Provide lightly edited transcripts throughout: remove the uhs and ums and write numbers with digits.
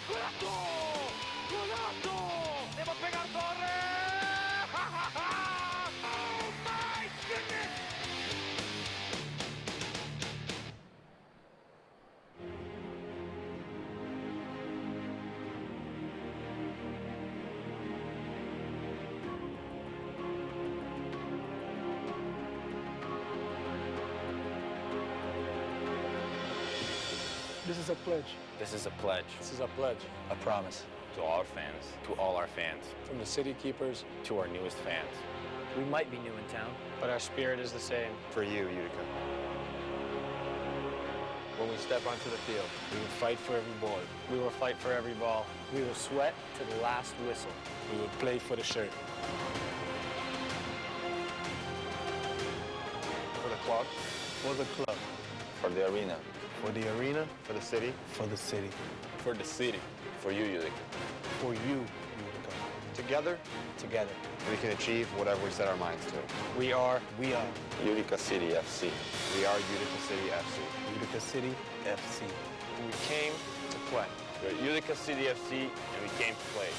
¡Golazo! ¡Golazo! ¡Debo pegar torre! ¡Oh my goodness! This is a pledge. This is a pledge. This is a pledge. A promise. To all our fans. To all our fans. From the city keepers to our newest fans. We might be new in town, but our spirit is the same. For you, Utica. When we step onto the field, We will fight for every ball. we will fight for every ball. We will sweat to the last whistle. We will play for the shirt. for the club, For the club. For the arena. For the arena. for the city, For the city. For the city. For you, Utica. For you, Utica. together, Together. we can achieve whatever we set our minds to. We are Utica City FC. We are Utica City FC. Utica City FC. We came to play. We're Utica City FC, and we came to play.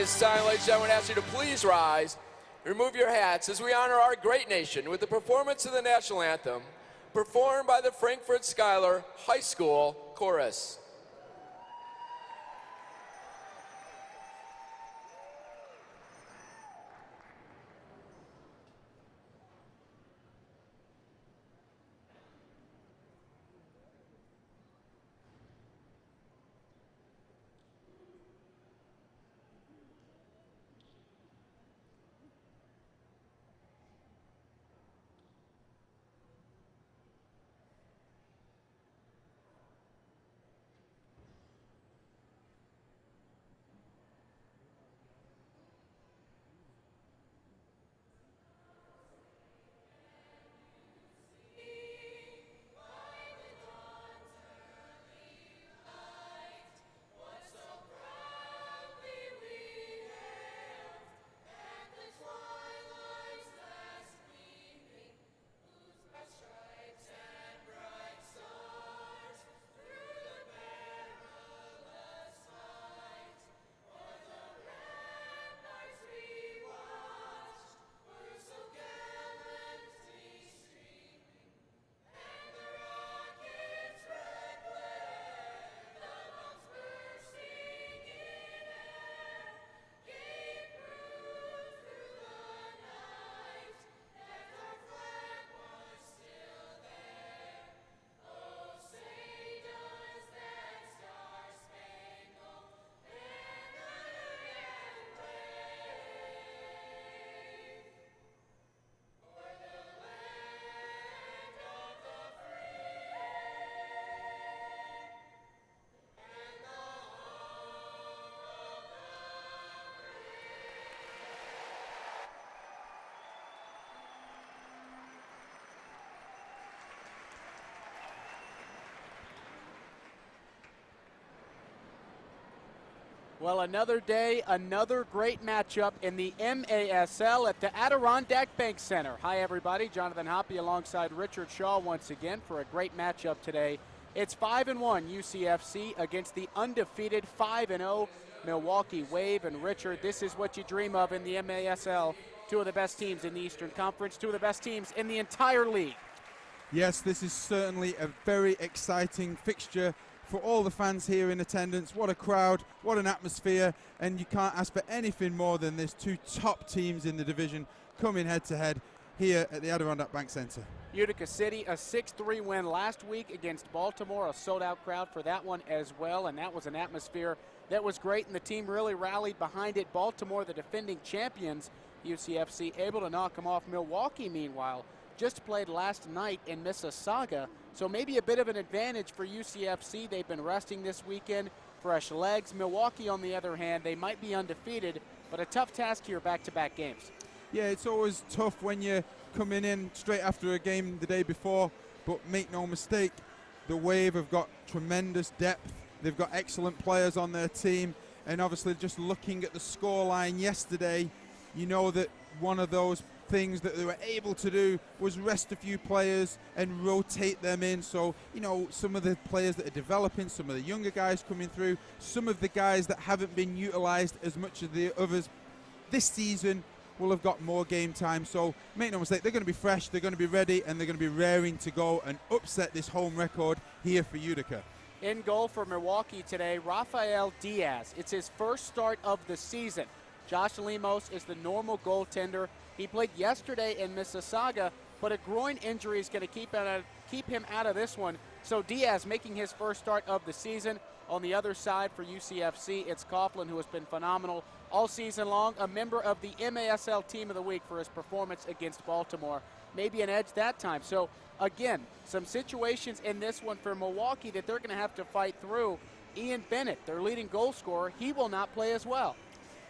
It's time, ladies and gentlemen, I ask you to please rise, remove your hats as we honor our great nation with the performance of the national anthem, performed by the Frankfurt Schuyler High School Chorus. Well, another day, another great matchup in the MASL at the Adirondack Bank Center. Hi, everybody. Jonathan Hoppe alongside Richard Shaw once again for a great matchup today. It's 5-1 UCFC against the undefeated 5-0 Milwaukee Wave. And Richard, this is what you dream of in the MASL. Two of the best teams in the Eastern Conference, two of the best teams in the entire league. Yes, this is certainly a very exciting fixture for all the fans here in attendance. What a crowd, what an atmosphere, and you can't ask for anything more than this. Two top teams in the division coming head to head here at the Adirondack Bank Center. Utica City, a 6-3 win last week against Baltimore, a sold-out crowd for that one as well, and that was an atmosphere that was great, and the team really rallied behind it. Baltimore, the defending champions, UCFC, able to knock them off. Milwaukee, meanwhile, just played last night in Mississauga, so maybe a bit of an advantage for UCFC. They've been resting this weekend, fresh legs. Milwaukee, on the other hand, they might be undefeated, but a tough task here, back-to-back games. Yeah, it's always tough when you're coming in straight after a game the day before, but make no mistake, the Wave have got tremendous depth. They've got excellent players on their team, and obviously just looking at the scoreline yesterday, you know that one of those things that they were able to do was rest a few players and rotate them in. So, you know, some of the players that are developing, some of the younger guys coming through, some of the guys that haven't been utilized as much as the others this season will have got more game time. So make no mistake, they're going to be fresh, they're going to be ready, and they're going to be raring to go and upset this home record here for Utica. In goal for Milwaukee today, Rafael Diaz. It's his first start of the season. Josh Lemos is the normal goaltender. He played yesterday in Mississauga, but a groin injury is going to keep him out of this one. So Diaz making his first start of the season. On the other side for UCFC, it's Coughlin, who has been phenomenal all season long, a member of the MASL Team of the Week for his performance against Baltimore. Maybe an edge that time. So, again, some situations in this one for Milwaukee that they're going to have to fight through. Ian Bennett, their leading goal scorer, he will not play as well.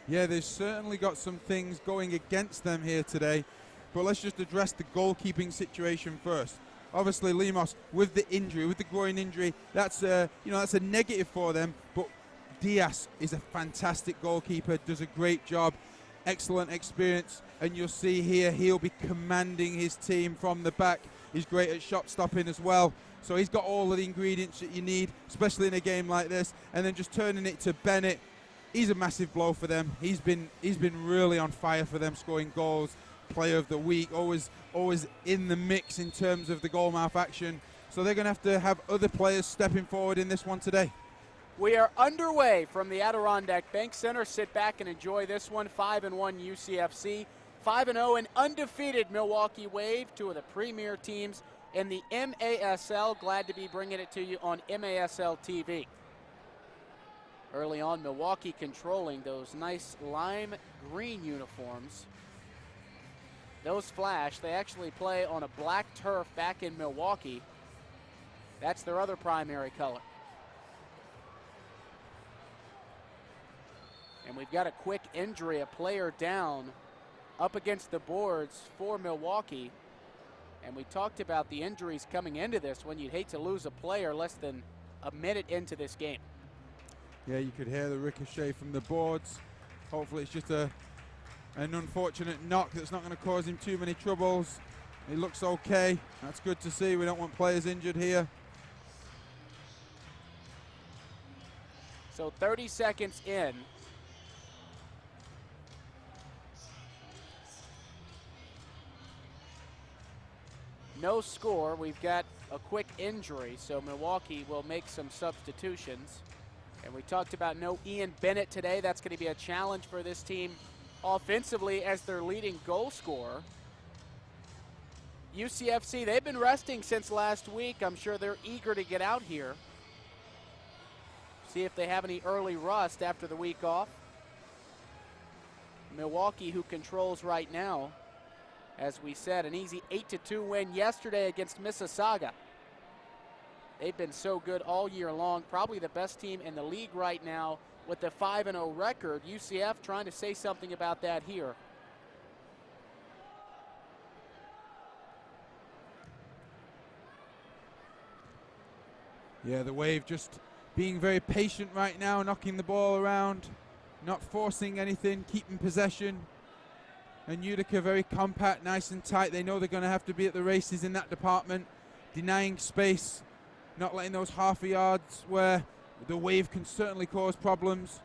Yeah, they've certainly got some things going against them here today, but let's just address the goalkeeping situation first. Obviously, Lemos, with the injury, with the groin injury, that's a negative for them, but Diaz is a fantastic goalkeeper, does a great job, excellent experience, and you'll see here he'll be commanding his team from the back. He's great at shot stopping as well, so he's got all of the ingredients that you need, especially in a game like this. And then just turning it to Bennett, he's a massive blow for them. He's been really on fire for them, scoring goals, player of the week, always in the mix in terms of the goal mouth action. So they're going to have other players stepping forward in this one today. We are underway from the Adirondack Bank Center. Sit back and enjoy this one. 5-1 UCFC, 5-0 and undefeated Milwaukee Wave, two of the premier teams in the MASL. Glad to be bringing it to you on MASL TV. Early on, Milwaukee controlling those nice lime green uniforms. Those flash. They actually play on a black turf back in Milwaukee. That's their other primary color. And we've got a quick injury, a player down up against the boards for Milwaukee. And we talked about the injuries coming into this when you'd hate to lose a player less than a minute into this game. Yeah, you could hear the ricochet from the boards. Hopefully it's just an unfortunate knock that's not going to cause him too many troubles. He looks okay. That's good to see. We don't want players injured here. So 30 seconds in. No score. We've got a quick injury, so Milwaukee will make some substitutions. And we talked about no Ian Bennett today. That's going to be a challenge for this team offensively as their leading goal scorer. UCFC, they've been resting since last week. I'm sure they're eager to get out here. See if they have any early rust after the week off. Milwaukee, who controls right now, as we said, an easy 8-2 win yesterday against Mississauga. They've been so good all year long, probably the best team in the league right now with the 5-0 record. UCF trying to say something about that here. Yeah, the Wave just being very patient right now, knocking the ball around, not forcing anything, keeping possession. And Utica very compact, nice and tight. They know they're going to have to be at the races in that department, denying space, not letting those half a yards where the Wave can certainly cause problems.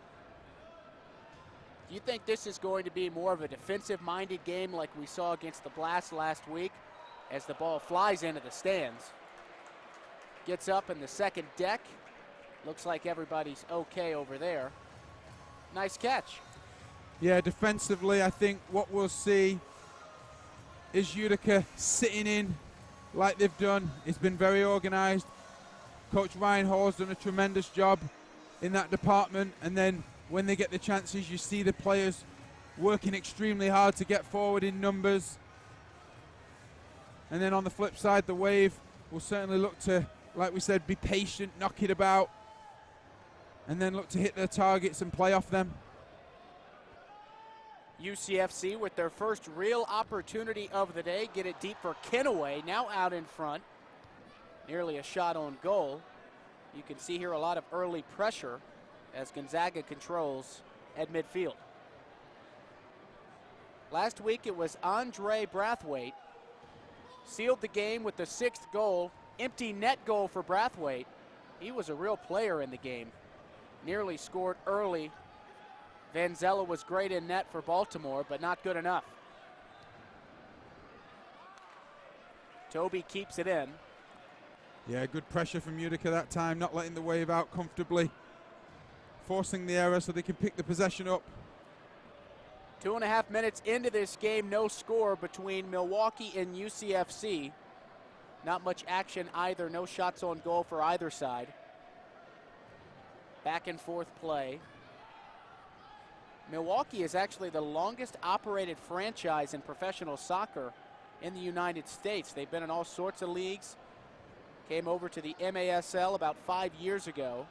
Do you think this is going to be more of a defensive-minded game like we saw against the Blast last week as the ball flies into the stands? Gets up in the second deck. Looks like everybody's okay over there. Nice catch. Yeah, defensively, I think what we'll see is Utica sitting in like they've done. It's been very organized. Coach Ryan Hall's done a tremendous job in that department. And then when they get the chances, you see the players working extremely hard to get forward in numbers. And then on the flip side, the Wave will certainly look to, like we said, be patient, knock it about, and then look to hit their targets and play off them. UCFC with their first real opportunity of the day. Get it deep for Kenaway, now out in front. Nearly a shot on goal. You can see here a lot of early pressure as Gonzaga controls at midfield. Last week it was Andre Brathwaite. Sealed the game with the 6th goal. Empty net goal for Brathwaite. He was a real player in the game. Nearly scored early. Vanzella was great in net for Baltimore, but not good enough. Toby keeps it in. Yeah, good pressure from Utica that time, not letting the Wave out comfortably. Forcing the error so they can pick the possession up. 2.5 minutes into this game, no score between Milwaukee and UCFC. Not much action either, no shots on goal for either side. Back and forth play. Milwaukee is actually the longest operated franchise in professional soccer in the United States. They've been in all sorts of leagues. Came over to the MASL about 5 years ago.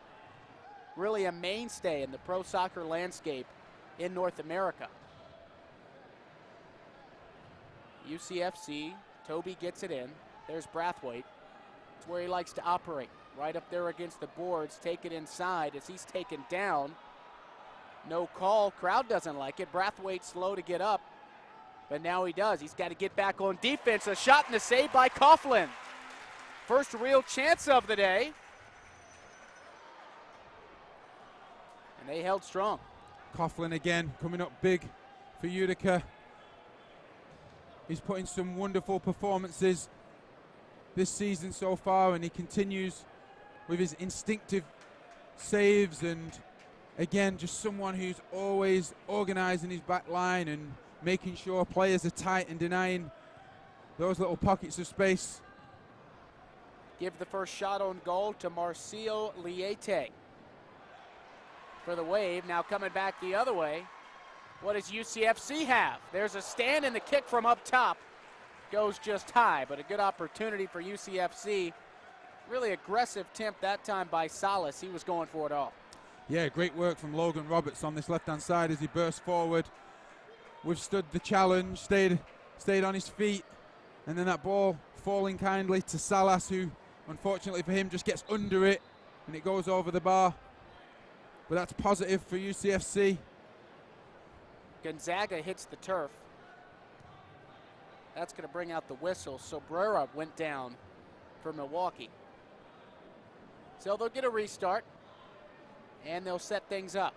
Really a mainstay in the pro soccer landscape in North America. UCFC, Toby gets it in. There's Brathwaite. It's where he likes to operate. Right up there against the boards, take it inside as he's taken down. No call, crowd doesn't like it. Brathwaite slow to get up, but now he does. He's got to get back on defense. A shot and a save by Coughlin. First real chance of the day. And they held strong. Coughlin again coming up big for Utica. He's put in some wonderful performances this season so far, and he continues with his instinctive saves, and again, just someone who's always organising his back line and making sure players are tight and denying those little pockets of space. Give the first shot on goal to Marcio Liete for the Wave. Now coming back the other way. What does UCFC have? There's a stand, and the kick from up top goes just high, but a good opportunity for UCFC. Really aggressive attempt that time by Salas. He was going for it all. Yeah, great work from Logan Roberts on this left-hand side as he burst forward. Withstood the challenge, stayed on his feet, and then that ball falling kindly to Salas, who unfortunately for him just gets under it, and it goes over the bar. But that's positive for UCFC. Gonzaga hits the turf. That's going to bring out the whistle. Sobrera went down for Milwaukee. So they'll get a restart, and they'll set things up.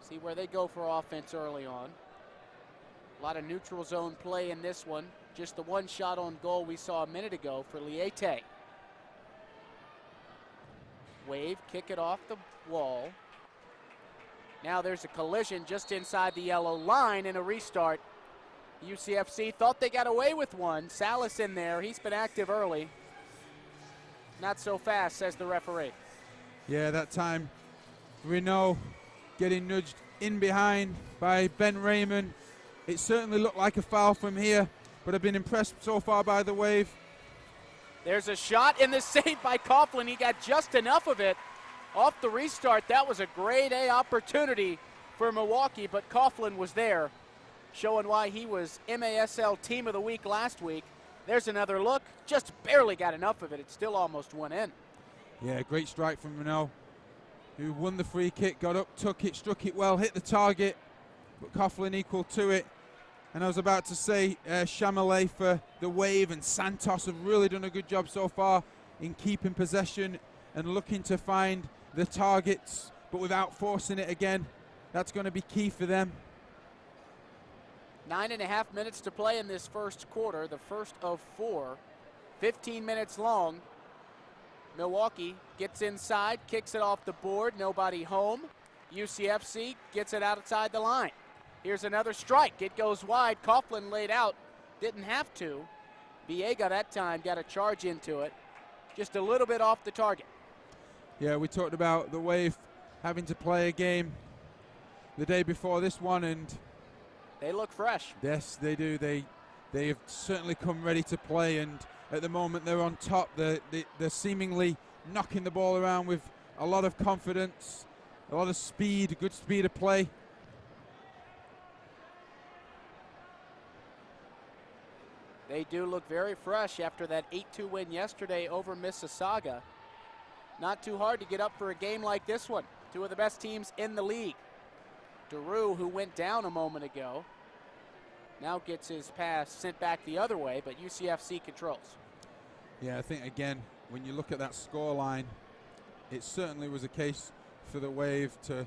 See where they go for offense early on. A lot of neutral zone play in this one. Just the one shot on goal we saw a minute ago for Liete. Wave, kick it off the wall. Now there's a collision just inside the yellow line and a restart. UCFC thought they got away with one. Salas in there. He's been active early. Not so fast, says the referee. Yeah, that time Renault getting nudged in behind by Ben Raymond. It certainly looked like a foul from here, but I've been impressed so far by the Wave. There's a shot in the save by Coughlin. He got just enough of it off the restart. That was a grade A opportunity for Milwaukee, but Coughlin was there, showing why he was MASL Team of the Week last week. There's another look. Just barely got enough of it. It still almost went in. Yeah, great strike from Renault, who won the free kick, got up, took it, struck it well, hit the target, but Coughlin equal to it. And I was about to say, Chamelet for the Wave and Santos have really done a good job so far in keeping possession and looking to find the targets, but without forcing it again. That's going to be key for them. 9.5 minutes to play in this first quarter, the first of 4. 15 minutes long. Milwaukee gets inside, kicks it off the board, nobody home. UCFC gets it outside the line. Here's another strike. It goes wide. Coughlin laid out. Didn't have to. Viega that time got a charge into it. Just a little bit off the target. Yeah, we talked about the Wave having to play a game the day before this one, and they look fresh. Yes, they do. They have certainly come ready to play, and at the moment they're on top. They're seemingly knocking the ball around with a lot of confidence, a lot of speed, good speed of play. They do look very fresh after that 8-2 win yesterday over Mississauga. Not too hard to get up for a game like this one. Two of the best teams in the league. Daru, who went down a moment ago, now gets his pass sent back the other way, but UCFC controls. Yeah, I think, again, when you look at that score line, it certainly was a case for the Wave to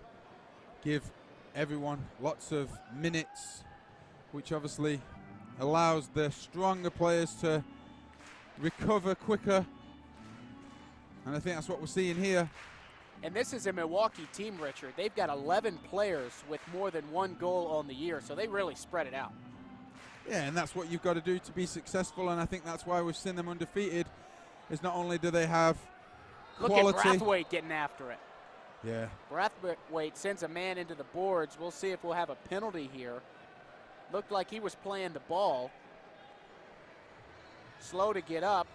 give everyone lots of minutes, which obviously allows the stronger players to recover quicker. And I think that's what we're seeing here. And this is a Milwaukee team, Richard. They've got 11 players with more than one goal on the year, so they really spread it out. Yeah, and that's what you've got to do to be successful, and I think that's why we've seen them undefeated, is not only do they have quality. Look at Brathwaite getting after it. Yeah. Brathwaite sends a man into the boards. We'll see if we'll have a penalty here. Looked like he was playing the ball. Slow to get up.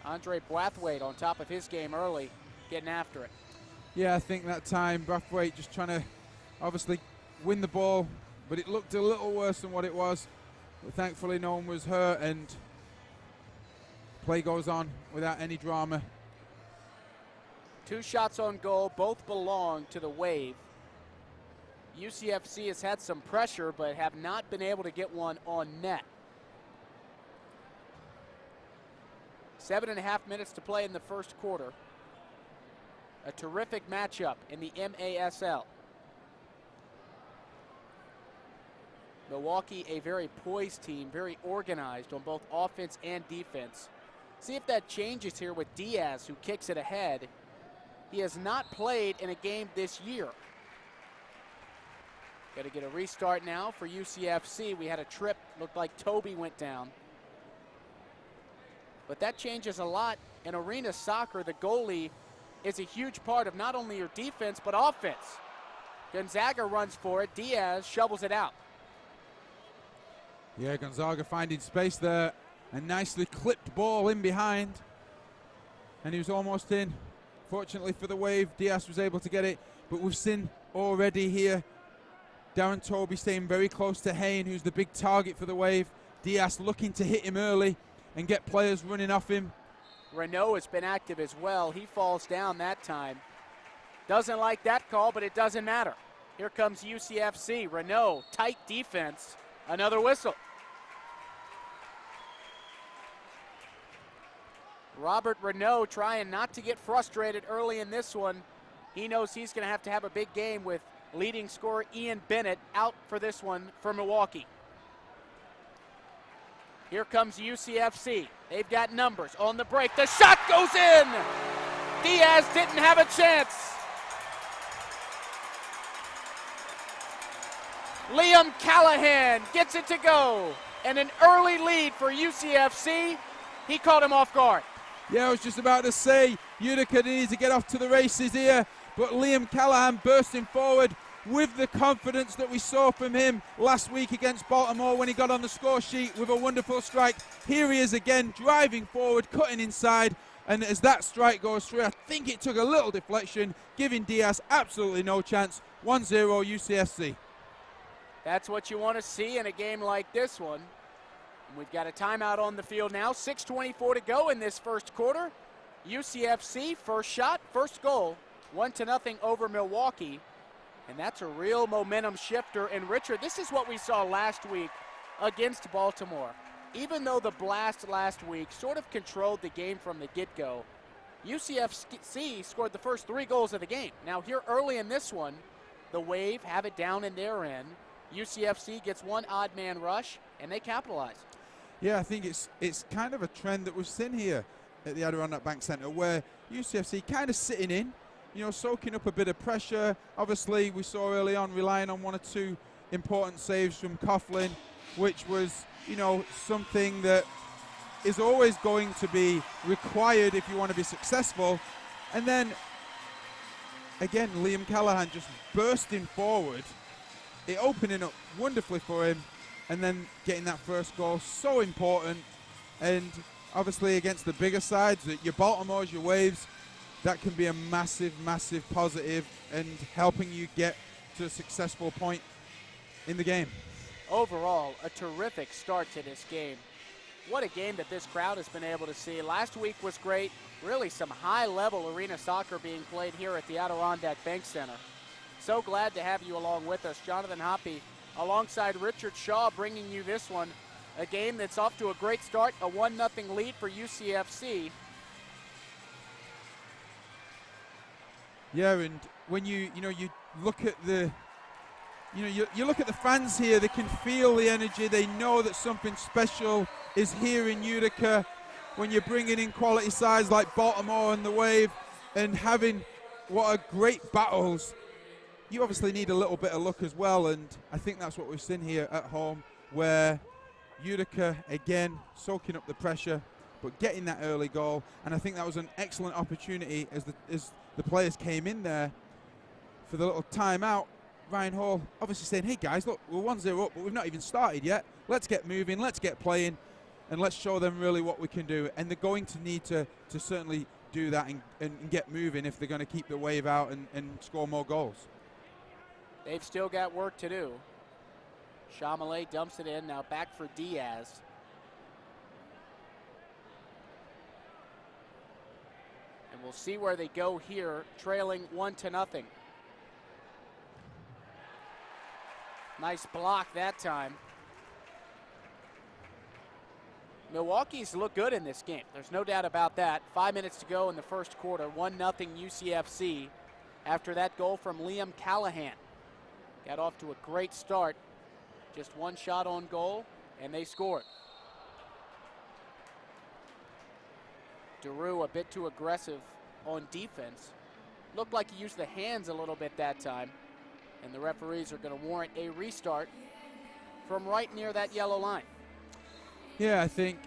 Andre Brathwaite on top of his game early, getting after it. Yeah, I think that time Brathwaite just trying to obviously win the ball, but it looked a little worse than what it was. But thankfully no one was hurt, and play goes on without any drama. 2 shots on goal, both belong to the Wave. UCFC has had some pressure, but have not been able to get one on net. 7.5 minutes to play in the first quarter. A terrific matchup in the MASL. Milwaukee, a very poised team, very organized on both offense and defense. See if that changes here with Diaz, who kicks it ahead. He has not played in a game this year. Got to get a restart now for UCFC. We had a trip, looked like Toby went down. But that changes a lot. In arena soccer, the goalie is a huge part of not only your defense, but offense. Gonzaga runs for it. Diaz shovels it out. Yeah, Gonzaga finding space there. A nicely clipped ball in behind. And he was almost in. Fortunately for the Wave, Diaz was able to get it. But we've seen already here Darren Toby staying very close to Hayne, who's the big target for the Wave. Diaz looking to hit him early and get players running off him. Renault has been active as well. He falls down that time. Doesn't like that call, but it doesn't matter. Here comes UCFC. Renault, tight defense. Another whistle. Robert Renault trying not to get frustrated early in this one. He knows he's going to have a big game with leading scorer Ian Bennett out for this one for Milwaukee. Here comes UCFC. They've got numbers on the break. The shot goes in! Diaz didn't have a chance. Liam Callahan gets it to go. And an early lead for UCFC. He caught him off guard. Yeah, I was just about to say, Utica needs to get off to the races here, but Liam Callahan bursting forward with the confidence that we saw from him last week against Baltimore when he got on the score sheet with a wonderful strike. Here he is again, driving forward, cutting inside, and as that strike goes through, I think it took a little deflection, giving Diaz absolutely no chance. 1-0 UCFC. That's what you want to see in a game like this one. We've got a timeout on the field now. 6:24 to go in this first quarter. UCFC, first shot, first goal. 1-0 over Milwaukee. And that's a real momentum shifter. And Richard, this is what we saw last week against Baltimore. Even though the Blast last week sort of controlled the game from the get-go, UCFC scored the first 3 goals of the game. Now here early in this one, the Wave have it down in their end. UCFC gets one odd man rush, and they capitalize. Yeah, I think it's kind of a trend that we've seen here at the Adirondack Bank Centre, where UCFC kind of sitting in, soaking up a bit of pressure. Obviously, we saw early on relying on 1 or 2 important saves from Coughlin, which was, something that is always going to be required if you want to be successful. And then, again, Liam Callahan just bursting forward, it opening up wonderfully for him. And then getting that first goal, so important. And obviously against the bigger sides, your Baltimores, your Waves, that can be a massive, massive positive and helping you get to a successful point in the game. Overall, a terrific start to this game. What a game that this crowd has been able to see. Last week was great. Really some high-level arena soccer being played here at the Adirondack Bank Center. So glad to have you along with us. Jonathan Hoppe alongside Richard Shaw bringing you this one. A game that's off to a great start, a 1-0 lead for UCFC. Yeah, and when you look at the you look at the fans here, they can feel the energy. They know that something special is here in Utica when you're bringing in quality sides like Baltimore and the Wave and having what are great battles. You obviously need a little bit of luck as well, and I think that's what we've seen here at home, where Utica, again, soaking up the pressure, but getting that early goal. And I think that was an excellent opportunity as the players came in there for the little timeout. Ryan Hall obviously saying, hey guys, look, we're 1-0 up, but we've not even started yet. Let's get moving, let's get playing, and let's show them really what we can do. And they're going to need to certainly do that and get moving if they're going to keep the Wave out and score more goals. They've still got work to do. Chamelet dumps it in, now back for Diaz. And we'll see where they go here, trailing 1-0. Nice block that time. Milwaukee's looked good in this game. There's no doubt about that. 5 minutes to go in the first quarter. 1-0 UCFC after that goal from Liam Callahan. Got off to a great start. Just one shot on goal, and they scored. Daru a bit too aggressive on defense. Looked like he used the hands a little bit that time. And the referees are going to warrant a restart from right near that yellow line. Yeah, I think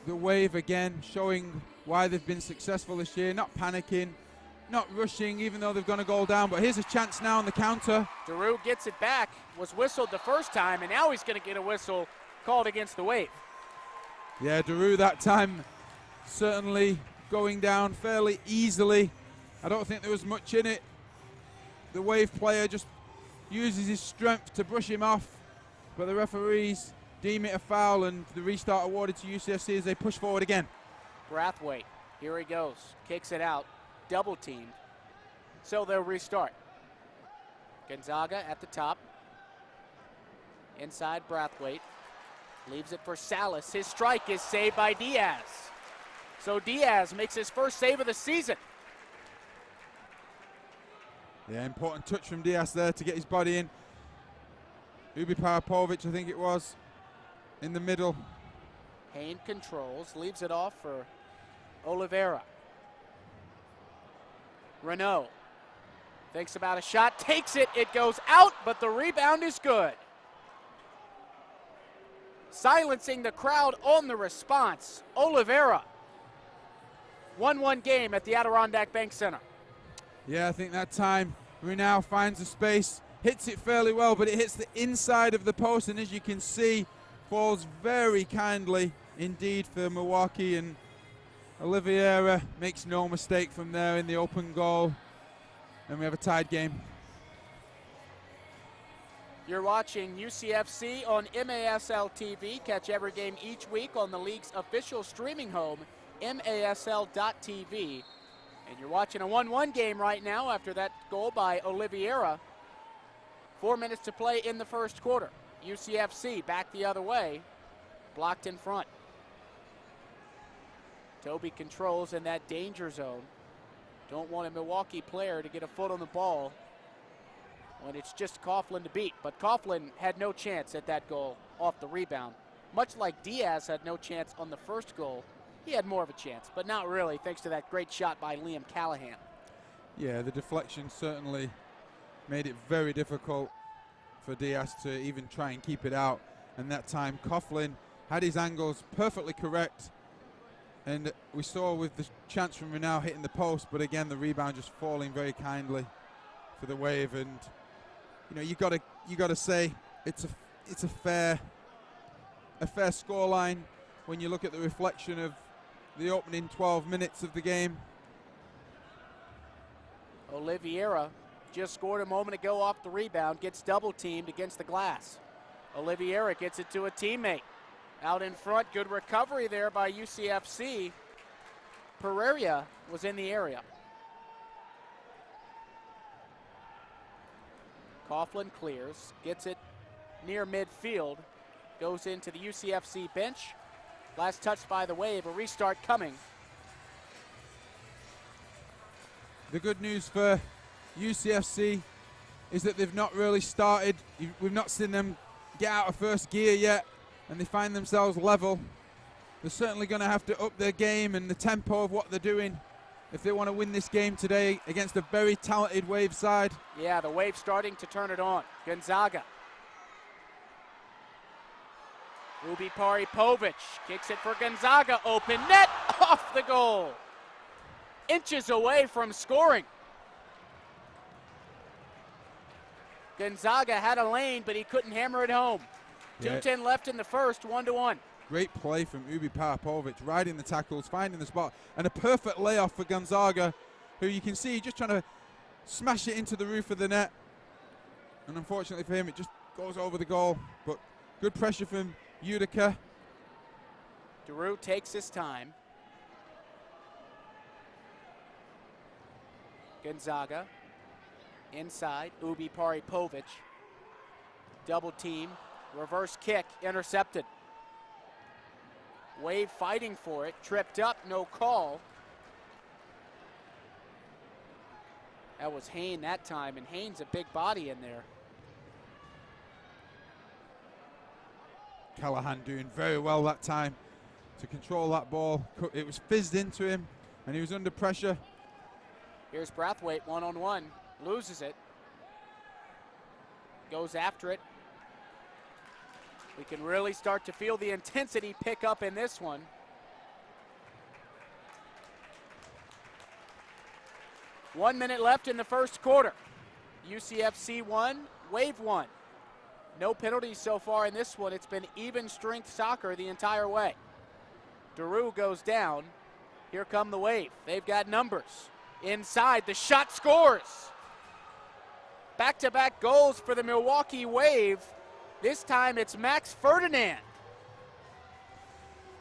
the Wave again showing why they've been successful this year, not panicking, not rushing even though they've gone a goal down, but here's a chance now on the counter. Daru gets it back, was whistled the first time, and now he's going to get a whistle called against the Wave. Yeah, Daru that time certainly going down fairly easily. I don't think there was much in it. The Wave player just uses his strength to brush him off, but the referees deem it a foul, and the restart awarded to UCFC as they push forward again. Brathwaite, here he goes, kicks it out, double teamed, so they'll restart. Gonzaga at the top, inside Brathwaite, leaves it for Salas. His strike is saved by Diaz. So Diaz makes his first save of the season. Yeah, important touch from Diaz there to get his body in. Ubi Parapovic, I think it was, in the middle. Hain controls, leaves it off for Oliveira. Renault thinks about a shot, takes it, it goes out, but the rebound is good. Silencing the crowd on the response, Oliveira. 1-1 game at the Adirondack Bank Center. Yeah, I think that time Runau finds a space, hits it fairly well, but it hits the inside of the post, and as you can see, falls very kindly indeed for Milwaukee, and Oliveira makes no mistake from there in the open goal, and we have a tied game. You're watching UCFC on MASL TV. Catch every game each week on the league's official streaming home, MASL.tv. And you're watching a 1-1 game right now after that goal by Oliveira. 4 minutes to play in the first quarter. UCFC back the other way, blocked in front. Toby controls in that danger zone. Don't want a Milwaukee player to get a foot on the ball when it's just Coughlin to beat. But Coughlin had no chance at that goal off the rebound. Much like Diaz had no chance on the first goal. He had more of a chance, but not really, thanks to that great shot by Liam Callahan. Yeah, the deflection certainly made it very difficult for Diaz to even try and keep it out. And that time, Coughlin had his angles perfectly correct. And we saw with the chance from Runau hitting the post, but again, the rebound just falling very kindly for the Wave. And you know, you gotta say it's a fair scoreline when you look at the reflection of the opening 12 minutes of the game. Oliveira just scored a moment ago off the rebound, gets double teamed against the glass. Oliveira gets it to a teammate. Out in front, good recovery there by UCFC. Pereira was in the area. Coughlin clears, gets it near midfield, goes into the UCFC bench. Last touch by the Wave, a restart coming. The good news for UCFC is that they've not really started. We've not seen them get out of first gear yet, and they find themselves level. They're certainly going to have to up their game and the tempo of what they're doing if they want to win this game today against a very talented Wave side. Yeah, the Wave starting to turn it on. Gonzaga. Ubi Paripovic kicks it for Gonzaga. Open net, off the goal. Inches away from scoring. Gonzaga had a lane, but he couldn't hammer it home. Yeah. 2:10 left in the first, 1-1. Great play from Ubi Parapovic, riding the tackles, finding the spot, and a perfect layoff for Gonzaga, who you can see just trying to smash it into the roof of the net. And unfortunately for him, it just goes over the goal. But good pressure from Utica. Daru takes his time. Gonzaga inside, Ubi Paripovic. Double team, reverse kick, intercepted. Wave fighting for it, tripped up, no call. That was Hayne that time, and Hayne's a big body in there. Callahan doing very well that time to control that ball. It was fizzed into him, and he was under pressure. Here's Brathwaite one-on-one, loses it. Goes after it. We can really start to feel the intensity pick up in this one. One minute left in the first quarter. UCFC 1, Wave 1. No penalties so far in this one. It's been even strength soccer the entire way. Daru goes down. Here come the Wave. They've got numbers. Inside, the shot scores. Back-to-back goals for the Milwaukee Wave. This time it's Max Ferdinand.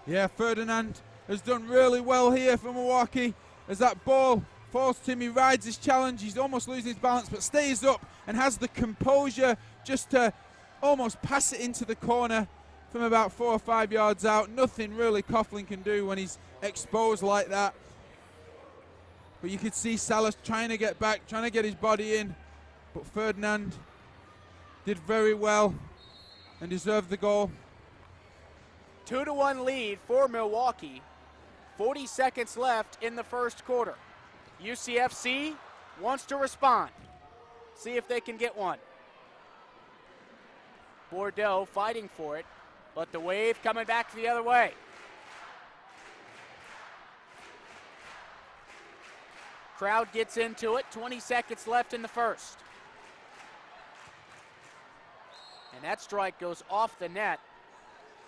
Yeah, Ferdinand has done really well here for Milwaukee. As that ball falls to him, he rides his challenge. He's almost losing his balance, but stays up and has the composure just to almost pass it into the corner from about 4 or 5 yards out. Nothing really Coughlin can do when he's exposed like that. But you could see Salas trying to get back, trying to get his body in. But Ferdinand did very well and deserved the goal. 2-1 lead for Milwaukee. 40 seconds left in the first quarter. UCFC wants to respond. See if they can get one. Bordeaux fighting for it, but the Wave coming back the other way. Crowd gets into it, 20 seconds left in the first. And that strike goes off the net.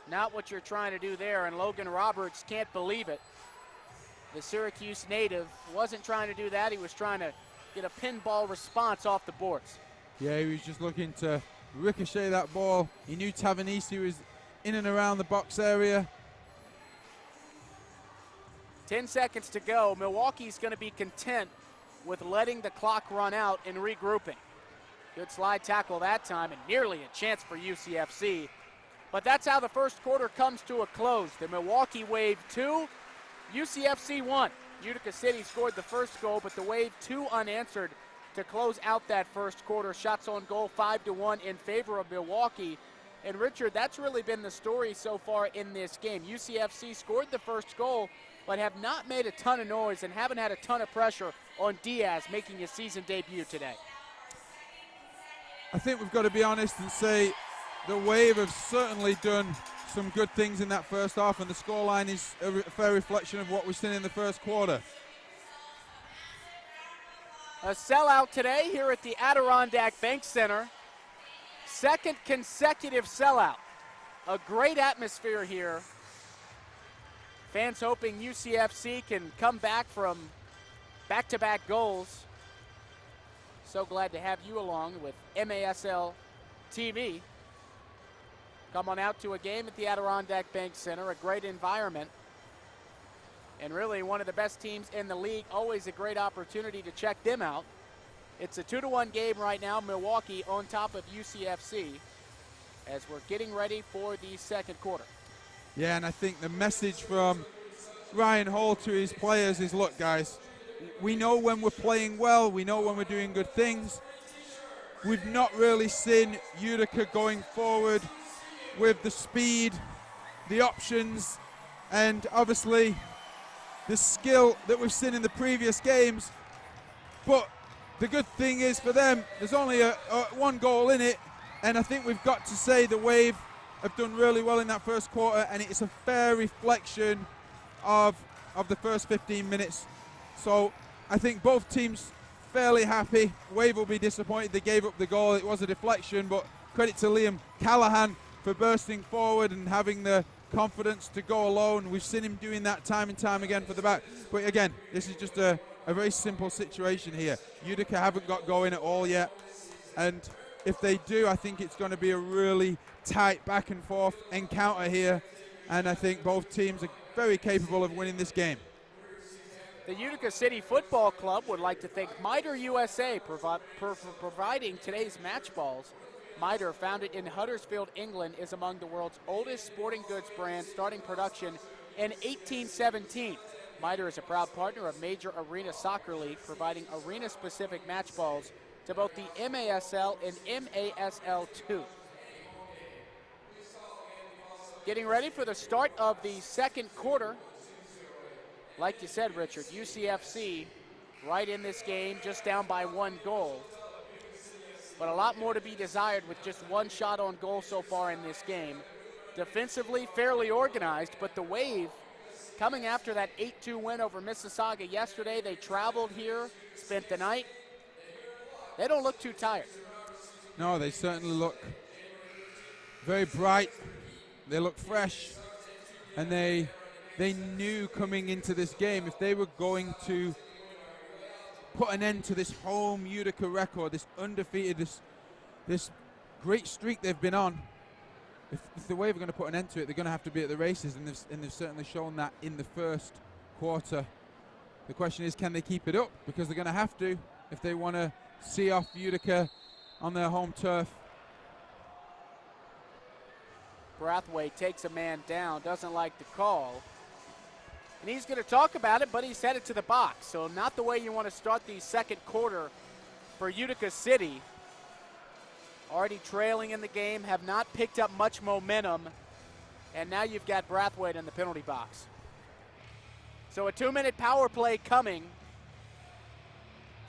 Not what you're trying to do there, and Logan Roberts can't believe it. The Syracuse native wasn't trying to do that. He was trying to get a pinball response off the boards. Yeah, he was just looking to ricochet that ball. He knew Tavanisi was in and around the box area. 10 seconds to go. Milwaukee's going to be content with letting the clock run out and regrouping. Good slide tackle that time, and nearly a chance for UCFC. But that's how the first quarter comes to a close. The Milwaukee Wave 2, UCFC 1. Utica City scored the first goal, but the Wave 2 unanswered to close out that first quarter. Shots on goal 5-1 in favor of Milwaukee. And Richard, that's really been the story so far in this game. UCFC scored the first goal, but have not made a ton of noise and haven't had a ton of pressure on Diaz making his season debut today. I think we've got to be honest and say the Wave have certainly done some good things in that first half, and the scoreline is a fair reflection of what we've seen in the first quarter. A sellout today here at the Adirondack Bank Center. Second consecutive sellout. A great atmosphere here. Fans hoping UCFC can come back from back-to-back goals. So glad to have you along with MASL TV. Come on out to a game at the Adirondack Bank Center, a great environment. And really one of the best teams in the league, always a great opportunity to check them out. It's a 2-1 game right now, Milwaukee on top of UCFC as we're getting ready for the second quarter. Yeah, and I think the message from Ryan Hall to his players is, look guys, we know when we're playing well, we know when we're doing good things. We've not really seen Utica going forward with the speed, the options, and obviously the skill that we've seen in the previous games. But the good thing is for them, there's only one goal in it, and I think we've got to say the Wave have done really well in that first quarter, and it's a fair reflection of the first 15 minutes. So I think both teams fairly happy. Wave will be disappointed they gave up the goal. It was a deflection, but credit to Liam Callahan for bursting forward and having the confidence to go alone. We've seen him doing that time and time again for the back. But again, this is just a very simple situation here. Utica haven't got going at all yet, and if they do, I think it's going to be a really tight back and forth encounter here, and I think both teams are very capable of winning this game. The Utica City Football Club would like to thank Mitre USA for providing today's match balls. Mitre, founded in Huddersfield, England, is among the world's oldest sporting goods brands, starting production and 18-17. MITRE is a proud partner of Major Arena Soccer League, providing arena-specific match balls to both the MASL and MASL2. Getting ready for the start of the second quarter. Like you said, Richard, UCFC right in this game, just down by 1 goal. But a lot more to be desired with just 1 shot on goal so far in this game. Defensively, fairly organized, but the Wave, coming after that 8-2 win over Mississauga yesterday, they traveled here, spent the night. They don't look too tired. No, they certainly look very bright. They look fresh, and they knew coming into this game if they were going to put an end to this home Utica record, this undefeated, this great streak they've been on. If the Wave are going to put an end to it, they're going to have to be at the races, and they've certainly shown that in the first quarter. The question is, can they keep it up? Because they're going to have to if they want to see off Utica on their home turf. Brathwaite takes a man down, doesn't like the call. And he's going to talk about it, but he's headed to the box. So not the way you want to start the second quarter for Utica City. Already trailing in the game, have not picked up much momentum. And now you've got Brathwaite in the penalty box. So a 2-minute power play coming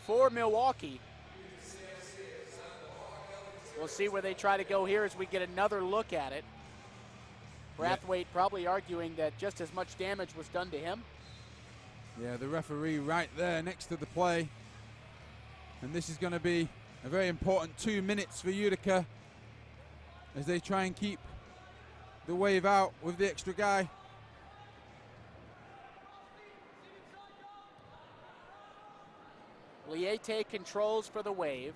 for Milwaukee. We'll see where they try to go here as we get another look at it. Brathwaite probably arguing that just as much damage was done to him. Yeah, the referee right there next to the play. And this is going to be a very important 2 minutes for Utica as they try and keep the Wave out with the extra guy. Liete controls for the Wave.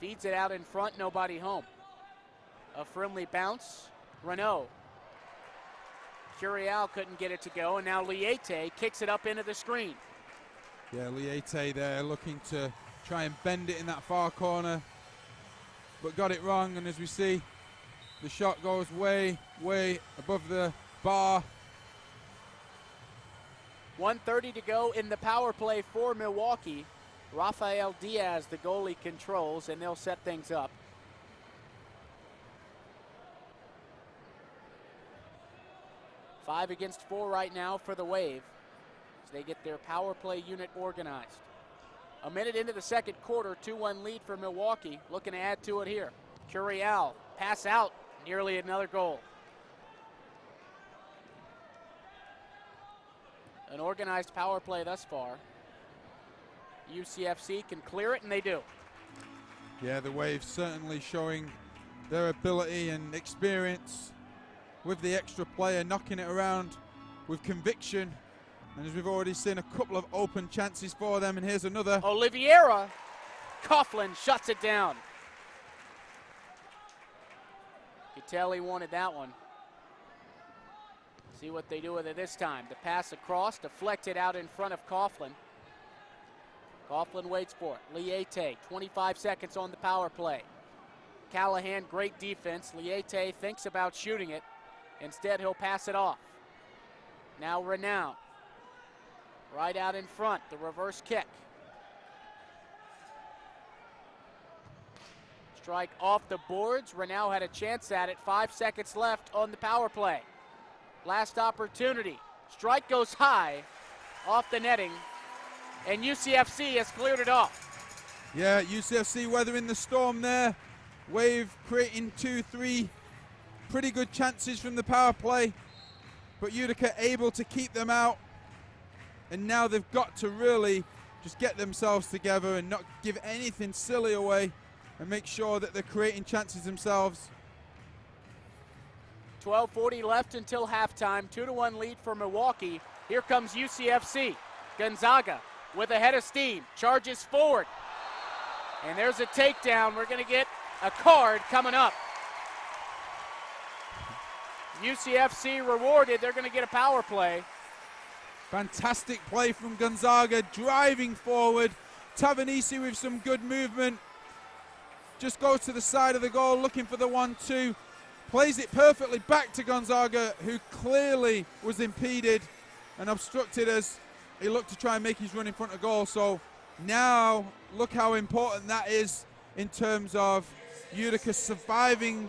Feeds it out in front, nobody home. A friendly bounce. Renault. Curiel couldn't get it to go, and now Liete kicks it up into the screen. Yeah, Liete there looking to try and bend it in that far corner, but got it wrong, and as we see, the shot goes way, way above the bar. 1:30 to go in the power play for Milwaukee. Rafael Diaz, the goalie, controls, and they'll set things up. 5 against 4 right now for the Wave as they get their power play unit organized. A minute into the second quarter, 2-1 lead for Milwaukee. Looking to add to it here. Curiel, pass out, nearly another goal. An organized power play thus far. UCFC can clear it, and they do. Yeah, the Wave certainly showing their ability and experience with the extra player, knocking it around with conviction. And as we've already seen, a couple of open chances for them, and here's another. Oliveira, Coughlin shuts it down. Could tell he wanted that one. See what they do with it this time. The pass across, deflected out in front of Coughlin. Coughlin waits for it. Liete, 25 seconds on the power play. Callahan, great defense. Liete thinks about shooting it. Instead, he'll pass it off. Now Renaud. Right out in front, the reverse kick. Strike off the boards. Renaud had a chance at it. 5 seconds left on the power play. Last opportunity. Strike goes high off the netting, and UCFC has cleared it off. Yeah, UCFC weathering the storm there. Wave creating 2-3 pretty good chances from the power play, but Utica able to keep them out. And now they've got to really just get themselves together and not give anything silly away and make sure that they're creating chances themselves. 12:40 left until halftime. 2-1 lead for Milwaukee. Here comes UCFC. Gonzaga with a head of steam, charges forward. And there's a takedown. We're going to get a card coming up. UCFC rewarded. They're going to get a power play. Fantastic play from Gonzaga, driving forward. Tavanisi with some good movement. Just goes to the side of the goal, looking for the 1-2. plays it perfectly back to Gonzaga, who clearly was impeded and obstructed as he looked to try and make his run in front of goal. So now look how important that is in terms of Utica surviving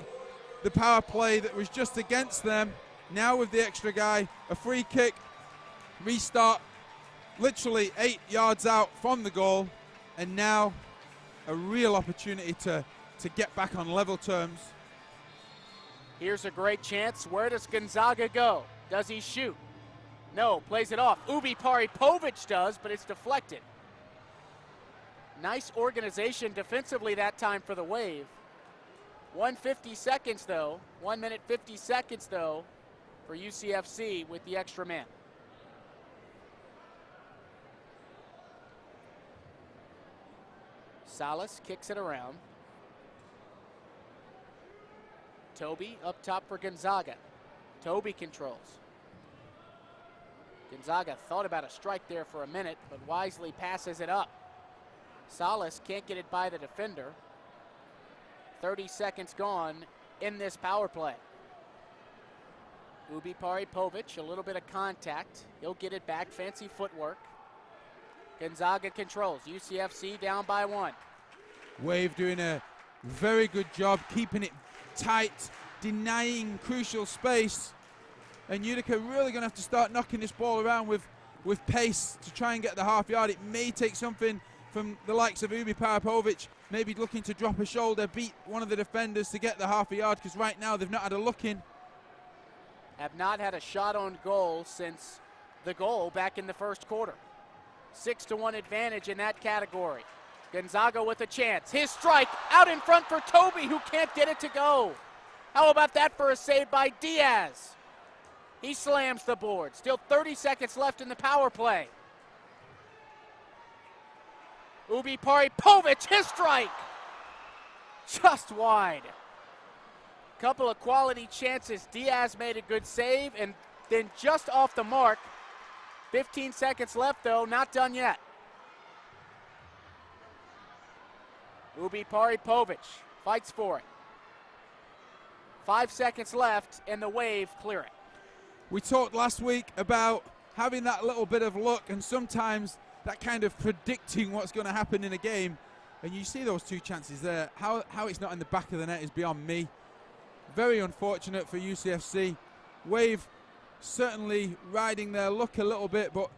the power play that was just against them. Now with the extra guy, a free kick, restart, literally 8 yards out from the goal, and now a real opportunity to get back on level terms. Here's a great chance. Where does Gonzaga go? Does he shoot? No, plays it off. Ubi Paripovic does, but it's deflected. Nice organization defensively that time for the Wave. 1:50 seconds though, 1 minute 50 seconds though for UCFC with the extra man. Salas kicks it around. Toby up top for Gonzaga. Toby controls. Gonzaga thought about a strike there for a minute, but wisely passes it up. Salas can't get it by the defender. 30 seconds gone in this power play. Ubi Paripovic, a little bit of contact. He'll get it back, fancy footwork. Gonzaga controls. UCFC down by 1. Wave doing a very good job keeping it tight, denying crucial space. And Utica really going to have to start knocking this ball around with pace to try and get the half yard. It may take something from the likes of Ubi Paripovic, maybe looking to drop a shoulder, beat one of the defenders to get the half a yard, because right now they've not had a look in. Have not had a shot on goal since the goal back in the first quarter. 6-1 advantage in that category. Gonzaga with a chance. His strike out in front for Toby, who can't get it to go. How about that for a save by Diaz? He slams the board. Still 30 seconds left in the power play. Ubi Paripovic, his strike. Just wide. Couple of quality chances. Diaz made a good save, and then just off the mark. 15 seconds left, though. Not done yet. Ubi Paripovic fights for it. 5 seconds left, and the Wave clear it. We talked last week about having that little bit of luck and sometimes that kind of predicting what's going to happen in a game. And you see those 2 chances there. How it's not in the back of the net is beyond me. Very unfortunate for UCFC. Wave certainly riding their luck a little bit, but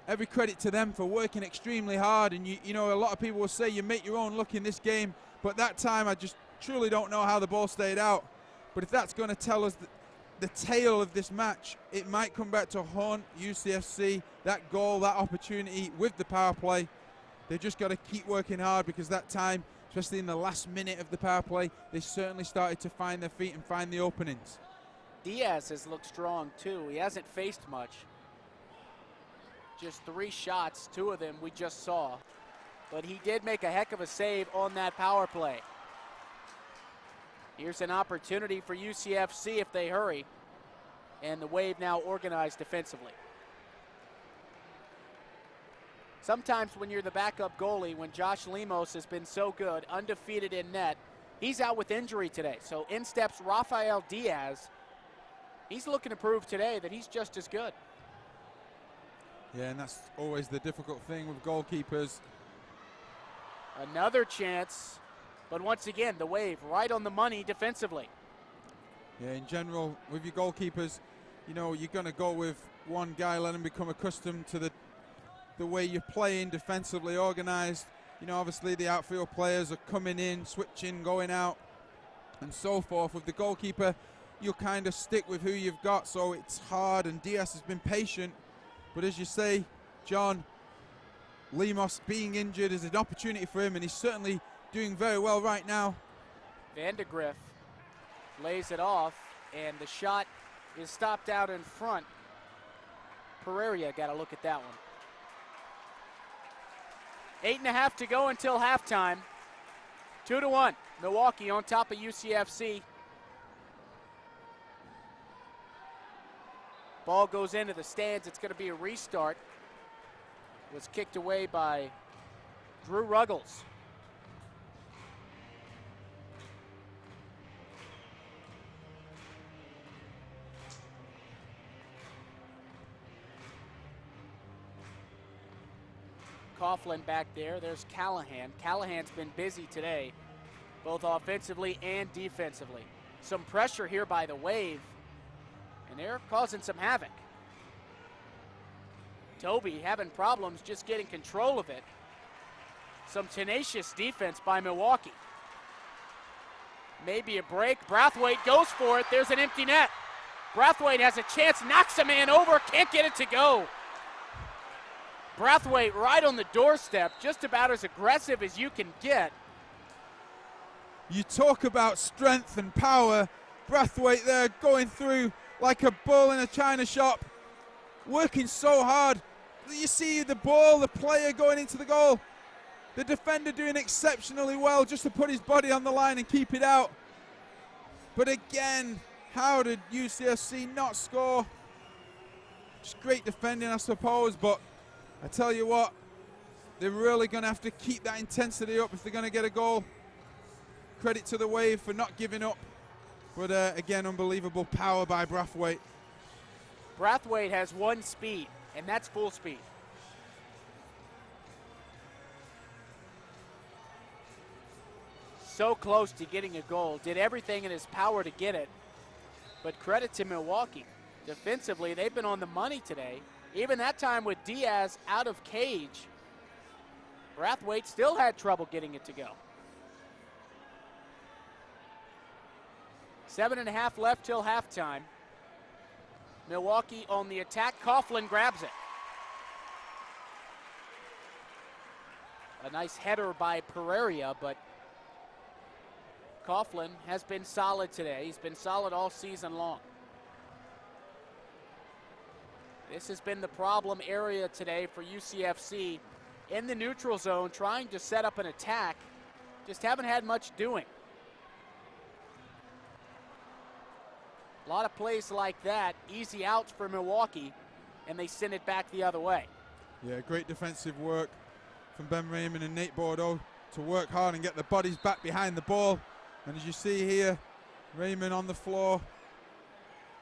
every credit to them for working extremely hard. And you know, a lot of people will say you make your own luck in this game, but that time I just truly don't know how the ball stayed out. But if that's going to tell us the tale of this match, it might come back to haunt UCFC. That goal, that opportunity with the power play, they've just got to keep working hard, because that time, especially in the last minute of the power play, they certainly started to find their feet and find the openings. Diaz has looked strong too. He hasn't faced much. Just 3 shots, 2 of them we just saw. But he did make a heck of a save on that power play. Here's an opportunity for UCFC if they hurry. And the Wave now organized defensively. Sometimes when you're the backup goalie, when Josh Lemos has been so good, undefeated in net, he's out with injury today. So in steps Rafael Diaz. He's looking to prove today that he's just as good. Yeah, and that's always the difficult thing with goalkeepers. Another chance, but once again, the Wave right on the money defensively. Yeah, in general, with your goalkeepers, you know, you're going to go with one guy, let him become accustomed to the way you're playing, defensively organized. You know, obviously the outfield players are coming in, switching, going out, and so forth. With the goalkeeper, you'll kind of stick with who you've got, so it's hard, and Diaz has been patient. But as you say, John, Lemos being injured is an opportunity for him, and he's certainly doing very well right now. Vandegrift lays it off, and the shot is stopped out in front. Pereira got a look at that one. 8.5 to go until halftime. 2-1. Milwaukee on top of UCFC. Ball goes into the stands. It's going to be a restart. Was kicked away by Drew Ruggles. Coughlin back there. There's Callahan. Callahan's been busy today, both offensively and defensively. Some pressure here by the Wave, and they're causing some havoc. Toby having problems just getting control of it. Some tenacious defense by Milwaukee. Maybe a break. Brathwaite goes for it. There's an empty net. Brathwaite has a chance, knocks a man over, can't get it to go. Brathwaite right on the doorstep, just about as aggressive as you can get. You talk about strength and power. Brathwaite there going through like a bull in a china shop, working so hard. You see the ball, the player going into the goal. The defender doing exceptionally well just to put his body on the line and keep it out. But again, how did UCFC not score? Just great defending, I suppose, but I tell you what, they're really going to have to keep that intensity up if they're going to get a goal. Credit to the Wave for not giving up. But again, unbelievable power by Brathwaite. Brathwaite has one speed, and that's full speed. So close to getting a goal. Did everything in his power to get it. But credit to Milwaukee. Defensively, they've been on the money today. Even that time with Diaz out of cage, Brathwaite still had trouble getting it to go. 7.5 left till halftime. Milwaukee on the attack. Coughlin grabs it. A nice header by Pereira, but Coughlin has been solid today. He's been solid all season long. This has been the problem area today for UCFC in the neutral zone, trying to set up an attack. Just haven't had much doing. A lot of plays like that, easy outs for Milwaukee, and they send it back the other way. Yeah, great defensive work from Ben Raymond and Nate Bordeaux to work hard and get the bodies back behind the ball. And as you see here, Raymond on the floor,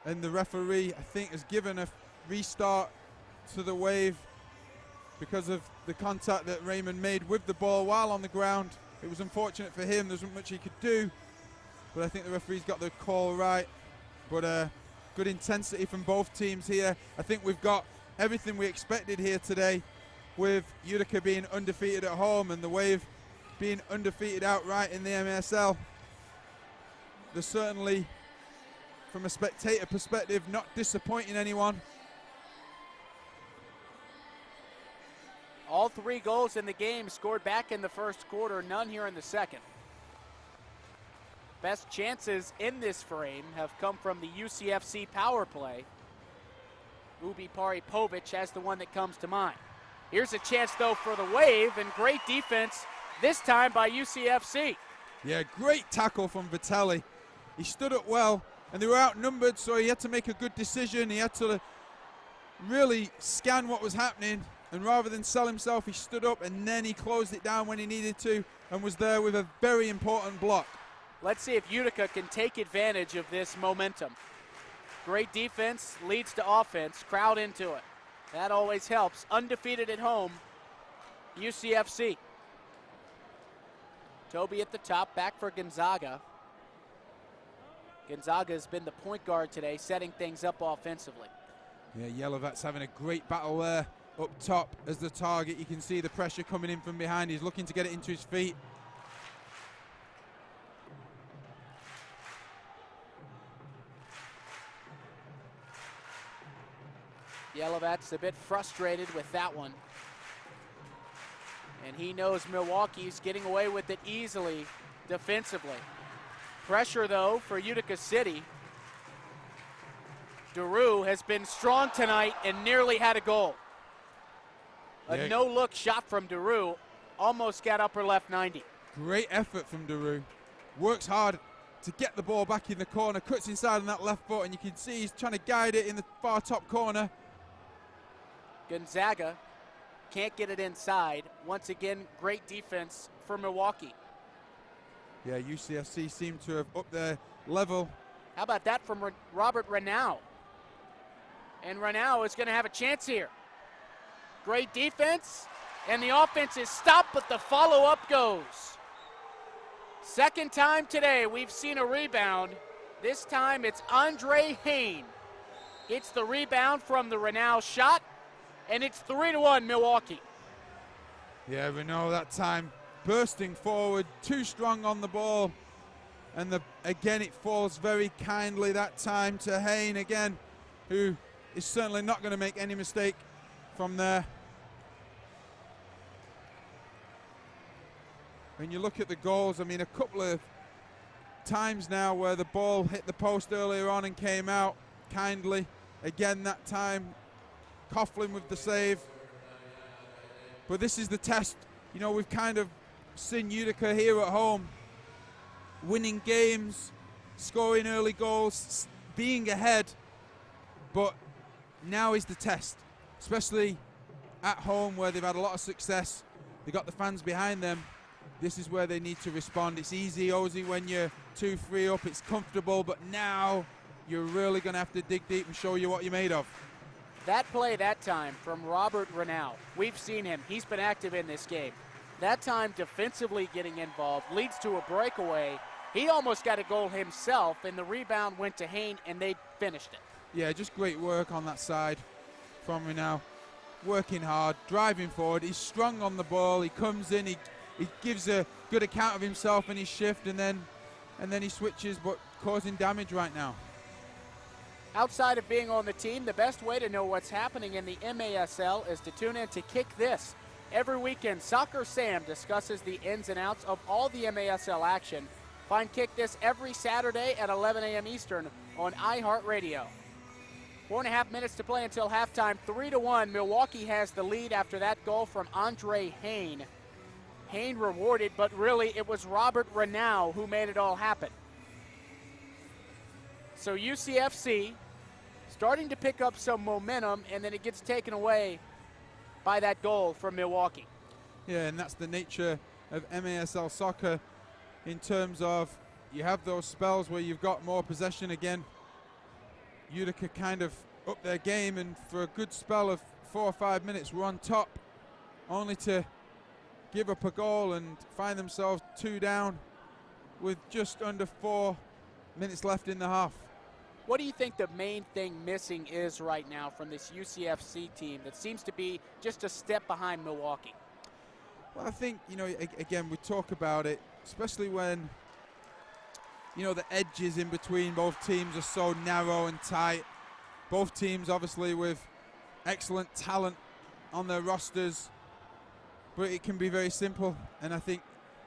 and the referee, I think, has given a restart to the Wave because of the contact that Raymond made with the ball while on the ground. It was unfortunate for him. There wasn't much he could do, but I think the referee's got the call right. But good intensity from both teams here. I think we've got everything we expected here today, with Utica being undefeated at home and the Wave being undefeated outright in the MSL. They're certainly, from a spectator perspective, not disappointing anyone. All 3 goals in the game scored back in the first quarter, none here in the second. Best chances in this frame have come from the UCFC power play. Ubi Paripovic has the one that comes to mind. Here's a chance, though, for the Wave, and great defense this time by UCFC. Yeah, great tackle from Vitelli. He stood up well, and they were outnumbered, so he had to make a good decision. He had to really scan what was happening, and rather than sell himself, he stood up, and then he closed it down when he needed to, and was there with a very important block. Let's see if Utica can take advantage of this momentum. Great defense leads to offense, crowd into it. That always helps. Undefeated at home, UCFC. Toby at the top, back for Gonzaga. Gonzaga has been the point guard today, setting things up offensively. Yeah, Yelovat's having a great battle there up top as the target. You can see the pressure coming in from behind. He's looking to get it into his feet. Yelovat's a bit frustrated with that one. And he knows Milwaukee's getting away with it easily defensively. Pressure, though, for Utica City. Daru has been strong tonight and nearly had a goal. A no-look shot from Daru almost got upper left 90. Great effort from Daru. Works hard to get the ball back in the corner, cuts inside on that left foot, and you can see he's trying to guide it in the far top corner. Gonzaga can't get it inside. Once again, great defense for Milwaukee. Yeah, UCFC seem to have upped their level. How about that from Robert Renau? And Renau is going to have a chance here. Great defense, And the offense is stopped, but the follow-up goes. Second time today we've seen a rebound. This time it's Andre Hayne. Gets the rebound from the Renaud shot, and it's 3-1 Milwaukee. Yeah, Renaud that time bursting forward, too strong on the ball. And again, it falls very kindly that time to Hayne again, who is certainly not going to make any mistake from there. When you look at the goals, I mean, a couple of times now where the ball hit the post earlier on and came out kindly. Again, that time, Coughlin with the save. But this is the test. You know, we've kind of seen Utica here at home, winning games, scoring early goals, being ahead. But now is the test, especially at home where they've had a lot of success. They got the fans behind them. This is where they need to respond. It's easy, Ozzy, when you're 2-3 up. It's comfortable, but now you're really going to have to dig deep and show you what you're made of. That play that time from Robert Renaud, we've seen him. He's been active in this game. That time defensively getting involved leads to a breakaway. He almost got a goal himself, and the rebound went to Hayne, and they finished it. Yeah, just great work on that side from Renaud. Working hard, driving forward. He's strong on the ball. He comes in, he gives a good account of himself in his shift, and then he switches, but causing damage right now. Outside of being on the team, the best way to know what's happening in the MASL is to tune in to Kick This. Every weekend, Soccer Sam discusses the ins and outs of all the MASL action. Find Kick This every Saturday at 11 a.m. Eastern on iHeartRadio. 4.5 minutes to play until halftime. 3-1. Milwaukee has the lead after that goal from Andre Hayne. Hayne rewarded, but really it was Robert Renaud who made it all happen. So UCFC starting to pick up some momentum, and then it gets taken away by that goal from Milwaukee. Yeah, and that's the nature of MASL soccer in terms of you have those spells where you've got more possession again. Utica kind of up their game, and for a good spell of 4 or 5 minutes we're on top, only to give up a goal and find themselves 2 down with just under 4 minutes left in the half. What do you think the main thing missing is right now from this UCFC team that seems to be just a step behind Milwaukee? Well, I think, you know, again, we talk about it, especially when, you know, the edges in between both teams are so narrow and tight. Both teams, obviously, with excellent talent on their rosters, but it can be very simple, and I think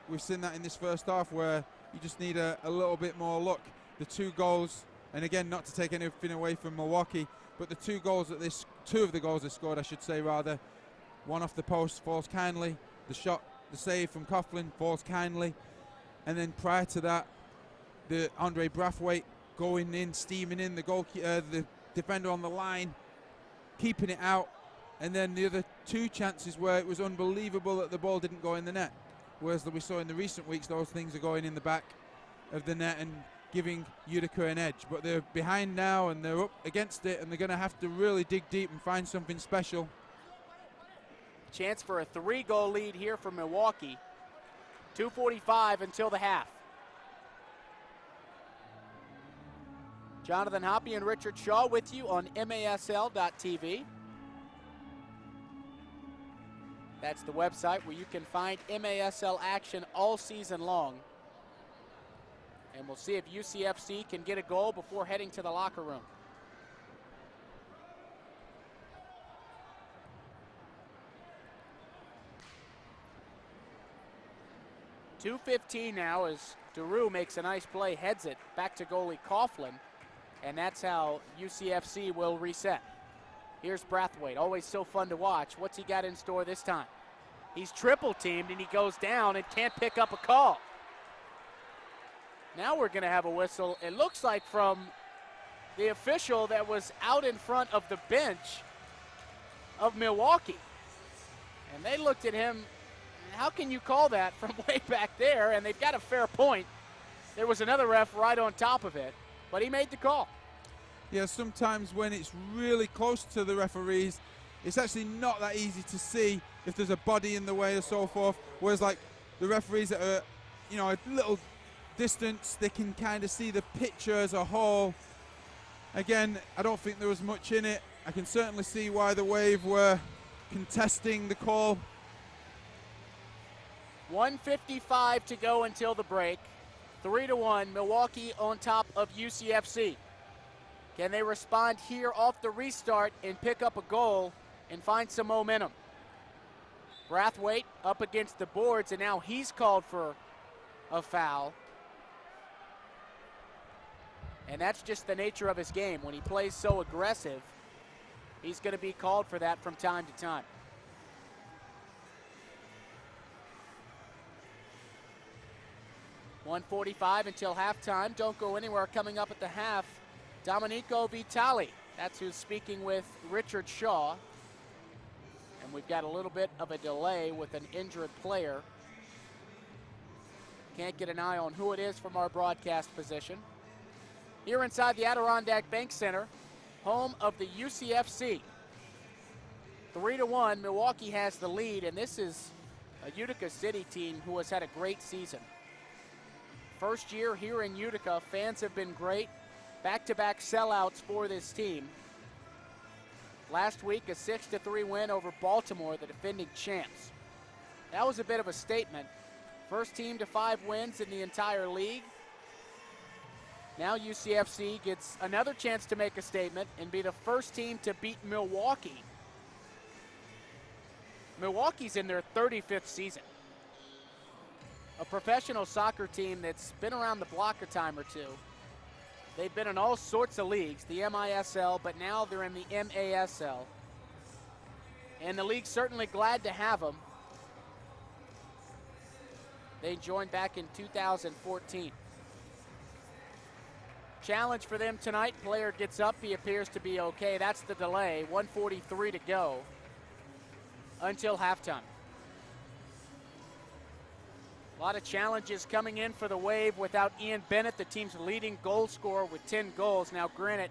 we've seen that in this first half where you just need a little bit more luck. The 2 goals, and again, not to take anything away from Milwaukee, but the 2 of the goals they scored, I should say rather, one off the post falls kindly, the shot, the save from Coughlin falls kindly, and then prior to that, the Andre Brathwaite going in, steaming in, the defender on the line, keeping it out, and then the other 2 chances where it was unbelievable that the ball didn't go in the net, whereas we saw in the recent weeks those things are going in the back of the net and giving Utica an edge. But they're behind now and they're up against it, and they're going to have to really dig deep and find something special. Chance for a 3-goal lead here for Milwaukee. 2:45 until the half. Jonathan Hoppy and Richard Shaw with you on MASL.TV. That's the website where you can find MASL action all season long. And we'll see if UCFC can get a goal before heading to the locker room. .2:15 now as Daru makes a nice play, heads it back to goalie Coughlin, and that's how UCFC will reset. Here's Brathwaite, always so fun to watch. What's he got in store this time? He's triple teamed and he goes down and can't pick up a call. Now we're going to have a whistle, it looks like from the official that was out in front of the bench of Milwaukee. And they looked at him, how can you call that from way back there? And they've got a fair point. There was another ref right on top of it, but he made the call. Yeah, sometimes when it's really close to the referees, it's actually not that easy to see if there's a body in the way or so forth. Whereas like the referees that are, you know, a little distance, they can kind of see the picture as a whole. Again, I don't think there was much in it. I can certainly see why the Wave were contesting the call. 1:55 to go until the break. 3-1, Milwaukee on top of UCFC. Can they respond here off the restart and pick up a goal and find some momentum? Brathwaite up against the boards, and now he's called for a foul. And that's just the nature of his game. When he plays so aggressive, he's going to be called for that from time to time. $1:45 until halftime. Don't go anywhere. Coming up at the half, Domenico Vitali. That's who's speaking with Richard Shaw. And we've got a little bit of a delay with an injured player. Can't get an eye on who it is from our broadcast position. Here inside the Adirondack Bank Center, home of the UCFC. 3-1, Milwaukee has the lead, and this is a Utica City team who has had a great season. First year here in Utica, fans have been great. Back-to-back sellouts for this team. Last week, a 6-3 win over Baltimore, the defending champs. That was a bit of a statement. First team to 5 wins in the entire league. Now UCFC gets another chance to make a statement and be the first team to beat Milwaukee. Milwaukee's in their 35th season. A professional soccer team that's been around the block a time or two. They've been in all sorts of leagues, the MISL, but now they're in the MASL. And the league's certainly glad to have them. They joined back in 2014. Challenge for them tonight. Player gets up. He appears to be okay. That's the delay. 1:43 to go until halftime. A lot of challenges coming in for the Wave without Ian Bennett, the team's leading goal scorer with 10 goals. Now, granted,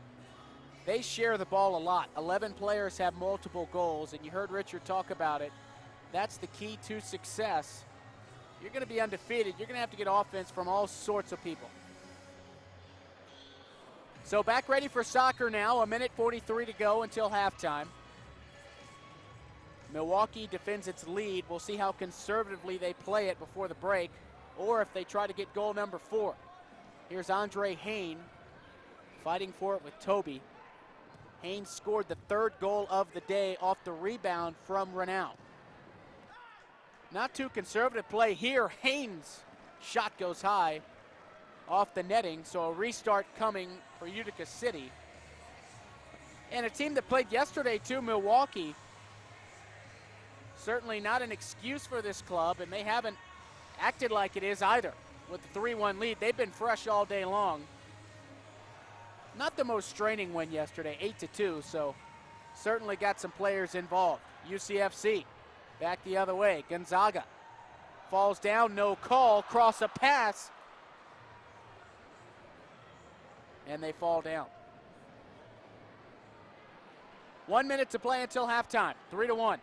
they share the ball a lot. 11 players have multiple goals, and you heard Richard talk about it. That's the key to success. You're going to be undefeated. You're going to have to get offense from all sorts of people. So back ready for soccer now. 1:43 to go until halftime. Milwaukee defends its lead. We'll see how conservatively they play it before the break, or if they try to get goal number 4. Here's Andre Hain fighting for it with Toby. Hain scored the 3rd goal of the day off the rebound from Renown. Not too conservative play here. Hain's shot goes high off the netting, so a restart coming for Utica City. And a team that played yesterday too, Milwaukee. Certainly not an excuse for this club, and they haven't acted like it is either. With the 3-1 lead, they've been fresh all day long. Not the most straining win yesterday, 8-2, so certainly got some players involved. UCFC back the other way. Gonzaga falls down, no call, cross a pass, and they fall down. 1 minute to play until halftime, 3-1.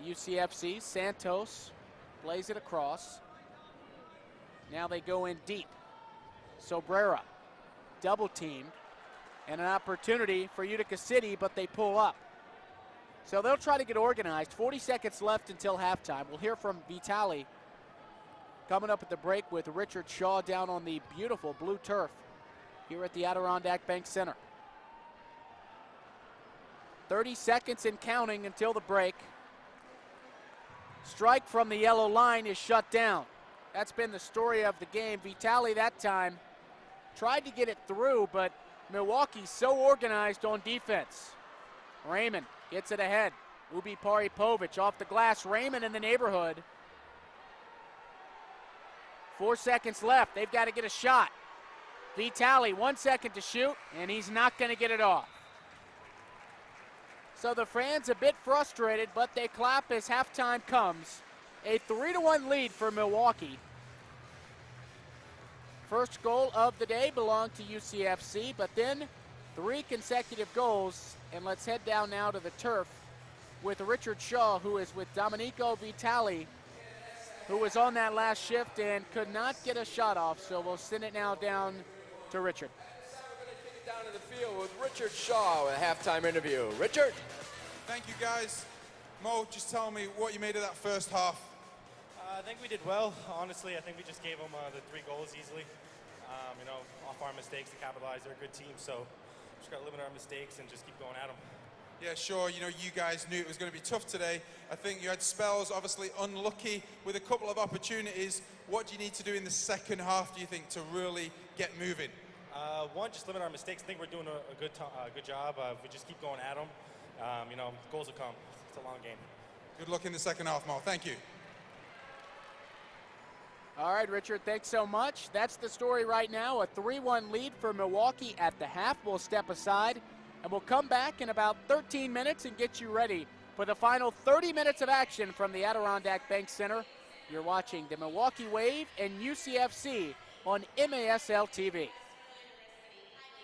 UCFC, Santos plays it across. Now they go in deep. Sobrera, double teamed, and an opportunity for Utica City, but they pull up. So they'll try to get organized. 40 seconds left until halftime. We'll hear from Vitali coming up at the break with Richard Shaw down on the beautiful blue turf here at the Adirondack Bank Center. 30 seconds and counting until the break. Strike from the yellow line is shut down. That's been the story of the game. Vitali that time tried to get it through, but Milwaukee's so organized on defense. Raymond gets it ahead. Ubi Paripovic off the glass. Raymond in the neighborhood. 4 seconds left. They've got to get a shot. Vitali, 1 second to shoot, and he's not going to get it off. So the fans a bit frustrated, but they clap as halftime comes. A 3-1 lead for Milwaukee. First goal of the day belonged to UCFC, but then 3 consecutive goals. And let's head down now to the turf with Richard Shaw, who is with Domenico Vitali, who was on that last shift and could not get a shot off. So we'll send it now down to Richard. We're going to take it down to the field with Richard Shaw with a halftime interview. Richard. Thank you, guys. Mo, just tell me what you made of that first half. I think we did well. Honestly, I think we just gave them the 3 goals easily. Off our mistakes to capitalize. They're a good team, so just got to limit our mistakes and just keep going at them. Yeah, sure. You guys knew it was going to be tough today. I think you had spells, obviously unlucky with a couple of opportunities. What do you need to do in the second half, do you think, to really get moving? One, just limit our mistakes. I think we're doing a good job. If we just keep going at them, goals will come. It's a long game. Good luck in the second half, Mo. Thank you. All right, Richard, thanks so much. That's the story right now. A 3-1 lead for Milwaukee at the half. We'll step aside, and we'll come back in about 13 minutes and get you ready for the final 30 minutes of action from the Adirondack Bank Center. You're watching the Milwaukee Wave and UCFC on MASL TV.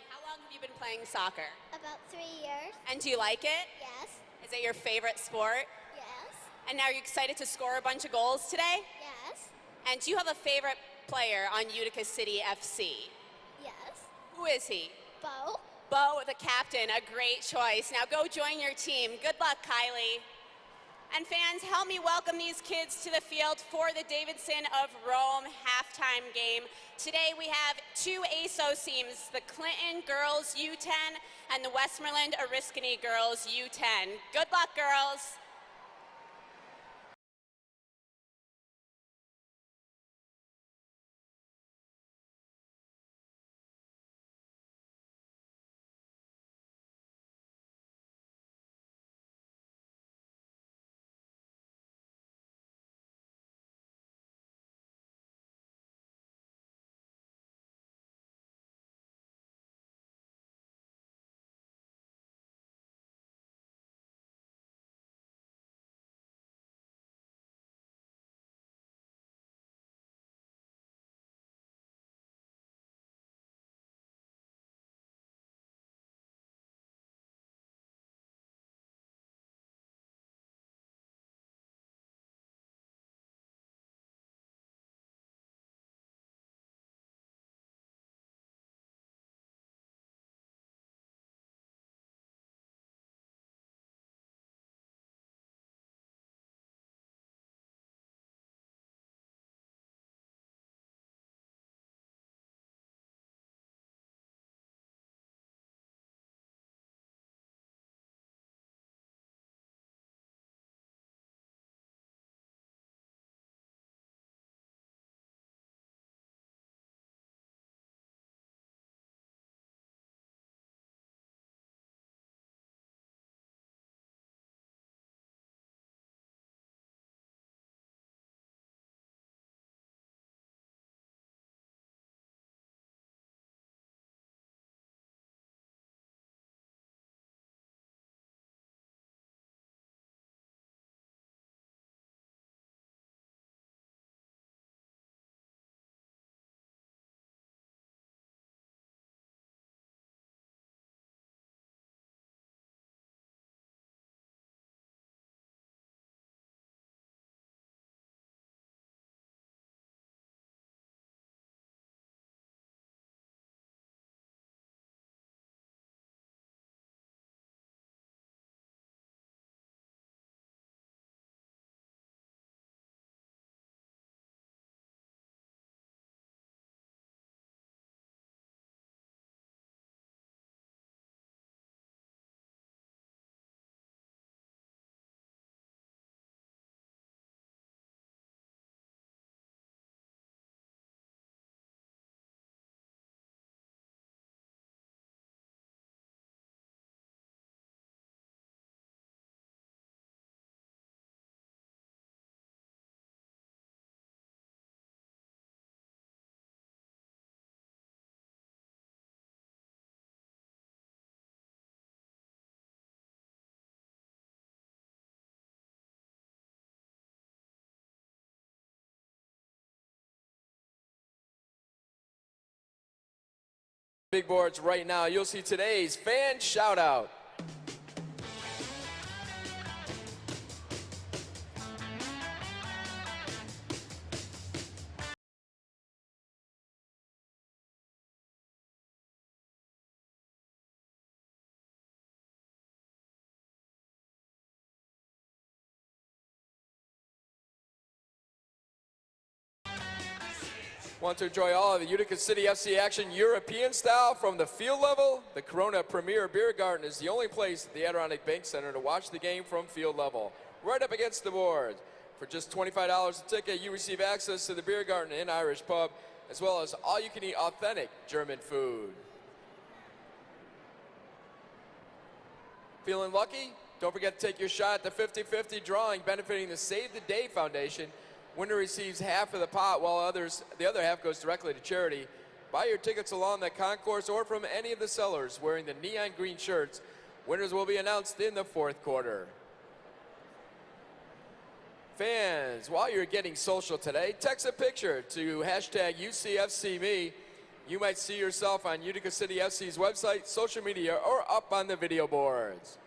How long have you been playing soccer? About 3 years. And do you like it? Yes. Is it your favorite sport? Yes. And now are you excited to score a bunch of goals today? Yes. And do you have a favorite player on Utica City FC? Yes. Who is he? Bo. Bo, the captain, a great choice. Now go join your team. Good luck, Kylie. And fans, help me welcome these kids to the field for the Davidson of Rome halftime game. Today we have 2 ASO teams, the Clinton girls U10 and the Westmoreland Oriskany girls U10. Good luck, girls. Big boards right now. You'll see today's fan shout out. Want to enjoy all of the Utica City FC action European style from the field level? The Corona Premier Beer Garden is the only place at the Adirondack Bank Center to watch the game from field level, right up against the boards. For just $25 a ticket, you receive access to the beer garden and Irish pub, as well as all-you-can-eat authentic German food. Feeling lucky? Don't forget to take your shot at the 50-50 drawing benefiting the Save the Day Foundation. Winner receives half of the pot while the other half goes directly to charity. Buy your tickets along the concourse or from any of the sellers wearing the neon green shirts. Winners will be announced in the fourth quarter. Fans, while you're getting social today, text a picture to hashtag UCFCMe. You might see yourself on Utica City FC's website, social media, or up on the video boards.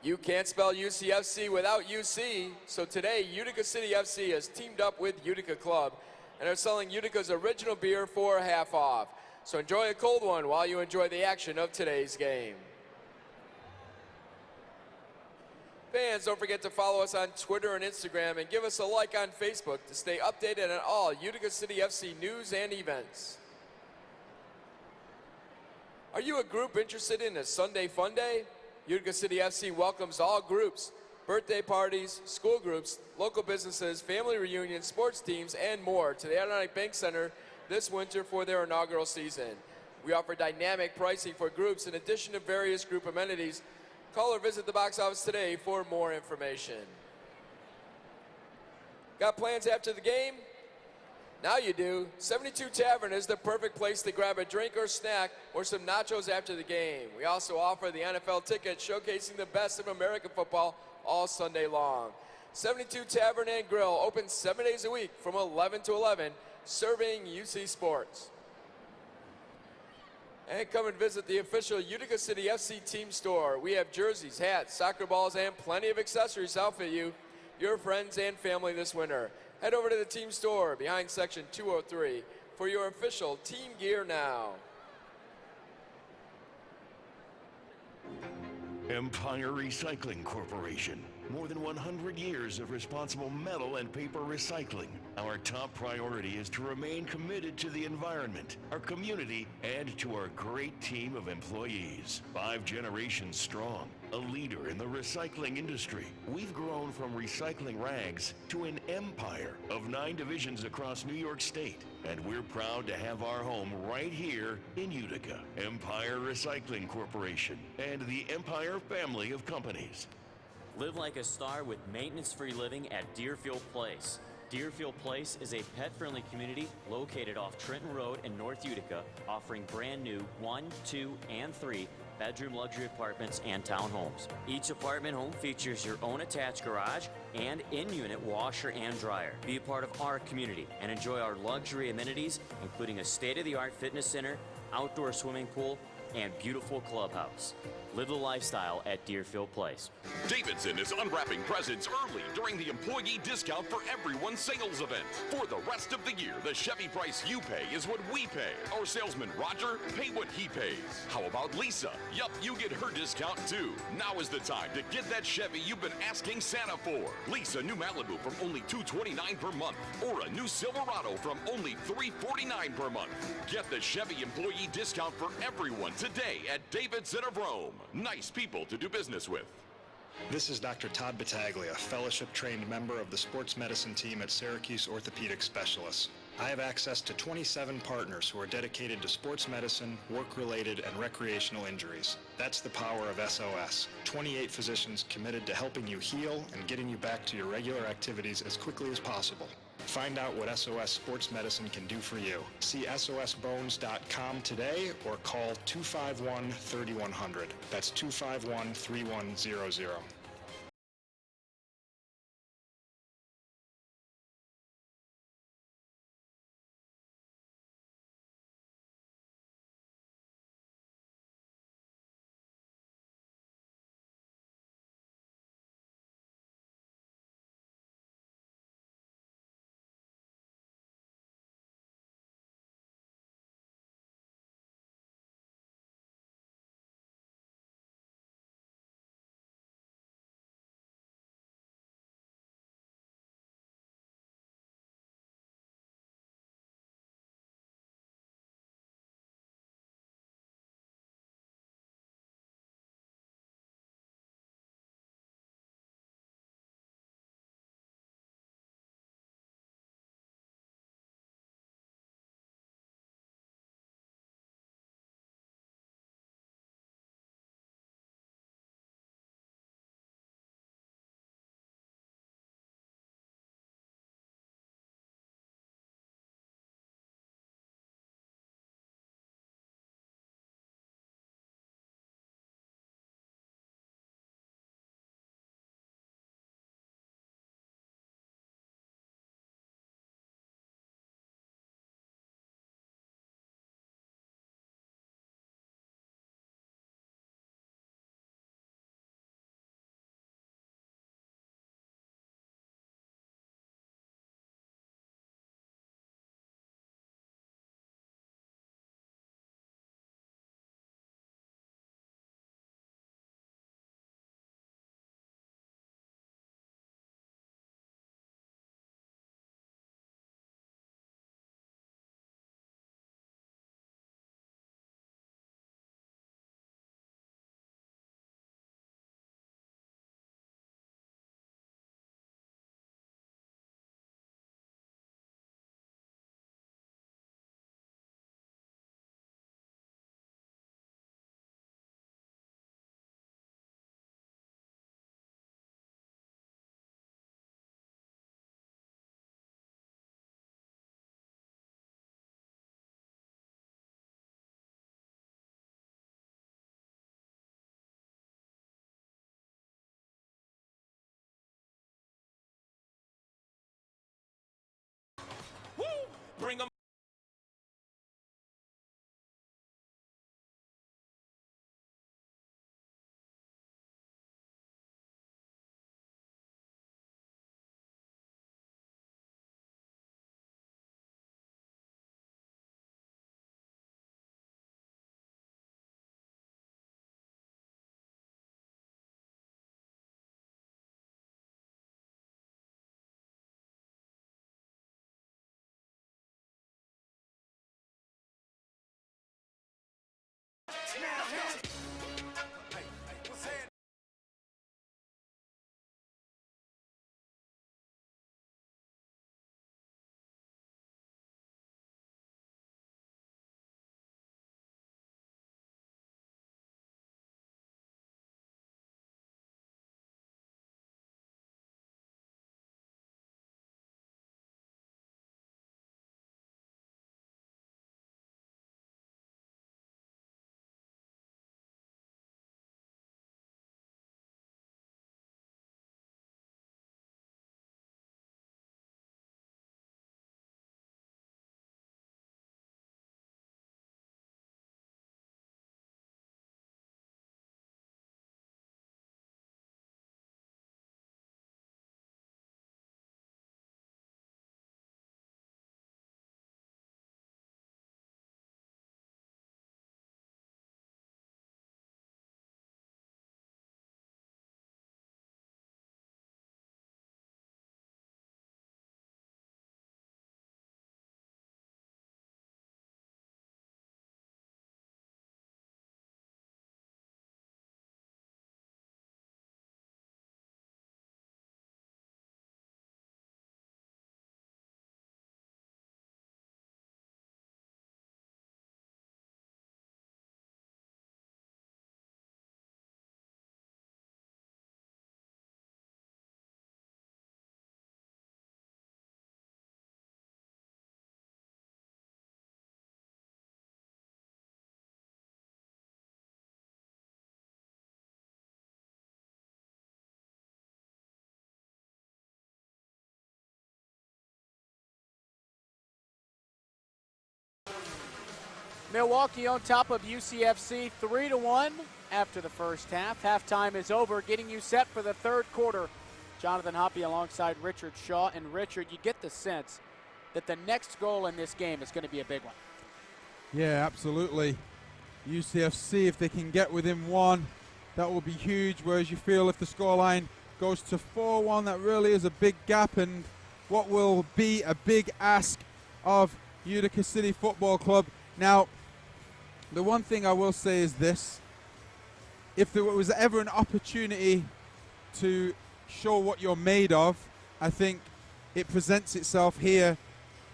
You can't spell UCFC without UC, so today Utica City FC has teamed up with Utica Club and are selling Utica's original beer for half off. So enjoy a cold one while you enjoy the action of today's game. Fans, don't forget to follow us on Twitter and Instagram and give us a like on Facebook to stay updated on all Utica City FC news and events. Are you a group interested in a Sunday Fun Day? Utica City FC welcomes all groups, birthday parties, school groups, local businesses, family reunions, sports teams, and more to the Adirondack Bank Center this winter for their inaugural season. We offer dynamic pricing for groups in addition to various group amenities. Call or visit the box office today for more information. Got plans after the game? Now you do. 72 Tavern is the perfect place to grab a drink or snack or some nachos after the game. We also offer the NFL ticket showcasing the best of American football all Sunday long. 72 Tavern and Grill open 7 days a week from 11 to 11, serving UC Sports. And come and visit the official Utica City FC team store. We have jerseys, hats, soccer balls, and plenty of accessories to outfit you, your friends, and family this winter. Head over to the team store behind section 203 for your official team gear now. Empire Recycling Corporation. More than 100 years of responsible metal and paper recycling. Our top priority is to remain committed to the environment, our community, and to our great team of employees. 5 generations strong, a leader in the recycling industry. We've grown from recycling rags to an empire of 9 divisions across New York State. And we're proud to have our home right here in Utica. Empire Recycling Corporation and the Empire family of companies. Live like a star with maintenance-free living at Deerfield Place. Deerfield Place is a pet-friendly community located off Trenton Road in North Utica, offering brand new 1, 2, and 3 bedroom luxury apartments and townhomes. Each apartment home features your own attached garage and in-unit washer and dryer. Be a part of our community and enjoy our luxury amenities, including a state-of-the-art fitness center, outdoor swimming pool, and beautiful clubhouse. Live the lifestyle at Deerfield Place. Davidson is unwrapping presents early during the employee discount for everyone sales event. For the rest of the year, the Chevy price you pay is what we pay. Our salesman Roger, pay what he pays. How about Lisa? Yup, you get her discount too. Now is the time to get that Chevy you've been asking Santa for. Lisa new Malibu from only $229 per month, or a new Silverado from only $349 per month. Get the Chevy employee discount for everyone today at Davidson of Rome. Nice people to do business with. This is Dr. Todd Battaglia, fellowship-trained member of the sports medicine team at Syracuse Orthopedic Specialists. I have access to 27 partners who are dedicated to sports medicine, work-related, and recreational injuries. That's the power of SOS. 28 physicians committed to helping you heal and getting you back to your regular activities as quickly as possible. Find out what SOS Sports Medicine can do for you. See sosbones.com today or call 251-3100. That's 251-3100. Milwaukee on top of UCFC 3-1 after the first half. Halftime is over, getting you set for the third quarter. Jonathan Hoppe alongside Richard Shaw. And Richard, you get the sense that the next goal in this game is going to be a big one. Yeah, absolutely. UCFC, if they can get within one, that will be huge. Whereas you feel if the scoreline goes to 4-1, that really is a big gap and what will be a big ask of Utica City Football Club. Now, the one thing I will say is this. If there was ever an opportunity to show what you're made of, I think it presents itself here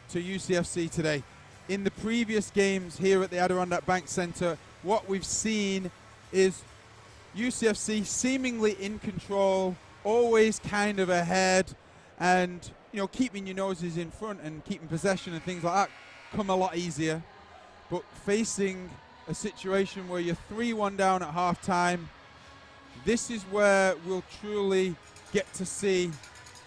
to UCFC today. In the previous games here at the Adirondack Bank Center, what we've seen is UCFC seemingly in control, always kind of ahead, and keeping your noses in front and keeping possession and things like that come a lot easier. But facing a situation where you're 3-1 down at halftime, this is where we'll truly get to see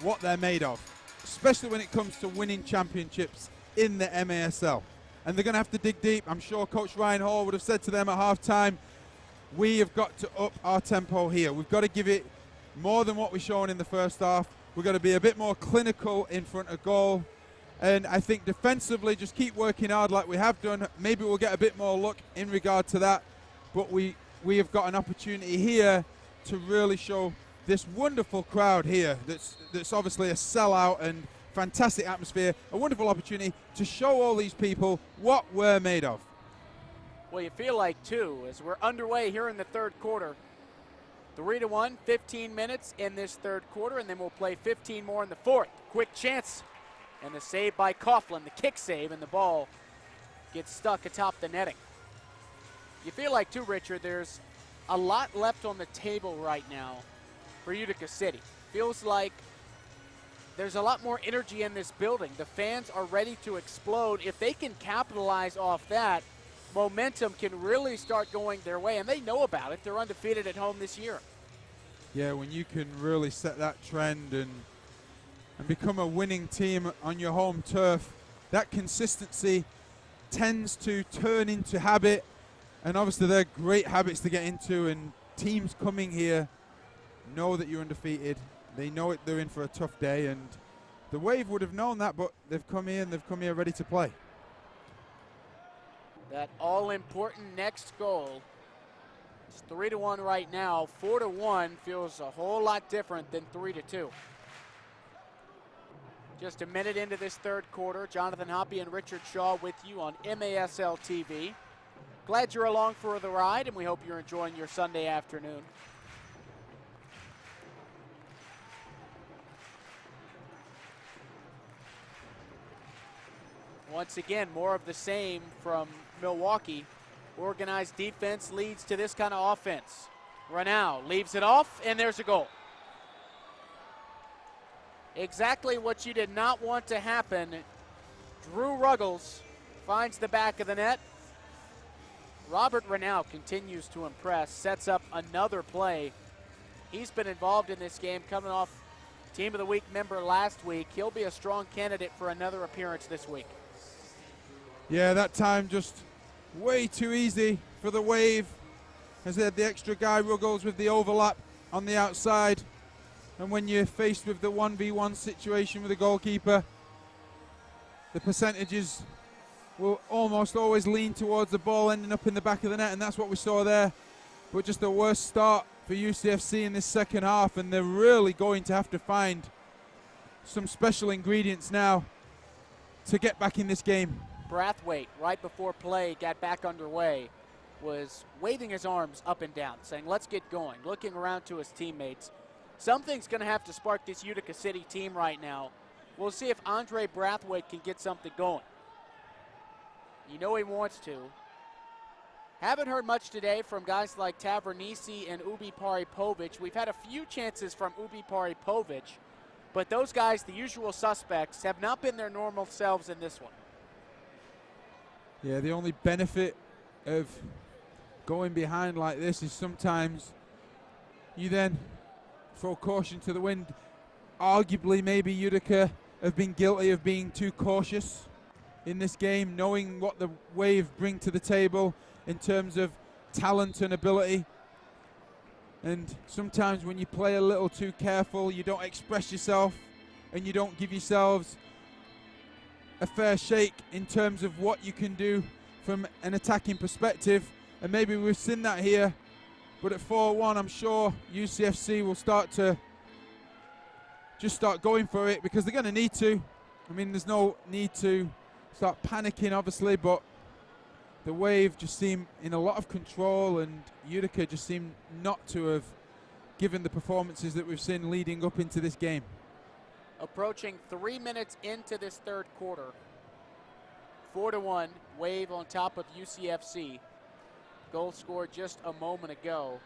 what they're made of, especially when it comes to winning championships in the MASL. And they're going to have to dig deep. I'm sure Coach Ryan Hall would have said to them at halftime, we have got to up our tempo here. We've got to give it more than what we've shown in the first half. We've got to be a bit more clinical in front of goal. And I think defensively, just keep working hard like we have done. Maybe we'll get a bit more luck in regard to that. But we have got an opportunity here to really show this wonderful crowd here that's obviously a sellout and fantastic atmosphere, a wonderful opportunity to show all these people what we're made of. Well, you feel like, too, as we're underway here in the third quarter. 3-1, 15 minutes in this third quarter, and then we'll play 15 more in the fourth. Quick chance. And the save by Coughlin, the kick save, and the ball gets stuck atop the netting. You feel like, too, Richard, there's a lot left on the table right now for Utica City. Feels like there's a lot more energy in this building. The fans are ready to explode. If they can capitalize off that, momentum can really start going their way, and they know about it. They're undefeated at home this year. Yeah, when you can really set that trend and become a winning team on your home turf, that consistency tends to turn into habit, and obviously they're great habits to get into, and teams coming here know that you're undefeated. They know it, they're in for a tough day, and the Wave would have known that, but they've come here and they've come here ready to play. That all-important next goal. It's 3-1 right now. 4-1 feels a whole lot different than 3-2. Just a minute into this third quarter, Jonathan Hoppe and Richard Shaw with you on MASL TV. Glad you're along for the ride, and we hope you're enjoying your Sunday afternoon. Once again, more of the same from Milwaukee. Organized defense leads to this kind of offense. Renau leaves it off, and there's a goal. Exactly what you did not want to happen. Drew Ruggles finds the back of the net. Robert Renau continues to impress, sets up another play. He's been involved in this game, coming off Team of the Week member last week. He'll be a strong candidate for another appearance this week. Yeah, that time just way too easy for the Wave, as they had the extra guy, Ruggles, with the overlap on the outside. And when you're faced with the 1v1 situation with the goalkeeper, the percentages will almost always lean towards the ball ending up in the back of the net, and that's what we saw there. But just the worst start for UCFC in this second half, and they're really going to have to find some special ingredients now to get back in this game. Brathwaite, right before play got back underway, was waving his arms up and down, saying, let's get going, looking around to his teammates. Something's going to have to spark this Utica City team right now. We'll see if Andre Brathwaite can get something going. You know he wants to. Haven't heard much today from guys like Tavernisi and Ubi Paripovic. We've had a few chances from Ubi Paripovic, but those guys, the usual suspects, have not been their normal selves in this one. Yeah, the only benefit of going behind like this is sometimes you then throw caution to the wind. Arguably, maybe Utica have been guilty of being too cautious in this game, knowing what the Wave bring to the table in terms of talent and ability. And sometimes when you play a little too careful, you don't express yourself and you don't give yourselves a fair shake in terms of what you can do from an attacking perspective. And maybe we've seen that here, but at 4-1, I'm sure UCFC will start going for it, because they're going to need to. I mean, there's no need to start panicking, obviously, but the Wave just seem in a lot of control, and Utica just seem not to have given the performances that we've seen leading up into this game. Approaching 3 minutes into this third quarter. 4-1, Wave on top of UCFC. Goal scored just a moment ago.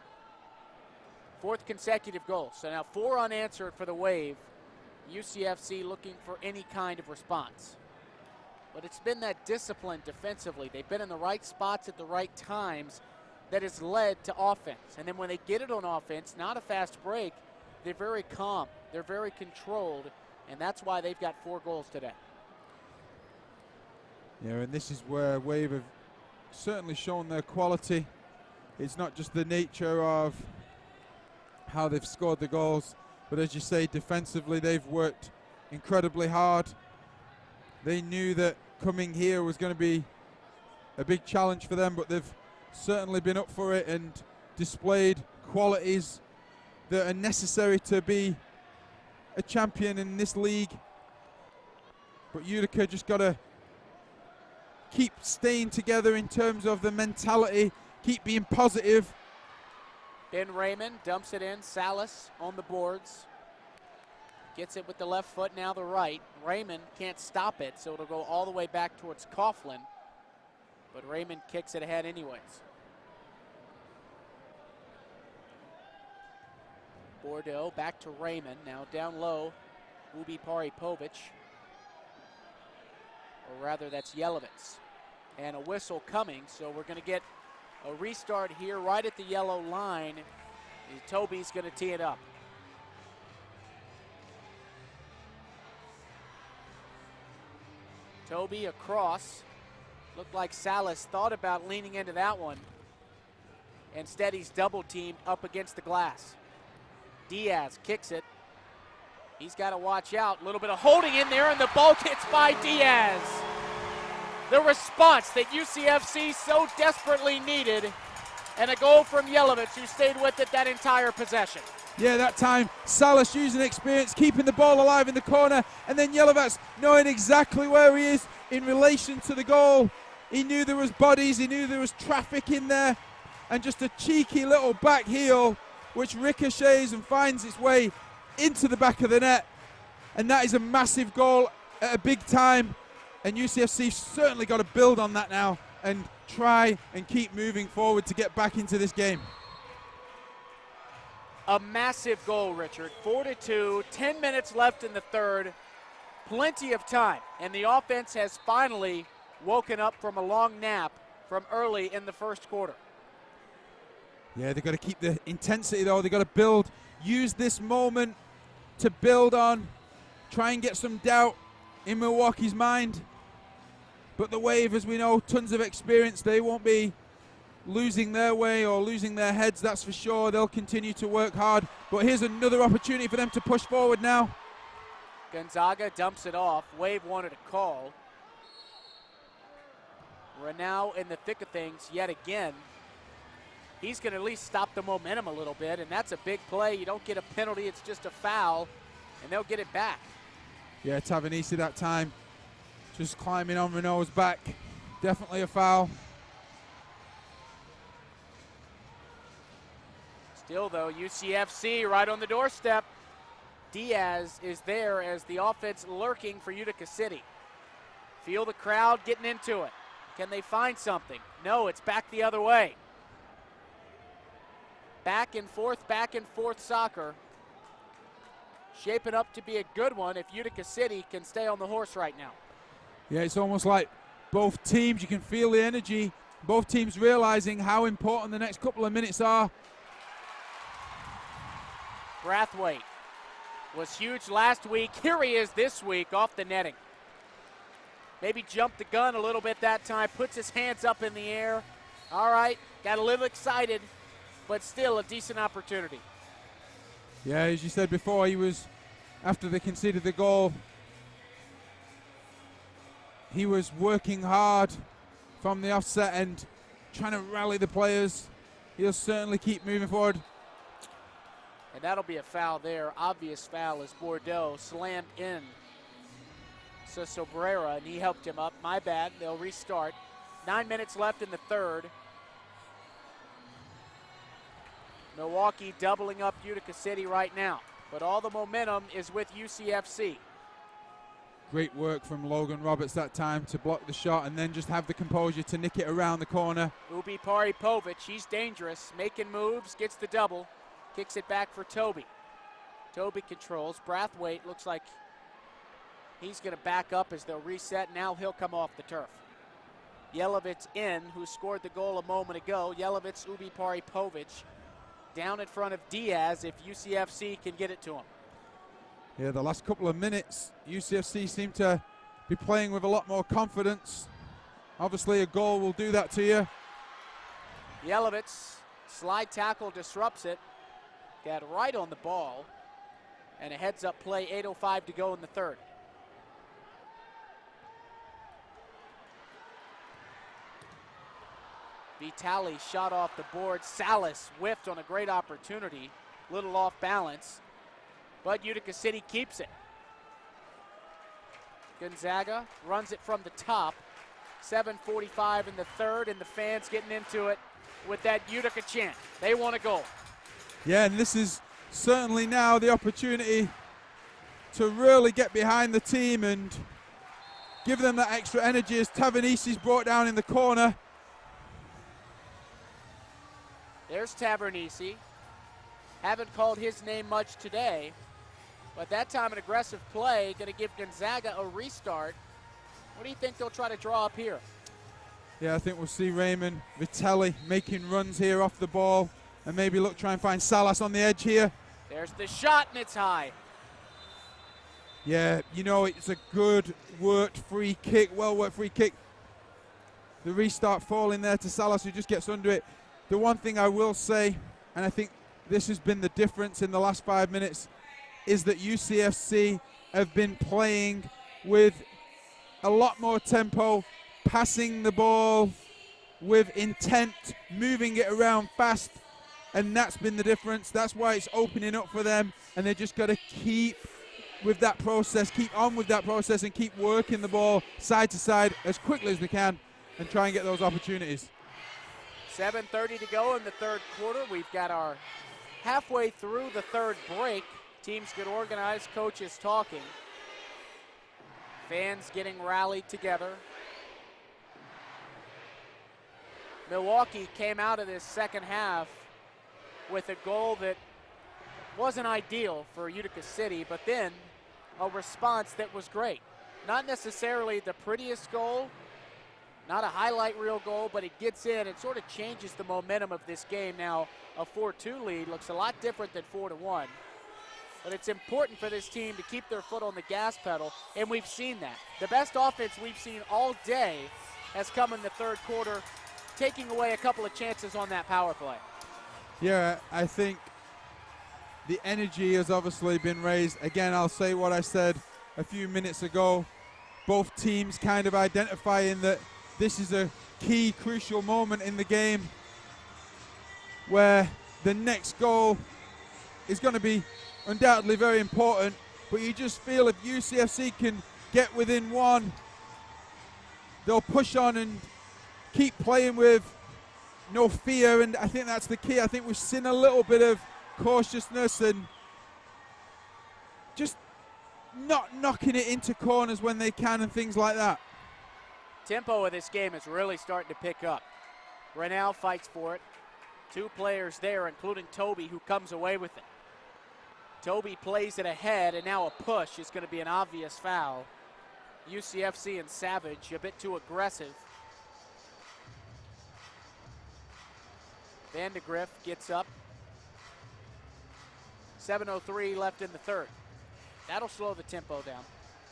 Fourth consecutive goal. So now 4 unanswered for the Wave. UCFC looking for any kind of response. But it's been that discipline defensively. They've been in the right spots at the right times that has led to offense. And then when they get it on offense, not a fast break, they're very calm. They're very controlled. And that's why they've got 4 goals today. Yeah, and this is where Wave have certainly shown their quality. It's not just the nature of how they've scored the goals, but as you say, defensively they've worked incredibly hard. They knew that coming here was going to be a big challenge for them, but they've certainly been up for it and displayed qualities that are necessary to be a champion in this league. But Utica just got to keep staying together in terms of the mentality, keep being positive. Ben Raymond dumps it in. Salas on the boards. Gets it with the left foot, now the right. Raymond can't stop it, so it'll go all the way back towards Coughlin. But Raymond kicks it ahead anyways. Bordeaux back to Raymond. Now down low, Ubi Paripovic. Or rather, that's Yelovitz. And a whistle coming, so we're going to get a restart here right at the yellow line. Toby's going to tee it up. Toby across. Looked like Salas thought about leaning into that one. Instead, he's double teamed up against the glass. Diaz kicks it. He's got to watch out. A little bit of holding in there, and the ball hits by Diaz. The response that UCFC so desperately needed, and a goal from Yelovitz, who stayed with it that entire possession. Yeah, that time Salas using experience, keeping the ball alive in the corner, and then Yelovitz knowing exactly where he is in relation to the goal. He knew there was bodies, he knew there was traffic in there, and just a cheeky little back heel which ricochets and finds its way into the back of the net. And that is a massive goal at a big time, and UCFC certainly got to build on that now and try and keep moving forward to get back into this game. A massive goal, Richard. 4-2, 10 minutes left in the third. Plenty of time, and the offense has finally woken up from a long nap from early in the first quarter. Yeah, they've got to keep the intensity though. They've got to build, use this moment to build on, try and get some doubt in Milwaukee's mind. But the Wave, as we know, tons of experience. They won't be losing their way or losing their heads, that's for sure. They'll continue to work hard. But here's another opportunity for them to push forward now. Gonzaga dumps it off. Wave wanted a call. We're now in the thick of things yet again. He's going to at least stop the momentum a little bit, and that's a big play. You don't get a penalty, it's just a foul, and they'll get it back. Yeah, Tavernisi that time just climbing on Renault's back. Definitely a foul. Still, though, UCFC right on the doorstep. Diaz is there as the offense lurking for Utica City. Feel the crowd getting into it. Can they find something? No, it's back the other way. Back and forth soccer. Shaping up to be a good one if Utica City can stay on the horse right now. Yeah, it's almost like both teams, you can feel the energy, both teams realizing how important the next couple of minutes are. Brathwaite was huge last week. Here he is this week off the netting. Maybe jumped the gun a little bit that time, puts his hands up in the air. All right, got a little excited, but still a decent opportunity. Yeah, as you said before, he was, after they conceded the goal, he was working hard from the offset and trying to rally the players. He'll certainly keep moving forward. And that'll be a foul there. Obvious foul as Bordeaux slammed in Sobrera, and he helped him up. My bad. They'll restart. 9 minutes left in the third. Milwaukee doubling up Utica City right now, but all the momentum is with UCFC. Great work from Logan Roberts that time to block the shot and then just have the composure to nick it around the corner. Ubi Paripovic, he's dangerous, making moves, gets the double, kicks it back for Toby. Toby controls. Brathwaite looks like he's going to back up as they'll reset. Now he'll come off the turf. Yelovitz in, who scored the goal a moment ago. Yelovitz, Ubi Paripovic down in front of Diaz if UCFC can get it to him. Yeah, the last couple of minutes, UCFC seem to be playing with a lot more confidence. Obviously, a goal will do that to you. Yelovitz, slide tackle disrupts it. Got right on the ball. And a heads-up play, 8:05 to go in the third. Vitali shot off the board. Salas whiffed on a great opportunity. Little off balance. But Utica City keeps it. Gonzaga runs it from the top. 7:45 in the third, and the fans getting into it with that Utica chant. They want a goal. Yeah, and this is certainly now the opportunity to really get behind the team and give them that extra energy as Tavernisi's brought down in the corner. There's Tavernisi. Haven't called his name much today, but that time an aggressive play, going to give Gonzaga a restart. What do you think they'll try to draw up here? Yeah, I think we'll see Raymond Vitelli making runs here off the ball and maybe look, try and find Salas on the edge here. There's the shot, and it's high. Yeah, you know, it's a good worked free kick, well-worked free kick. The restart falling there to Salas, who just gets under it. The one thing I will say, and I think this has been the difference in the last 5 minutes, is that UCFC have been playing with a lot more tempo, passing the ball with intent, moving it around fast, and that's been the difference. That's why it's opening up for them, and they just got to keep with that process, keep on with that process, and keep working the ball side to side as quickly as they can. and try and get those opportunities. 7:30 to go in the third quarter. We've got our halfway through the third break. Teams get organized, coaches talking. Fans getting rallied together. Milwaukee came out of this second half with a goal that wasn't ideal for Utica City, but then a response that was great. Not necessarily the prettiest goal, not a highlight reel goal, but it gets in. It sort of changes the momentum of this game. Now, a 4-2 lead looks a lot different than 4-1. But it's important for this team to keep their foot on the gas pedal, and we've seen that. The best offense we've seen all day has come in the third quarter, taking away a couple of chances on that power play. Yeah, I think the energy has obviously been raised. Again, I'll say what I said a few minutes ago. Both teams kind of identifying that this is a key, crucial moment in the game where the next goal is going to be undoubtedly very important, but you just feel if UCFC can get within one, they'll push on and keep playing with no fear, and I think that's the key. I think we've seen a little bit of cautiousness and just not knocking it into corners when they can and things like that. Tempo of this game is really starting to pick up. Rennell fights for it. Two players there, including Toby, who comes away with it. Toby plays it ahead, and now a push is going to be an obvious foul. UCFC and Savage a bit too aggressive. Vandegrift gets up. 7:03 left in the third. That'll slow the tempo down.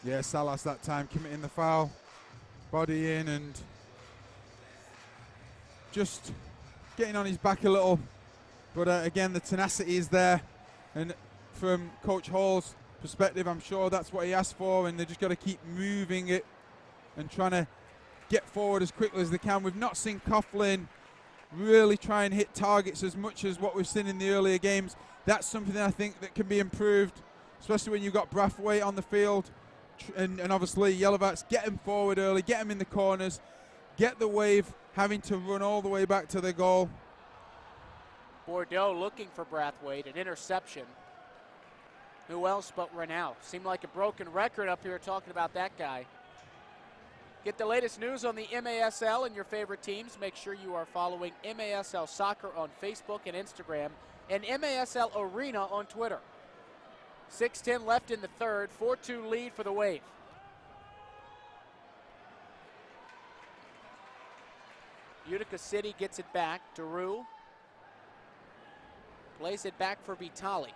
Yeah, Salas that time committing the foul. Body in and just getting on his back a little. But again, the tenacity is there. And from Coach Hall's perspective, I'm sure that's what he asked for, and they just got to keep moving it and trying to get forward as quickly as they can. We've not seen Coughlin really try and hit targets as much as what we've seen in the earlier games. That's something that I think that can be improved, especially when you've got Brathwaite on the field, and obviously Yelovats. Get him forward early, get him in the corners, get the Wave having to run all the way back to the goal. Bordeaux looking for Brathwaite, an interception. Who else but Rennell? Seemed like a broken record up here talking about that guy. Get the latest news on the MASL and your favorite teams. Make sure you are following MASL Soccer on Facebook and Instagram, and MASL Arena on Twitter. 6:10 left in the third, 4-2 lead for the Wave. Utica City gets it back. Daru plays it back for Vitali.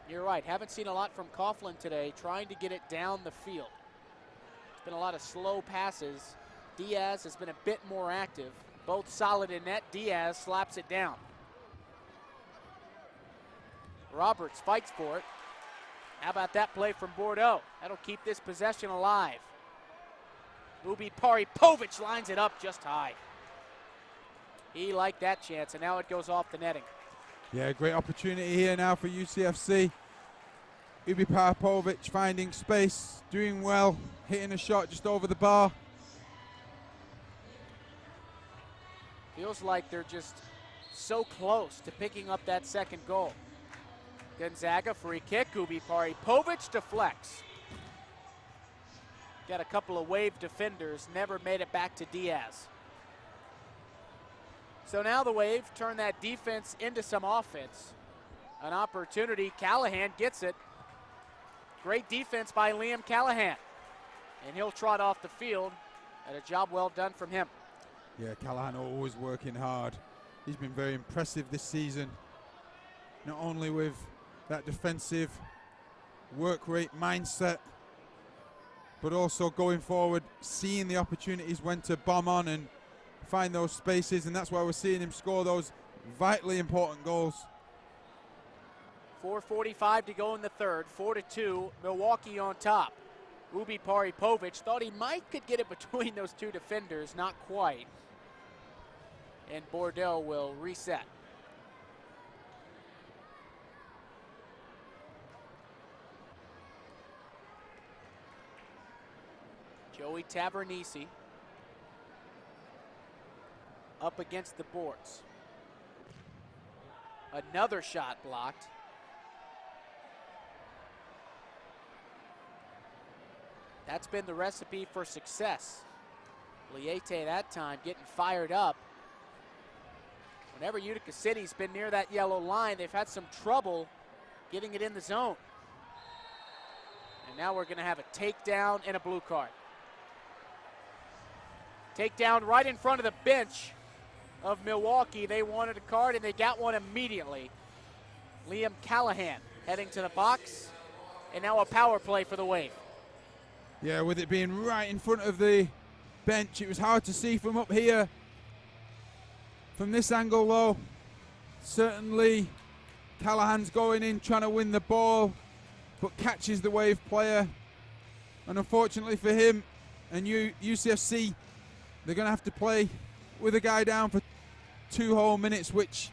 You're right, haven't seen a lot from Coughlin today, trying to get it down the field. It's been a lot of slow passes. Diaz has been a bit more active. Both solid in net. Diaz slaps it down. Roberts fights for it. How about that play from Bordeaux? That'll keep this possession alive. Ubi Paripovic lines it up just high. He liked that chance, and now it goes off the netting. Yeah, great opportunity here now for UCFC. Ubi Paripovic finding space, doing well, hitting a shot just over the bar. Feels like they're just so close to picking up that second goal. Gonzaga free kick, Ubi Paripovic deflects. Got a couple of Wave defenders, never made it back to Diaz. So now the Wave turn that defense into some offense. An opportunity, Callahan gets it. Great defense by Liam Callahan. And he'll trot off the field, and a job well done from him. Yeah, Callahan always working hard. He's been very impressive this season. Not only with that defensive work rate mindset, but also going forward, seeing the opportunities when to bomb on and find those spaces, and that's why we're seeing him score those vitally important goals. 4:45 to go in the third, 4-2, Milwaukee on top. Ubi Paripovic thought he could get it between those two defenders, not quite. And Bordeaux will reset. Joey Tavernisi up against the boards. Another shot blocked. That's been the recipe for success. Liete that time getting fired up. Whenever Utica City's been near that yellow line, they've had some trouble getting it in the zone. And now we're going to have a takedown and a blue card. Takedown right in front of the bench of Milwaukee. They wanted a card and they got one immediately. Liam Callahan heading to the box, and now a power play for the Wave. Yeah, with it being right in front of the bench, it was hard to see from up here. From this angle, though, certainly Callahan's going in, trying to win the ball, but catches the Wave player. And unfortunately for him and UCFC, they're going to have to play with a guy down for 2 whole minutes, which,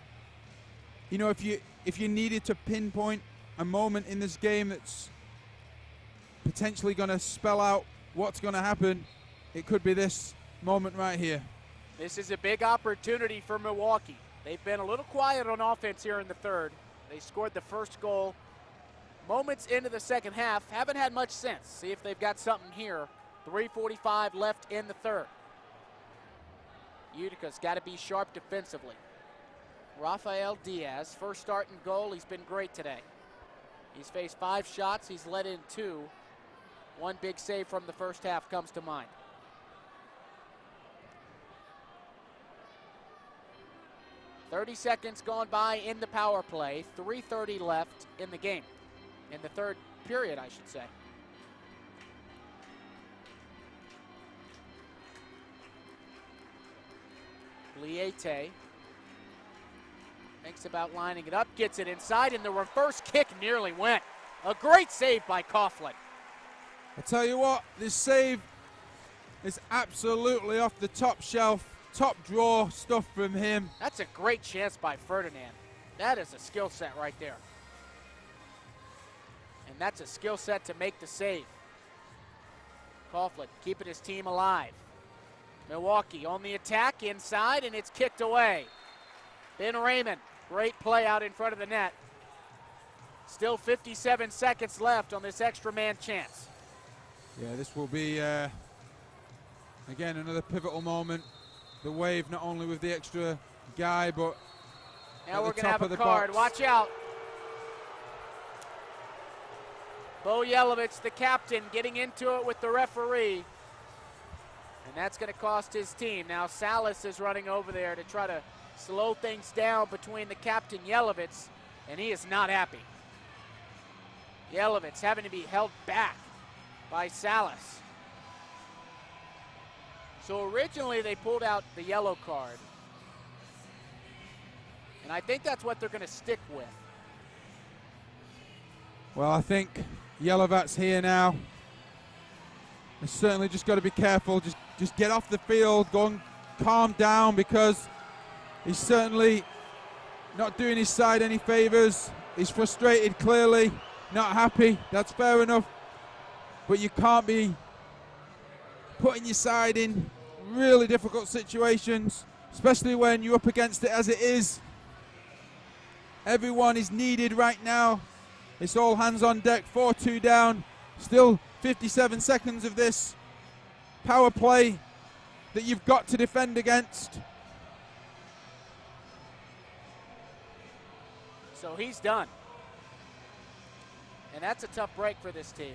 you know, if you needed to pinpoint a moment in this game that's potentially going to spell out what's going to happen, it could be this moment right here. This is a big opportunity for Milwaukee. They've been a little quiet on offense here in the third. They scored the first goal moments into the second half. Haven't had much since. See if they've got something here. 3:45 left in the third. Utica's got to be sharp defensively. Rafael Diaz, first start and goal. He's been great today. He's faced 5 shots. He's let in 2. One big save from the first half comes to mind. .30 seconds gone by in the power play. 3:30 left in the game. In the third period, I should say. Liete thinks about lining it up, gets it inside, and the reverse kick nearly went. A great save by Coughlin. I tell you what, this save is absolutely off the top shelf, top drawer stuff from him. That's a great chance by Ferdinand. That is a skill set right there. And that's a skill set to make the save. Coughlin keeping his team alive. Milwaukee on the attack inside, and it's kicked away. Ben Raymond, great play out in front of the net. Still 57 seconds left on this extra man chance. Yeah, this will be, again, another pivotal moment. The Wave not only with the extra guy, but now we're going to have a card. Watch out. Bo Yelovich, the captain, getting into it with the referee. And that's going to cost his team. Now Salas is running over there to try to slow things down between the captain, Yelovich, and he is not happy. Yelovich having to be held back by Salas. So originally they pulled out the yellow card. And I think that's what they're going to stick with. Well, I think Yelovich's here now. They certainly just got to be careful. Just get off the field, go and calm down, because he's certainly not doing his side any favors. He's frustrated, clearly, not happy. That's fair enough. But you can't be putting your side in really difficult situations, especially when you're up against it as it is. Everyone is needed right now. It's all hands on deck, 4-2 down. Still 57 seconds of this power play that you've got to defend against. So he's done. And that's a tough break for this team.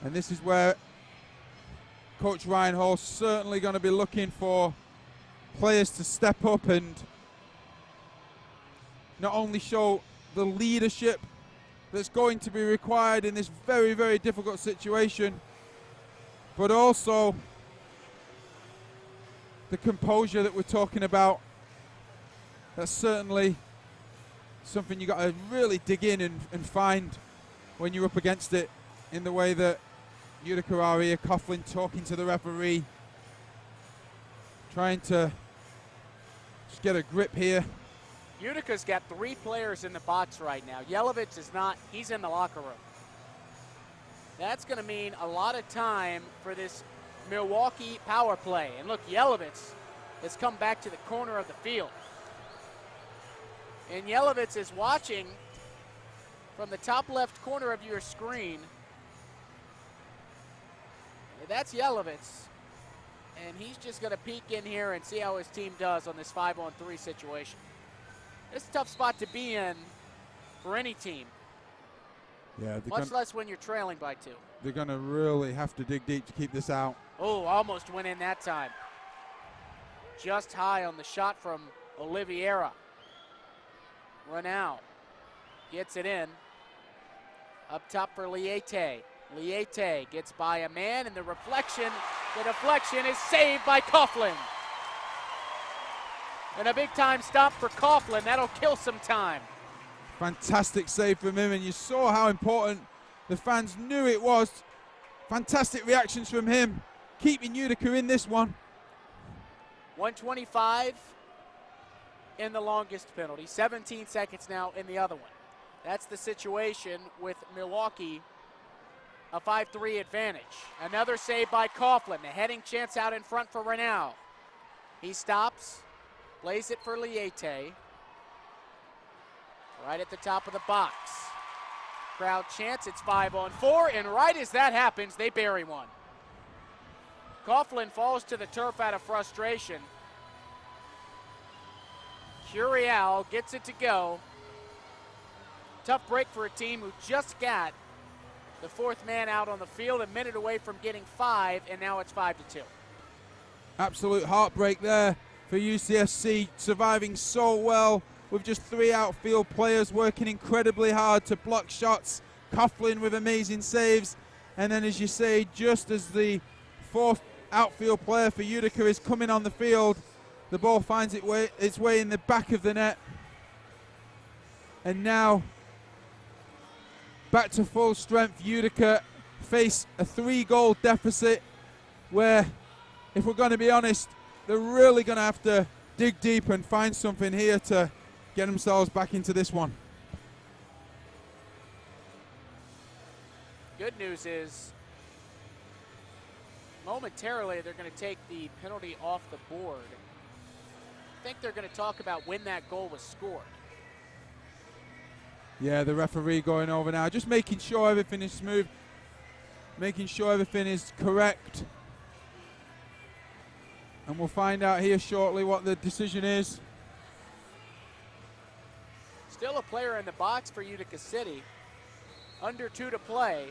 And this is where Coach Ryan Hall's certainly going to be looking for players to step up and not only show the leadership that's going to be required in this very, very difficult situation, but also the composure that we're talking about. That's certainly something you got to really dig in and find when you're up against it, in the way that Utica are here. Coughlin talking to the referee, trying to just get a grip here. Utica's got 3 players in the box right now. Yelovich is not, he's in the locker room. That's going to mean a lot of time for this Milwaukee power play. And look, Yelovich has come back to the corner of the field. And Yelovitz is watching from the top left corner of your screen. That's Yelovitz. And he's just going to peek in here and see how his team does on this 5-on-3 situation. It's a tough spot to be in for any team. Yeah, much less when you're trailing by 2. They're going to really have to dig deep to keep this out. Oh, almost went in that time. Just high on the shot from Oliveira. Ronau gets it in. Up top for Liete. Liete gets by a man, and the deflection is saved by Coughlin. And a big-time stop for Coughlin. That'll kill some time. Fantastic save from him, and you saw how important the fans knew it was. Fantastic reactions from him, keeping Utica in this one. 125 in the longest penalty, 17 seconds now in the other one. That's the situation with Milwaukee, a 5-3 advantage. Another save by Coughlin, the heading chance out in front for Ronau. He stops, plays it for Liete. Right at the top of the box. Crowd chants, it's 5-on-4, and right as that happens, they bury one. Coughlin falls to the turf out of frustration. Curiel gets it to go. Tough break for a team who just got the 4th man out on the field, a minute away from getting 5, and now it's 5-2. Absolute heartbreak there for UCFC, surviving so well with just 3 outfield players working incredibly hard to block shots. Coughlin with amazing saves. And then, as you say, just as the 4th outfield player for Utica is coming on the field, the ball finds its way in the back of the net. And now, back to full strength, Utica face a 3-goal deficit where, if we're going to be honest, they're really going to have to dig deep and find something here to get themselves back into this one. Good news is, momentarily they're going to take the penalty off the board. I think they're going to talk about when that goal was scored. Yeah, the referee going over now, just making sure everything is smooth, making sure everything is correct. And we'll find out here shortly what the decision is. Still a player in the box for Utica City. Under 2 to play.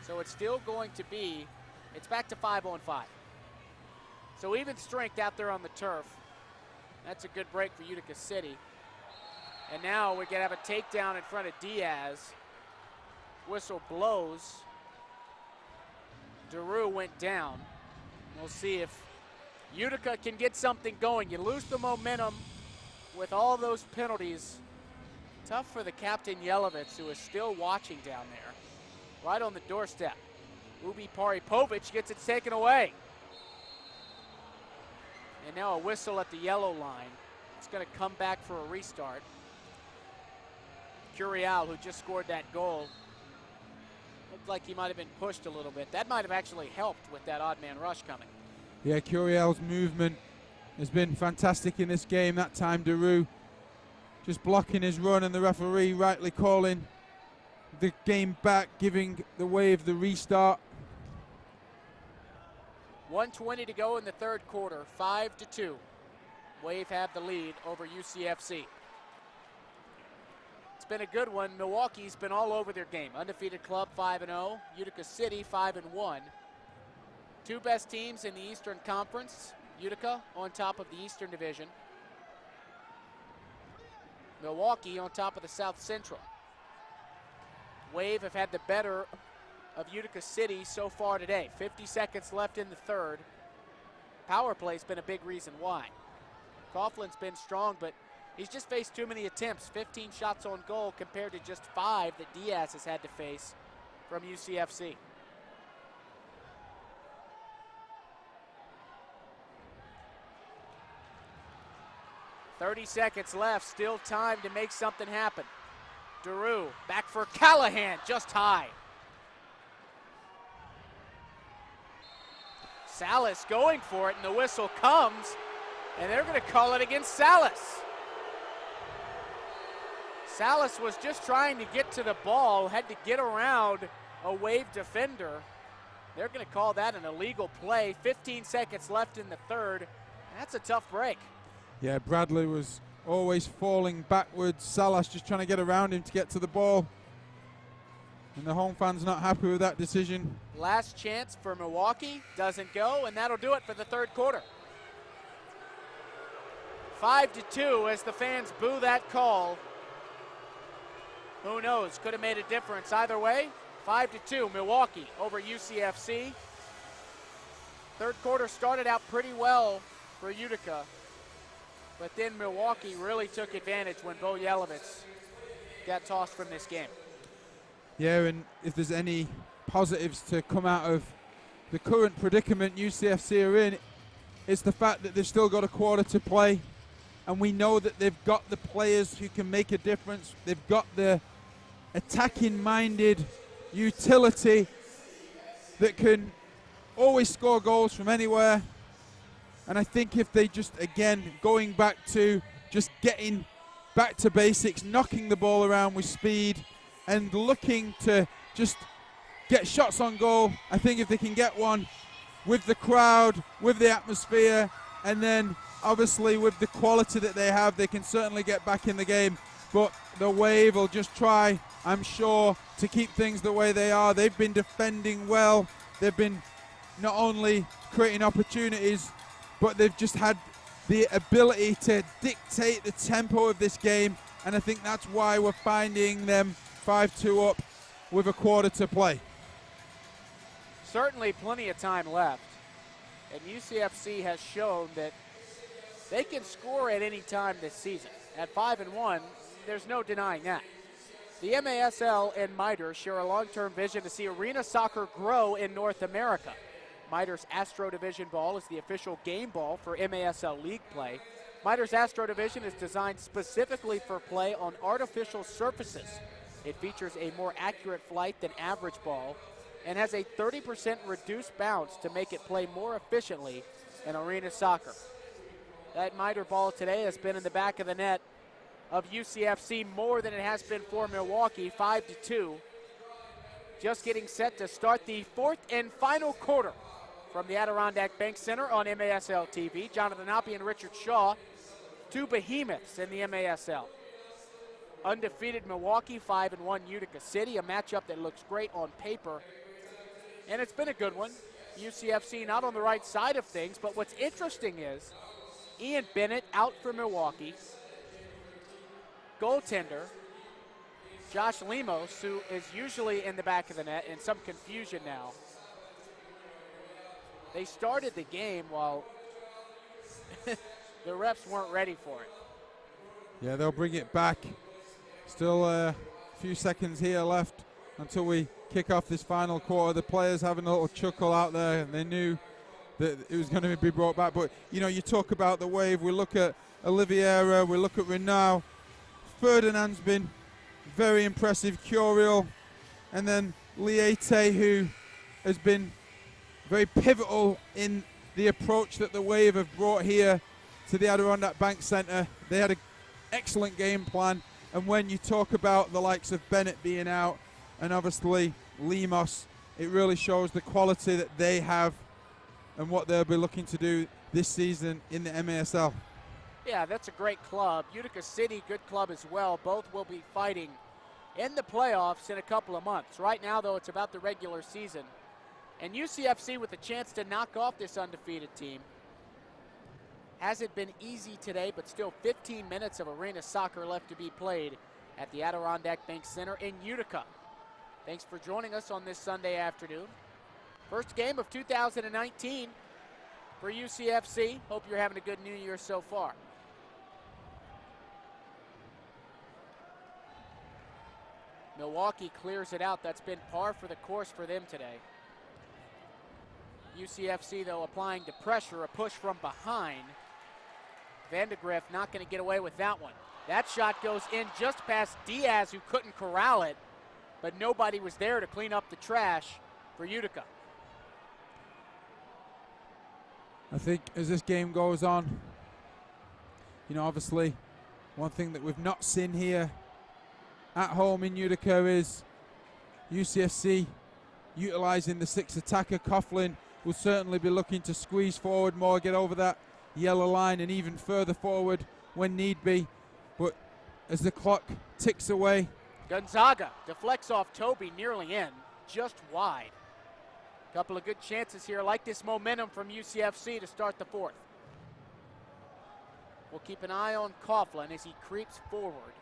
So it's still going to be, it's back to 5-on-5. So even strength out there on the turf. That's a good break for Utica City. And now we're going to have a takedown in front of Diaz. Whistle blows. Daru went down. We'll see if Utica can get something going. You lose the momentum with all those penalties. Tough for the captain Yelovitz, who is still watching down there, right on the doorstep. Ubi Paripovic gets it taken away. And now a whistle at the yellow line. It's going to come back for a restart. Curiel, who just scored that goal, looked like he might have been pushed a little bit. That might have actually helped with that odd man rush coming. Yeah, Curiel's movement has been fantastic in this game. That time Daru just blocking his run, and the referee rightly calling the game back, giving the Wave the restart. 1:20 to go in the 3rd quarter, 5-2. Wave have the lead over UCFC. It's been a good one. Milwaukee's been all over their game. Undefeated club, 5-0. Utica City, 5-1. 2 best teams in the Eastern Conference. Utica on top of the Eastern Division. Milwaukee on top of the South Central. Wave have had the better of Utica City so far today. 50 seconds left in the 3rd. Power play's been a big reason why. Coughlin's been strong, but he's just faced too many attempts. 15 shots on goal compared to just 5 that Diaz has had to face from UCFC. .30 seconds left, still time to make something happen. Daru back for Callahan, just high. Salas going for it, and the whistle comes, and they're going to call it against Salas. Salas was just trying to get to the ball, had to get around a Wave defender. They're going to call that an illegal play. 15 seconds left in the third. That's a tough break. Yeah, Bradley was always falling backwards. Salas just trying to get around him to get to the ball. And the home fans not happy with that decision. Last chance for Milwaukee, doesn't go, and that'll do it for the third quarter. 5-2 as the fans boo that call. Who knows, could have made a difference either way. 5-2, Milwaukee over UCFC. Third quarter started out pretty well for Utica, but then Milwaukee really took advantage when Bo Yelovitz got tossed from this game. Yeah, and if there's any positives to come out of the current predicament UCFC are in, it's the fact that they've still got a quarter to play, and we know that they've got the players who can make a difference. They've got the attacking-minded utility that can always score goals from anywhere. And I think if they just, again, going back to just getting back to basics, knocking the ball around with speed and looking to just get shots on goal, I think if they can get one with the crowd, with the atmosphere, and then obviously with the quality that they have, they can certainly get back in the game. But the Wave will just try, I'm sure, to keep things the way they are. They've been defending well. They've been not only creating opportunities, but they've just had the ability to dictate the tempo of this game. And I think that's why we're finding them 5-2 up with a quarter to play. Certainly plenty of time left. And UCFC has shown that they can score at any time this season. At 5-1, there's no denying that. The MASL and MITRE share a long-term vision to see arena soccer grow in North America. MITRE's Astro Division ball is the official game ball for MASL League play. MITRE's Astro Division is designed specifically for play on artificial surfaces. It features a more accurate flight than average ball and has a 30% reduced bounce to make it play more efficiently in arena soccer. That MITRE ball today has been in the back of the net of UCFC more than it has been for Milwaukee, 5-2. Just getting set to start the fourth and final quarter from the Adirondack Bank Center on MASL TV. Jonathan Hoppe and Richard Shaw, two behemoths in the MASL. Undefeated Milwaukee, 5-1 Utica City, a matchup that looks great on paper. And it's been a good one. UCFC not on the right side of things, but what's interesting is Ian Bennett out for Milwaukee. Goaltender Josh Lemos, who is usually in the back of the net, in some confusion now. They started the game while the refs weren't ready for it. Yeah, they'll bring it back. Still a few seconds here left until we kick off this final quarter. The players having a little chuckle out there, and they knew that it was going to be brought back. But, you know, you talk about the Wave. We look at Oliveira, we look at Renaud. Ferdinand's been very impressive, Curiel, and then Liete, who has been very pivotal in the approach that the Wave have brought here to the Adirondack Bank Center. They had an excellent game plan, and when you talk about the likes of Bennett being out and obviously Lemos, it really shows the quality that they have and what they'll be looking to do this season in the MASL. Yeah, that's a great club. Utica City, good club as well. Both will be fighting in the playoffs in a couple of months. Right now, though, it's about the regular season. And UCFC with a chance to knock off this undefeated team. Hasn't been easy today, but still 15 minutes of arena soccer left to be played at the Adirondack Bank Center in Utica. Thanks for joining us on this Sunday afternoon. First game of 2019 for UCFC. Hope you're having a good New Year so far. Milwaukee clears it out. That's been par for the course for them today. UCFC, though, applying the pressure, a push from behind. Vandegrift not going to get away with that one. That shot goes in just past Diaz, who couldn't corral it, but nobody was there to clean up the trash for Utica. I think as this game goes on, you know, obviously one thing that we've not seen here at home in Utica is UCFC utilizing the 6 attacker. Coughlin will certainly be looking to squeeze forward more, get over that yellow line and even further forward when need be. But as the clock ticks away, Gonzaga deflects off Toby, nearly in, just wide. Couple of good chances here. Like this momentum from UCFC to start the fourth. We'll keep an eye on Coughlin as he creeps forward.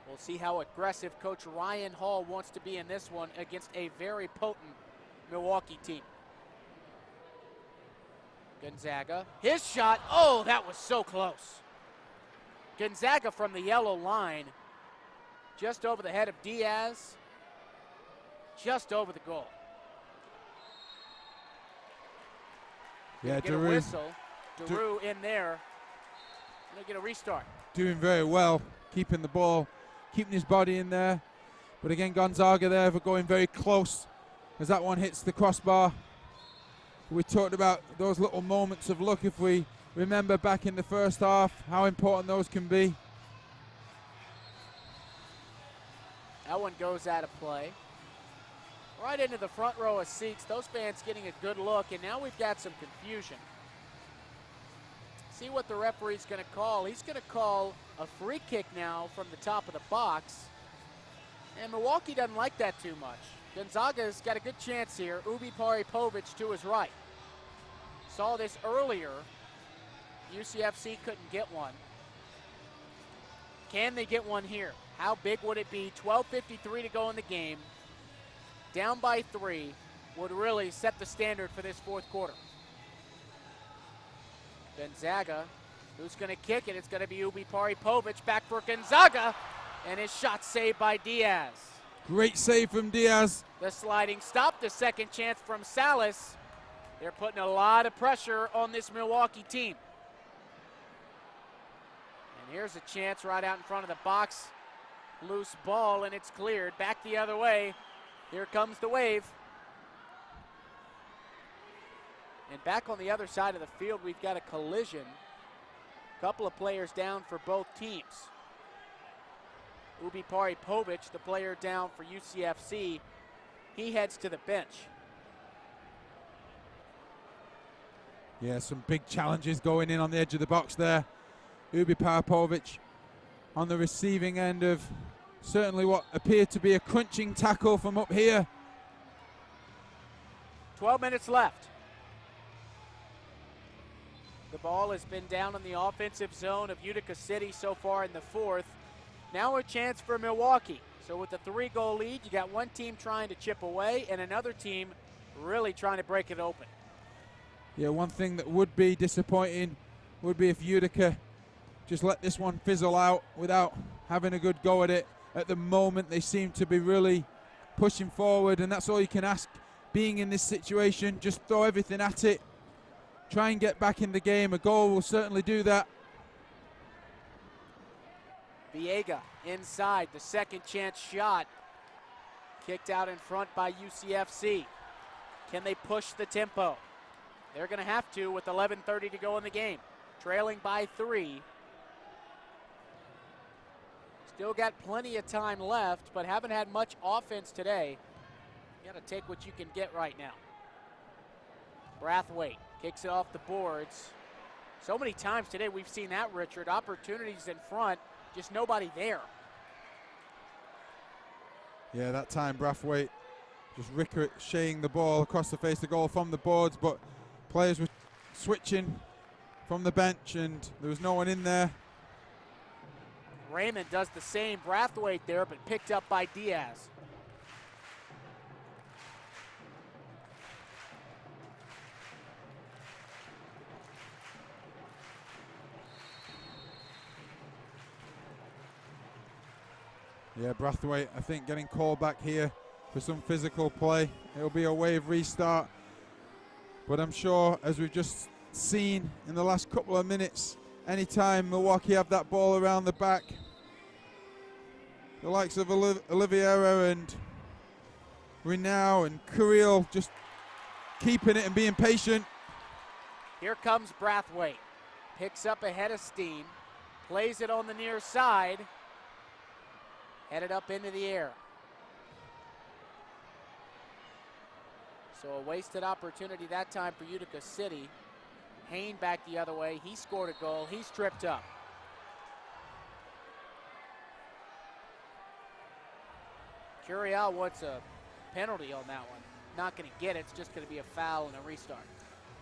We'll see how aggressive Coach Ryan Hall wants to be in this one against a very potent Milwaukee team. Gonzaga, his shot, oh, that was so close. Gonzaga from the yellow line, just over the head of Diaz, just over the goal. yeah, Get a whistle. Daru in there. Gonna get a restart. Doing very well, keeping the ball, keeping his body in there. But again, Gonzaga there for going very close as that one hits the crossbar. We talked about those little moments of luck, if we remember back in the first half, how important those can be. That one goes out of play. Right into the front row of seats. Those fans getting a good look, and now we've got some confusion. See what the referee's going to call. He's going to call a free kick now from the top of the box. And Milwaukee doesn't like that too much. Gonzaga's got a good chance here. Ubi Paripovic to his right. Saw this earlier. UCFC couldn't get one. Can they get one here? How big would it be? 12:53 to go in the game. Down by 3 would really set the standard for this fourth quarter. Gonzaga, who's going to kick it? It's going to be Ubi Paripovic back for Gonzaga, and his shot saved by Diaz. Great save from Diaz. The sliding stop, the second chance from Salas. They're putting a lot of pressure on this Milwaukee team. And here's a chance right out in front of the box. Loose ball, and it's cleared. Back the other way. Here comes the wave. And back on the other side of the field, we've got a collision. A couple of players down for both teams. Ubi Paripovic, the player down for UCFC, he heads to the bench. Yeah, some big challenges going in on the edge of the box there. Ubi Paripovic on the receiving end of certainly what appeared to be a crunching tackle from up here. 12 minutes left. The ball has been down in the offensive zone of Utica City so far in the fourth. Now a chance for Milwaukee. So with the 3-goal lead, you got one team trying to chip away and another team really trying to break it open. Yeah, one thing that would be disappointing would be if Utica just let this one fizzle out without having a good go at it. At the moment, they seem to be really pushing forward, and that's all you can ask being in this situation. Just throw everything at it. Try and get back in the game. A goal will certainly do that. Viega inside, the second chance shot. Kicked out in front by UCFC. Can they push the tempo? They're going to have to with 11:30 to go in the game. Trailing by 3. Still got plenty of time left, but haven't had much offense today. You got to take what you can get right now. Brathwaite kicks it off the boards. So many times today we've seen that, Richard. Opportunities in front, just nobody there. Yeah, that time Brathwaite just ricocheting the ball across the face of goal from the boards, but players were switching from the bench and there was no one in there. Raymond does the same. Brathwaite there, but picked up by Diaz. Yeah, Brathwaite, I think, getting called back here for some physical play. It'll be a wave restart. But I'm sure, as we've just seen in the last couple of minutes, anytime Milwaukee have that ball around the back, the likes of Oliveira and Renau and Curiel just keeping it and being patient. Here comes Brathwaite. Picks up a head of steam. Plays it on the near side. Headed up into the air. So a wasted opportunity that time for Utica City. Hain back the other way. He scored a goal. He's tripped up. Curiel wants a penalty on that one. Not going to get it. It's just going to be a foul and a restart.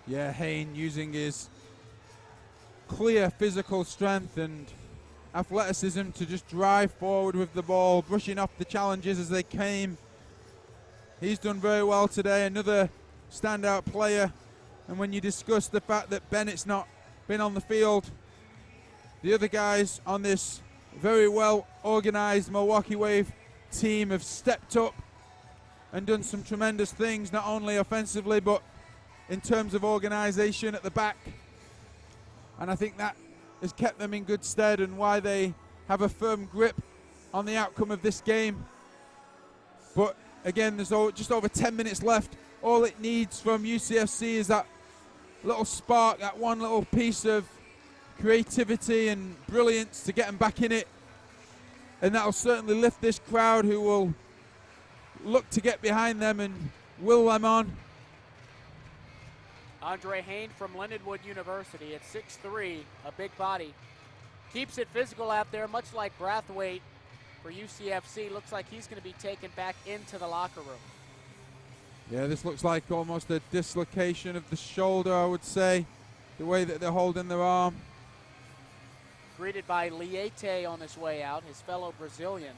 Yeah, Hain using his clear physical strength and athleticism to just drive forward with the ball, brushing off the challenges as they came. He's done very well today. Another standout player. And when you discuss the fact that Bennett's not been on the field, the other guys on this very well organized Milwaukee Wave team have stepped up and done some tremendous things, not only offensively but in terms of organization at the back. And I think that has kept them in good stead and why they have a firm grip on the outcome of this game. But again, there's just over 10 minutes left. All it needs from UCFC is that little spark, that one little piece of creativity and brilliance to get them back in it. And that'll certainly lift this crowd, who will look to get behind them and will them on. Andre Hain from Lindenwood University at 6'3", a big body. Keeps it physical out there, much like Brathwaite for UCFC. Looks like he's going to be taken back into the locker room. Yeah, this looks like almost a dislocation of the shoulder, I would say, the way that they're holding their arm. Greeted by Liete on his way out, his fellow Brazilian.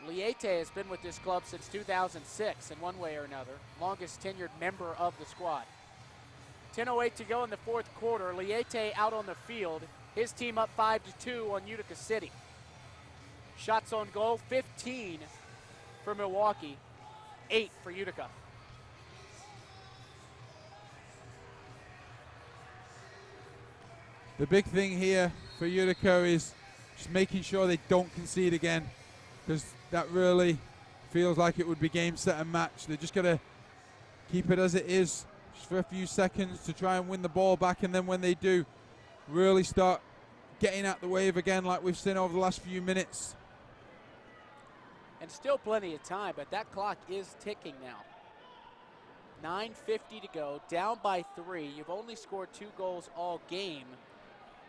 Liete has been with this club since 2006 in one way or another. Longest tenured member of the squad. 10:08 to go in the fourth quarter. Liete out on the field. His team up 5-2 on Utica City. Shots on goal, 15 for Milwaukee, 8 for Utica. The big thing here for Utica is just making sure they don't concede again, because that really feels like it would be game, set, and match. They're just going to keep it as it is just for a few seconds to try and win the ball back, and then when they do, really start getting at the wave again like we've seen over the last few minutes. And still plenty of time, but that clock is ticking now. 9:50 to go, down by 3. You've only scored 2 goals all game.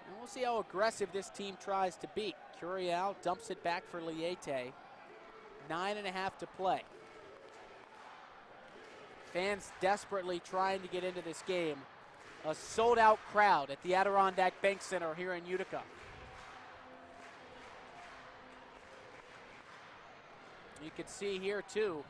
And we'll see how aggressive this team tries to be. Curiel dumps it back for Liete. 9.5 to play. Fans desperately trying to get into this game. A sold-out crowd at the Adirondack Bank Center here in Utica. You can see here too,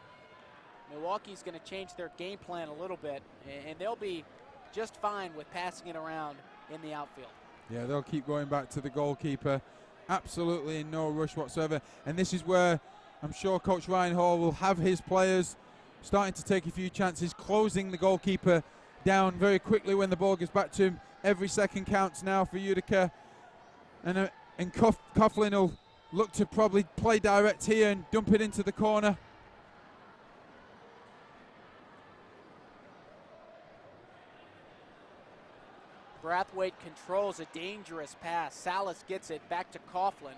Milwaukee's going to change their game plan a little bit, and they'll be just fine with passing it around in the outfield. Yeah, they'll keep going back to the goalkeeper. Absolutely in no rush whatsoever. And this is where I'm sure Coach Ryan Hall will have his players starting to take a few chances, closing the goalkeeper down very quickly when the ball gets back to him. Every second counts now for Utica. And Coughlin will look to probably play direct here and dump it into the corner. Brathwaite controls a dangerous pass. Salas gets it back to Coughlin,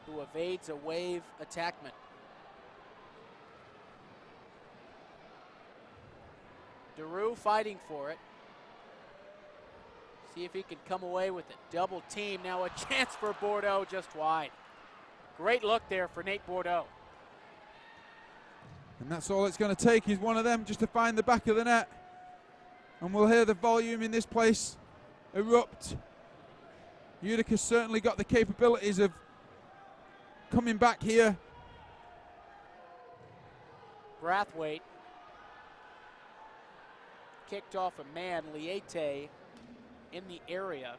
who evades a wave attackman. DeRue fighting for it. See if he can come away with it. Double team, now a chance for Bordeaux, just wide. Great look there for Nate Bordeaux. And that's all it's going to take is one of them just to find the back of the net. And we'll hear the volume in this place erupt. Utica's certainly got the capabilities of coming back here. Brathwaite kicked off a man, Liete, in the area.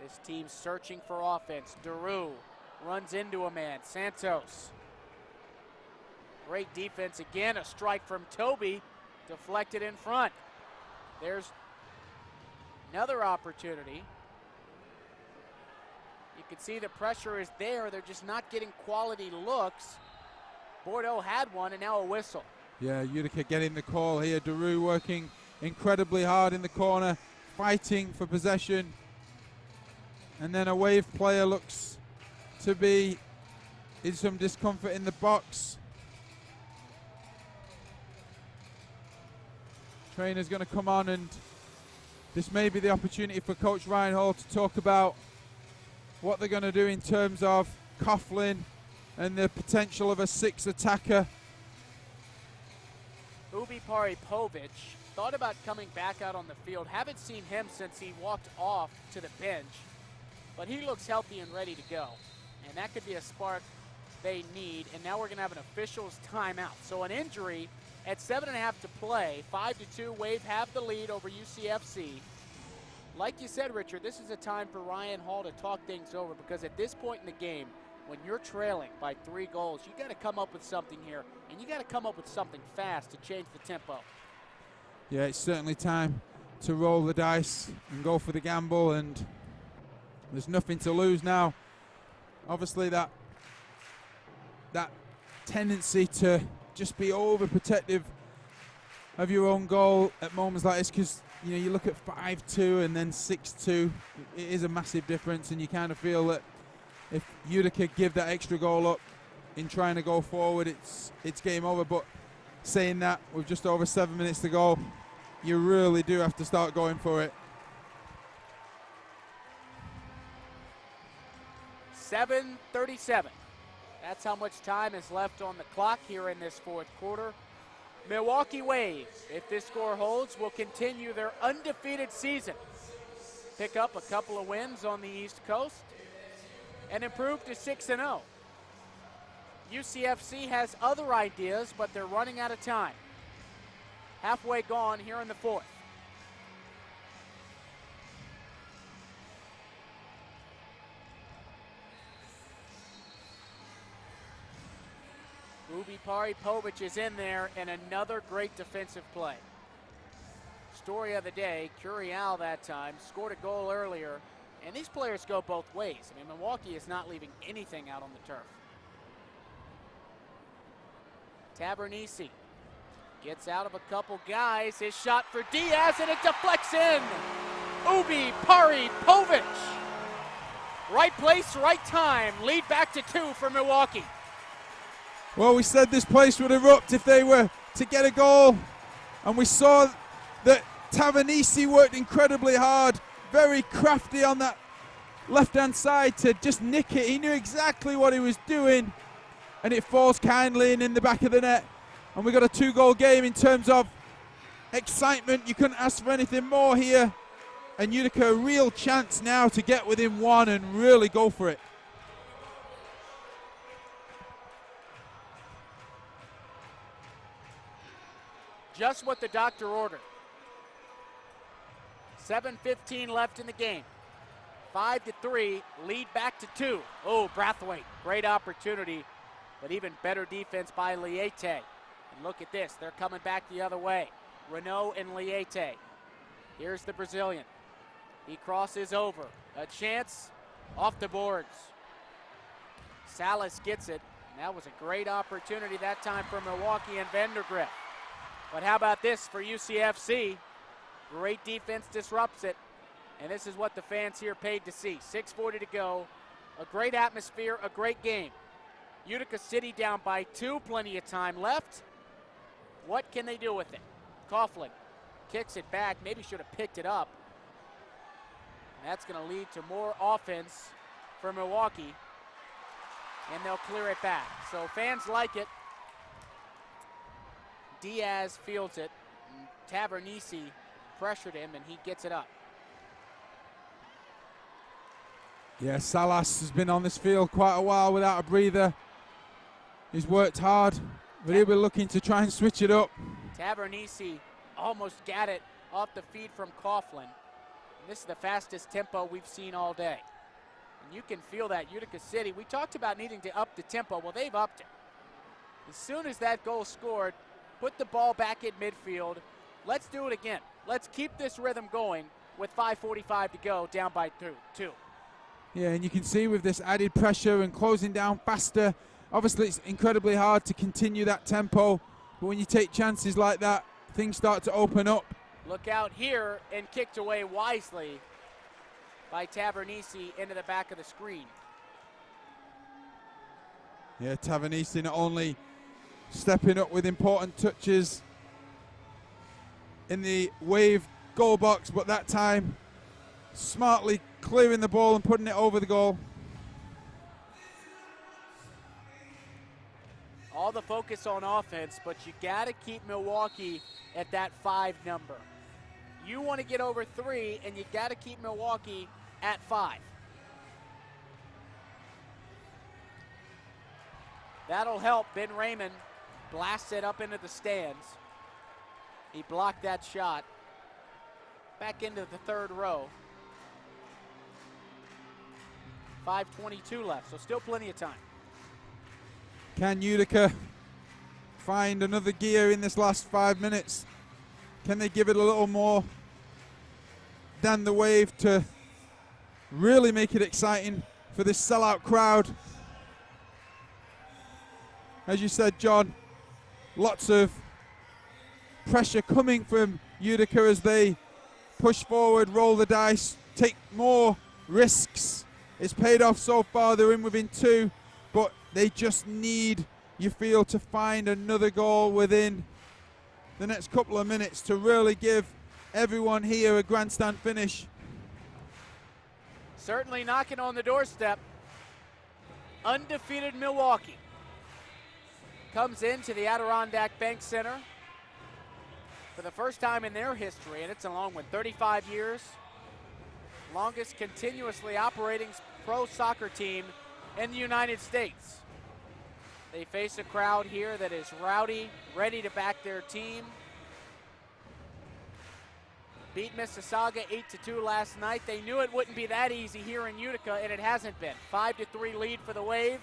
This team's searching for offense. DeRue runs into a man, Santos. Great defense again, a strike from Toby, deflected in front. There's another opportunity. You can see the pressure is there. They're just not getting quality looks. Bordeaux had one, and now a whistle. Yeah, Utica getting the call here. Daru working incredibly hard in the corner, fighting for possession. And then a Wave player looks to be in some discomfort in the box. Trainer's going to come on, and this may be the opportunity for Coach Ryan Hall to talk about what they're going to do in terms of Coughlin and the potential of a 6 attacker. Ubi Paripovic thought about coming back out on the field. Haven't seen him since he walked off to the bench, but he looks healthy and ready to go. And that could be a spark they need. And now we're going to have an official's timeout. So an injury at 7.5 to play, 5-2, Wave have the lead over UCFC. Like you said, Richard, this is a time for Ryan Hall to talk things over, because at this point in the game, when you're trailing by 3 goals, you got to come up with something here, and you got to come up with something fast to change the tempo. Yeah, it's certainly time to roll the dice and go for the gamble, and there's nothing to lose now. Obviously, that tendency to just be overprotective of your own goal at moments like this, because you look at 5-2 and then 6-2, it is a massive difference, and you kind of feel that if Utica give that extra goal up in trying to go forward, it's game over. But saying that, with just over 7 minutes to go, you really do have to start going for it. 7:37. That's how much time is left on the clock here in this fourth quarter. Milwaukee Wave, if this score holds, will continue their undefeated season. Pick up a couple of wins on the East Coast and improve to 6-0. UCFC has other ideas, but they're running out of time. Halfway gone here in the fourth. Ubi Paripovic is in there, and another great defensive play. Story of the day, Curiel that time, scored a goal earlier, and these players go both ways. I mean, Milwaukee is not leaving anything out on the turf. Tavernisi gets out of a couple guys. His shot for Diaz, and it deflects in. Ubi Paripovic. Right place, right time. Lead back to 2 for Milwaukee. Well, we said this place would erupt if they were to get a goal, and we saw that Tavernisi worked incredibly hard, very crafty on that left-hand side to just nick it. He knew exactly what he was doing, and it falls kindly in the back of the net. And we got a 2-goal game in terms of excitement. You couldn't ask for anything more here. And Utica a real chance now to get within 1 and really go for it. Just what the doctor ordered. 7:15 left in the game. 5-3, lead back to 2. Oh, Brathwaite, great opportunity, but even better defense by Liete. And look at this, they're coming back the other way. Renault and Liete. Here's the Brazilian. He crosses over. A chance off the boards. Salas gets it, and that was a great opportunity that time for Milwaukee and Vandergrift. But how about this for UCFC? Great defense disrupts it, and this is what the fans here paid to see. 6:40 to go, a great atmosphere, a great game. Utica City down by 2, plenty of time left. What can they do with it? Coughlin kicks it back, maybe should have picked it up. And that's going to lead to more offense for Milwaukee, and they'll clear it back. So fans like it. Diaz fields it. Tavernisi pressured him, and he gets it up. Yeah, Salas has been on this field quite a while without a breather. He's worked hard, but he'll be looking to try and switch it up. Tavernisi almost got it off the feed from Coughlin. And this is the fastest tempo we've seen all day. And you can feel that. Utica City, we talked about needing to up the tempo. Well, they've upped it. As soon as that goal scored, put the ball back in midfield. Let's do it again. Let's keep this rhythm going with 5:45 to go, down by 2. Yeah, and you can see with this added pressure and closing down faster, obviously it's incredibly hard to continue that tempo, but when you take chances like that, things start to open up. Look out here, and kicked away wisely by Tavernisi into the back of the screen. Yeah, Tavernisi not only stepping up with important touches in the Wave goal box, but that time smartly clearing the ball and putting it over the goal. All the focus on offense, but you got to keep Milwaukee at that 5 number. You want to get over 3, and you got to keep Milwaukee at 5. That'll help. Ben Raymond blasts it up into the stands. He blocked that shot. Back into the third row. 5:22 left, so still plenty of time. Can Utica find another gear in this last 5 minutes? Can they give it a little more than the Wave to really make it exciting for this sellout crowd? As you said, John, lots of pressure coming from Utica as they push forward, roll the dice, take more risks. It's paid off so far. They're in within 2, but they just need, you feel, to find another goal within the next couple of minutes to really give everyone here a grandstand finish. Certainly knocking on the doorstep. Undefeated Milwaukee comes into the Adirondack Bank Center for the first time in their history, and it's a long one, 35 years. Longest continuously operating pro soccer team in the United States. They face a crowd here that is rowdy, ready to back their team. Beat Mississauga 8-2 last night. They knew it wouldn't be that easy here in Utica, and it hasn't been. 5-3 lead for the Wave.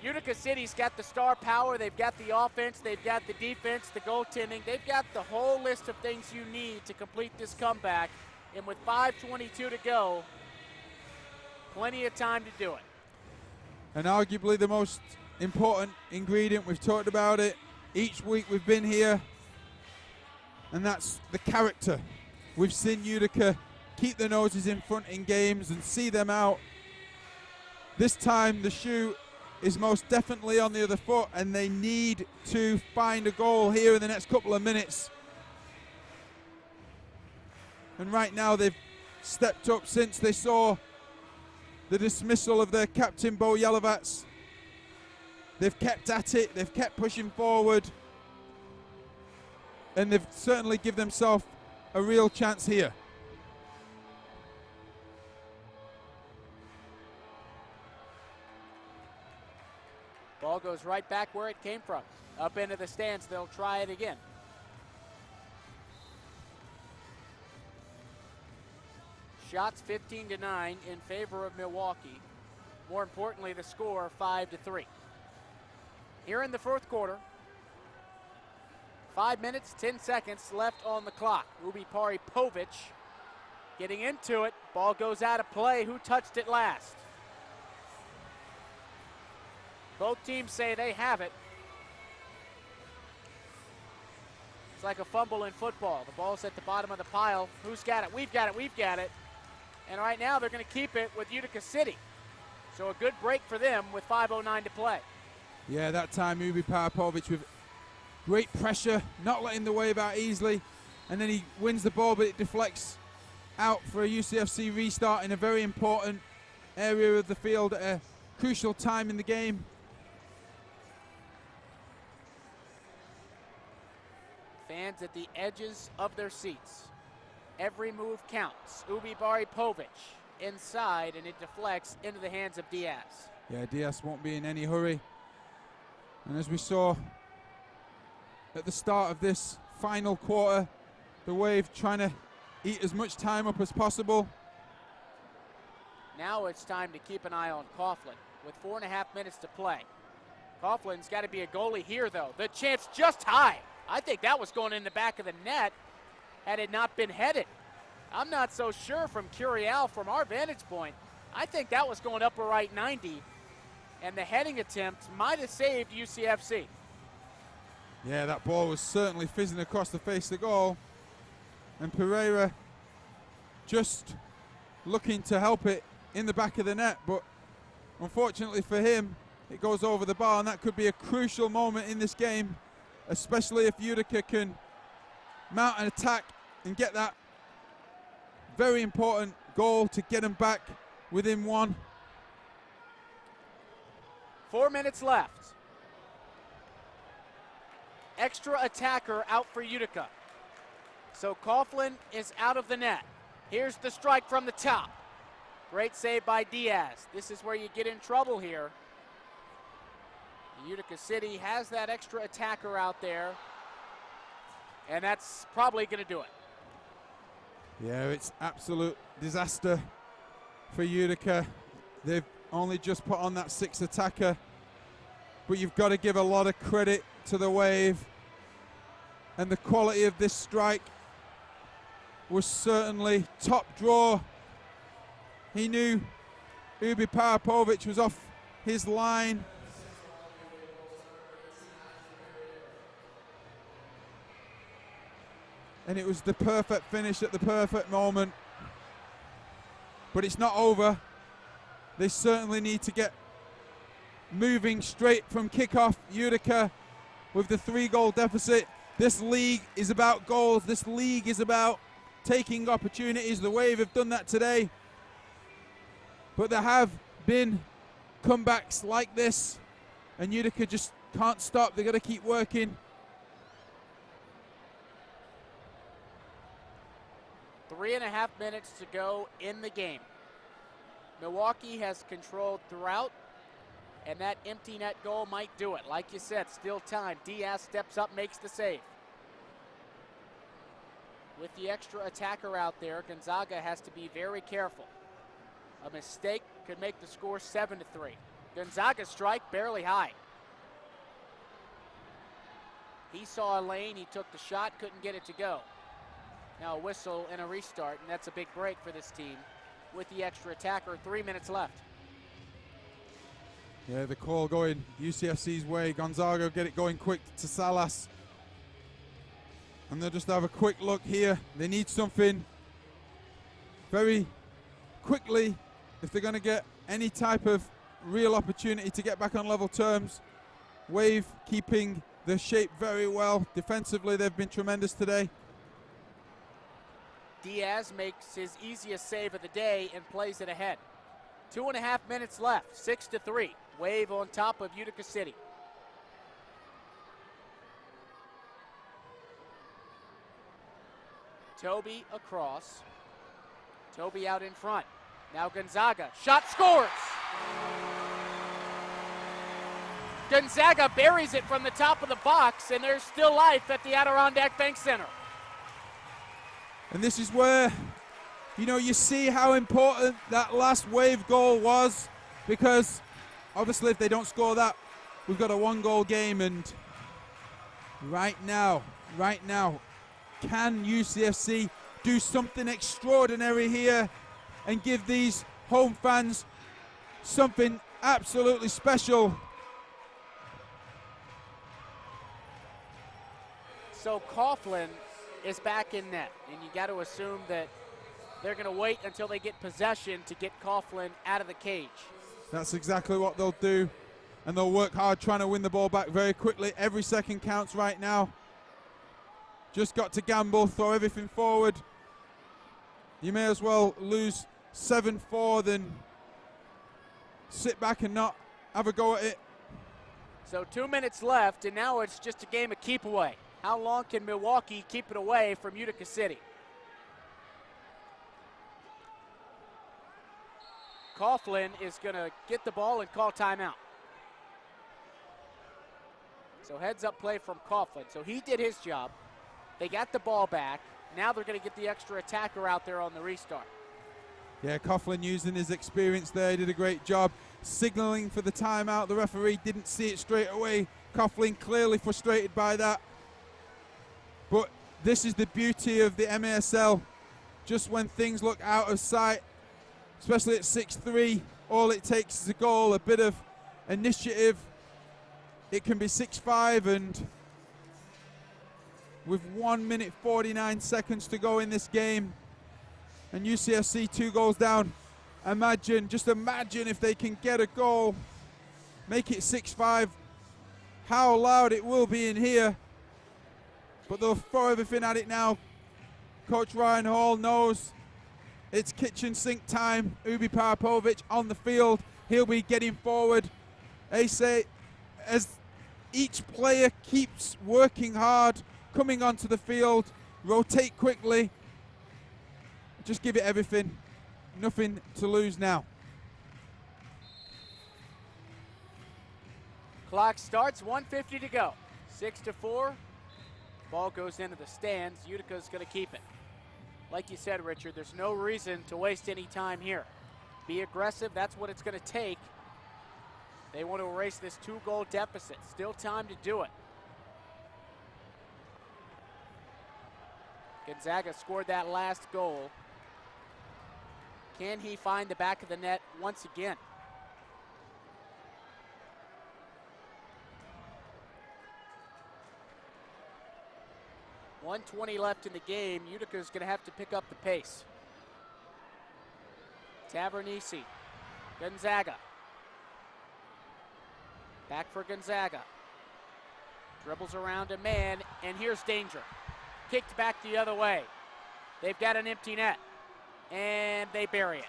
Utica City's got the star power, they've got the offense, they've got the defense, the goaltending. They've got the whole list of things you need to complete this comeback. And with 5:22 to go, plenty of time to do it. And arguably the most important ingredient, we've talked about it each week we've been here, and that's the character. We've seen Utica keep their noses in front in games and see them out. This time the shoe is most definitely on the other foot, and they need to find a goal here in the next couple of minutes. And right now they've stepped up since they saw the dismissal of their captain, Bo Yelovats. They've kept at it, they've kept pushing forward, and they've certainly given themselves a real chance here. Ball goes right back where it came from. Up into the stands, they'll try it again. Shots 15-9 in favor of Milwaukee. More importantly, the score 5-3. Here in the fourth quarter, 5 minutes, 10 seconds left on the clock. Ubi Paripovic getting into it. Ball goes out of play. Who touched it last? Both teams say they have it. It's like a fumble in football. The ball's at the bottom of the pile. Who's got it? We've got it. We've got it. And right now they're going to keep it with Utica City. So a good break for them with 5:09 to play. Yeah, that time Ubi Paripovic with great pressure, not letting the Wave out easily. And then he wins the ball, but it deflects out for a UCFC restart in a very important area of the field at a crucial time in the game. Fans at the edges of their seats. Every move counts. Ubi Paripovic inside, and it deflects into the hands of Diaz. Yeah, Diaz won't be in any hurry. And as we saw at the start of this final quarter, the Wave trying to eat as much time up as possible. Now it's time to keep an eye on Coughlin with 4.5 minutes to play. Coughlin's got to be a goalie here, though. The chance just high. I think that was going in the back of the net had it not been headed. I'm not so sure from Curiel. From our vantage point, I think that was going upper right 90, and the heading attempt might have saved UCFC. Yeah, that ball was certainly fizzing across the face of the goal, and Pereira just looking to help it in the back of the net, but unfortunately for him, it goes over the bar, and that could be a crucial moment in this game, especially if Utica can mount an attack and get that very important goal to get them back within one. 4 minutes left. Extra attacker out for Utica. So Coughlin is out of the net. Here's the strike from the top. Great save by Diaz. This is where you get in trouble here. Utica City has that extra attacker out there, and that's probably going to do it. Yeah, it's absolute disaster for Utica. They've only just put on that 6th attacker, but you've got to give a lot of credit to the Wave, and the quality of this strike was certainly top draw. He knew Ubi Parapovic was off his line. And it was the perfect finish at the perfect moment. But it's not over. They certainly need to get moving straight from kickoff. Utica with the 3-goal deficit. This league is about goals. This league is about taking opportunities. The Wave have done that today. But there have been comebacks like this, and Utica just can't stop. They've got to keep working. 3.5 minutes to go in the game. Milwaukee has controlled throughout, and that empty net goal might do it. Like you said, still time. Diaz steps up, makes the save. With the extra attacker out there, Gonzaga has to be very careful. A mistake could make the score 7-3. Gonzaga's strike barely high. He saw a lane, he took the shot, couldn't get it to go. Now a whistle and a restart, and that's a big break for this team with the extra attacker. 3 minutes left. Yeah, the call going UCFC's way. Gonzaga get it going quick to Salas. And they'll just have a quick look here. They need something very quickly if they're going to get any type of real opportunity to get back on level terms. Wave keeping the shape very well. Defensively, they've been tremendous today. Diaz makes his easiest save of the day and plays it ahead. 2.5 minutes left, 6-3. Wave on top of Utica City. Toby across. Toby out in front. Now Gonzaga, shot scores! Gonzaga buries it from the top of the box, and there's still life at the Adirondack Bank Center. And this is where, you know, you see how important that last Wave goal was, because obviously if they don't score that, we've got a 1-goal game. And right now, can UCFC do something extraordinary here and give these home fans something absolutely special? So Coughlin is back in net, and you got to assume that they're going to wait until they get possession to get Coughlin out of the cage. That's exactly what they'll do, and they'll work hard trying to win the ball back very quickly. Every second counts right now. Just got to gamble, throw everything forward. You may as well lose 7-4 than sit back and not have a go at it. So 2 minutes left, and now it's just a game of keep away. How long can Milwaukee keep it away from Utica City? Coughlin is going to get the ball and call timeout. So heads up play from Coughlin. So he did his job. They got the ball back. Now they're going to get the extra attacker out there on the restart. Yeah, Coughlin using his experience there, did a great job signaling for the timeout. The referee didn't see it straight away. Coughlin clearly frustrated by that. But this is the beauty of the MASL. just when things look out of sight, especially at 6-3, all it takes is a goal, a bit of initiative. It can be 6-5, and with 1 minute 49 seconds to go in this game, and UCFC 2 goals down, just imagine if they can get a goal, make it 6-5, how loud it will be in here. But they'll throw everything at it now. Coach Ryan Hall knows it's kitchen sink time. Ubi Parapovic on the field. He'll be getting forward. They say as each player keeps working hard, coming onto the field, rotate quickly, just give it everything. Nothing to lose now. Clock starts, 1:50 to go. 6-4. Ball goes into the stands. Utica's going to keep it. Like you said, Richard, there's no reason to waste any time here. Be aggressive. That's what it's going to take. They want to erase this 2-goal deficit. Still time to do it. Gonzaga scored that last goal. Can he find the back of the net once again? .120 left in the game. Utica's going to have to pick up the pace. Tavernisi, Gonzaga. Back for Gonzaga. Dribbles around a man, and here's danger. Kicked back the other way. They've got an empty net, and they bury it.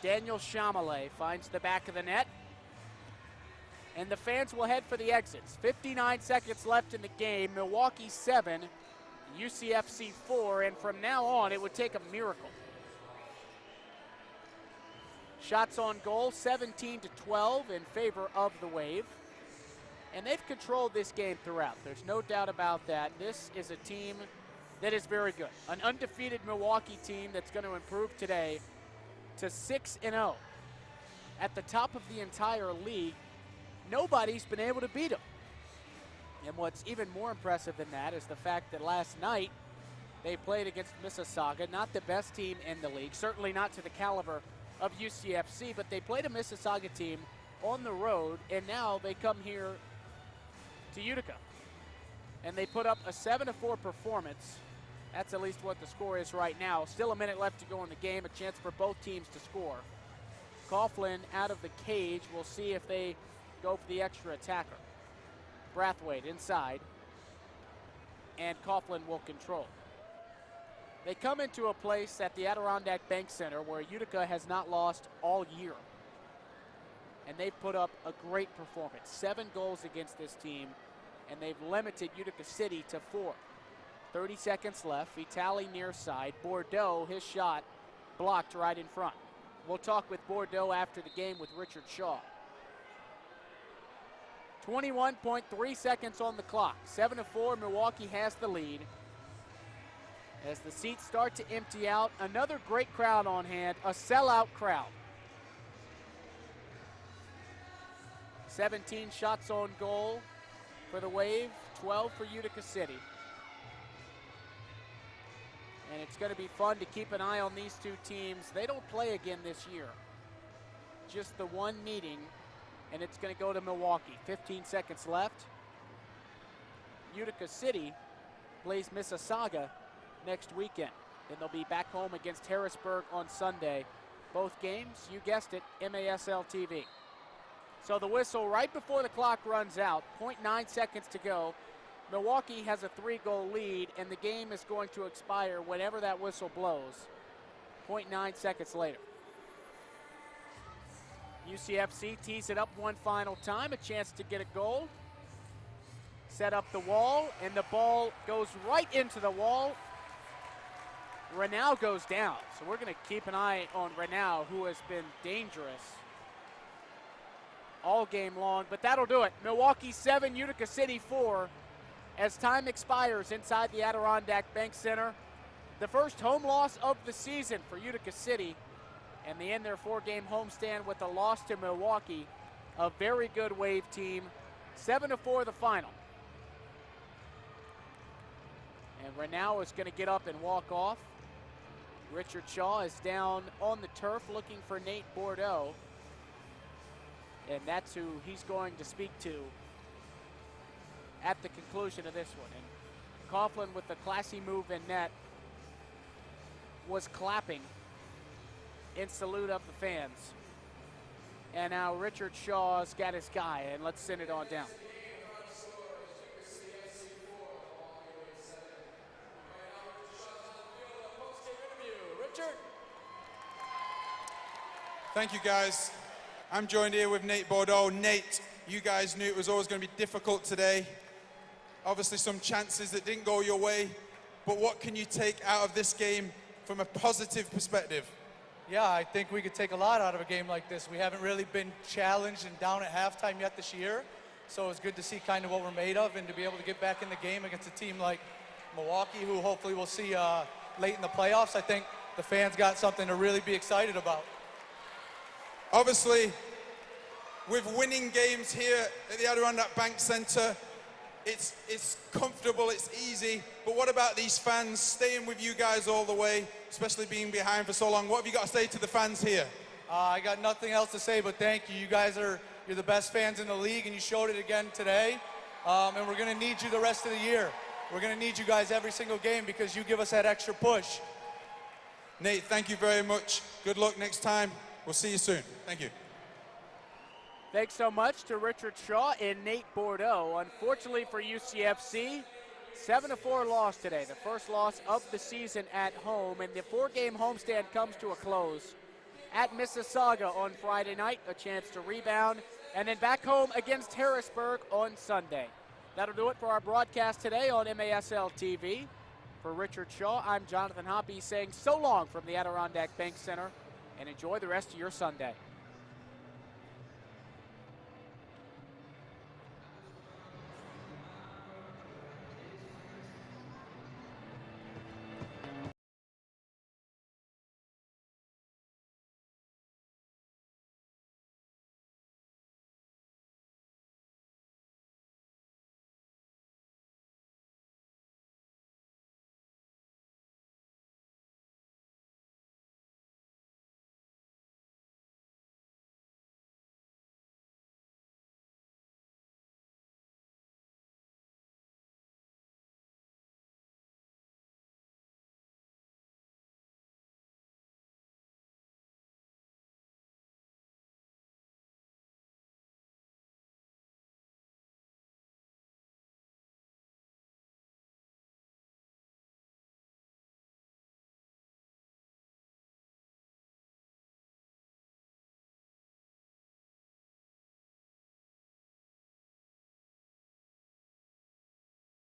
Daniel Chamelet finds the back of the net. And the fans will head for the exits. 59 seconds left in the game. Milwaukee 7, UCFC 4, and from now on it would take a miracle. Shots on goal, 17-12 in favor of the Wave. And they've controlled this game throughout. There's no doubt about that. This is a team that is very good. An undefeated Milwaukee team that's going to improve today to 6-0. At the top of the entire league, nobody's been able to beat them. And what's even more impressive than that is the fact that last night they played against Mississauga, not the best team in the league, certainly not to the caliber of UCFC, but they played a Mississauga team on the road, and now they come here to Utica. And they put up a 7-4 performance. That's at least what the score is right now. Still a minute left to go in the game, a chance for both teams to score. Coughlin out of the cage. We'll see if they go for the extra attacker. Brathwaite inside, and Coughlin will control. They come into a place at the Adirondack Bank Center where Utica has not lost all year. And they've put up a great performance. 7 goals against this team, and they've limited Utica City to 4. 30 seconds left. Vitali near side. Bordeaux, his shot blocked right in front. We'll talk with Bordeaux after the game with Richard Shaw. 21.3 seconds on the clock. 7-4, Milwaukee has the lead. As the seats start to empty out, another great crowd on hand, a sellout crowd. 17 shots on goal for the Wave, 12 for Utica City. And it's going to be fun to keep an eye on these two teams. They don't play again this year. Just the one meeting, and it's going to go to Milwaukee. 15 seconds left. Utica City plays Mississauga next weekend. Then they'll be back home against Harrisburg on Sunday. Both games, you guessed it, MASL TV. So the whistle right before the clock runs out, 0.9 seconds to go. Milwaukee has a 3-goal lead, and the game is going to expire whenever that whistle blows. 0.9 seconds later. UCFC tees it up one final time, a chance to get a goal. Set up the wall, and the ball goes right into the wall. Renau goes down, so we're going to keep an eye on Renau, who has been dangerous all game long, but that'll do it. Milwaukee 7, Utica City 4. As time expires inside the Adirondack Bank Center, the first home loss of the season for Utica City, and they end their 4-game homestand with a loss to Milwaukee. a very good Wave team. 7-4 the final. And Renau is going to get up and walk off. Richard Shaw is down on the turf looking for Nate Bordeaux. And that's who he's going to speak to at the conclusion of this one. And Coughlin, with the classy move in net, was clapping in salute of the fans. And now Richard Shaw's got his guy, and let's send it on down. Richard. Thank you, guys. I'm joined here with Nate Bordeaux. Nate, you guys knew it was always going to be difficult today. Obviously some chances that didn't go your way, but what can you take out of this game from a positive perspective? Yeah, I think we could take a lot out of a game like this. We haven't really been challenged and down at halftime yet this year, so it's good to see kind of what we're made of and to be able to get back in the game against a team like Milwaukee, who hopefully we'll see late in the playoffs. I think the fans got something to really be excited about. Obviously, with winning games here at the Adirondack Bank Center, it's comfortable, it's easy, but what about these fans staying with you guys all the way, especially being behind for so long? What have you got to say to the fans here? I got nothing else to say, but thank you. You guys you're the best fans in the league, and you showed it again today, and we're going to need you the rest of the year. We're going to need you guys every single game because you give us that extra push. Nate, thank you very much. Good luck next time. We'll see you soon. Thank you. Thanks so much to Richard Shaw and Nate Bordeaux. Unfortunately for UCFC, 7-4 loss today, the first loss of the season at home, and the 4-game homestand comes to a close at Mississauga on Friday night, a chance to rebound, and then back home against Harrisburg on Sunday. That'll do it for our broadcast today on MASL TV. For Richard Shaw, I'm Jonathan Hoppy saying so long from the Adirondack Bank Center, and enjoy the rest of your Sunday.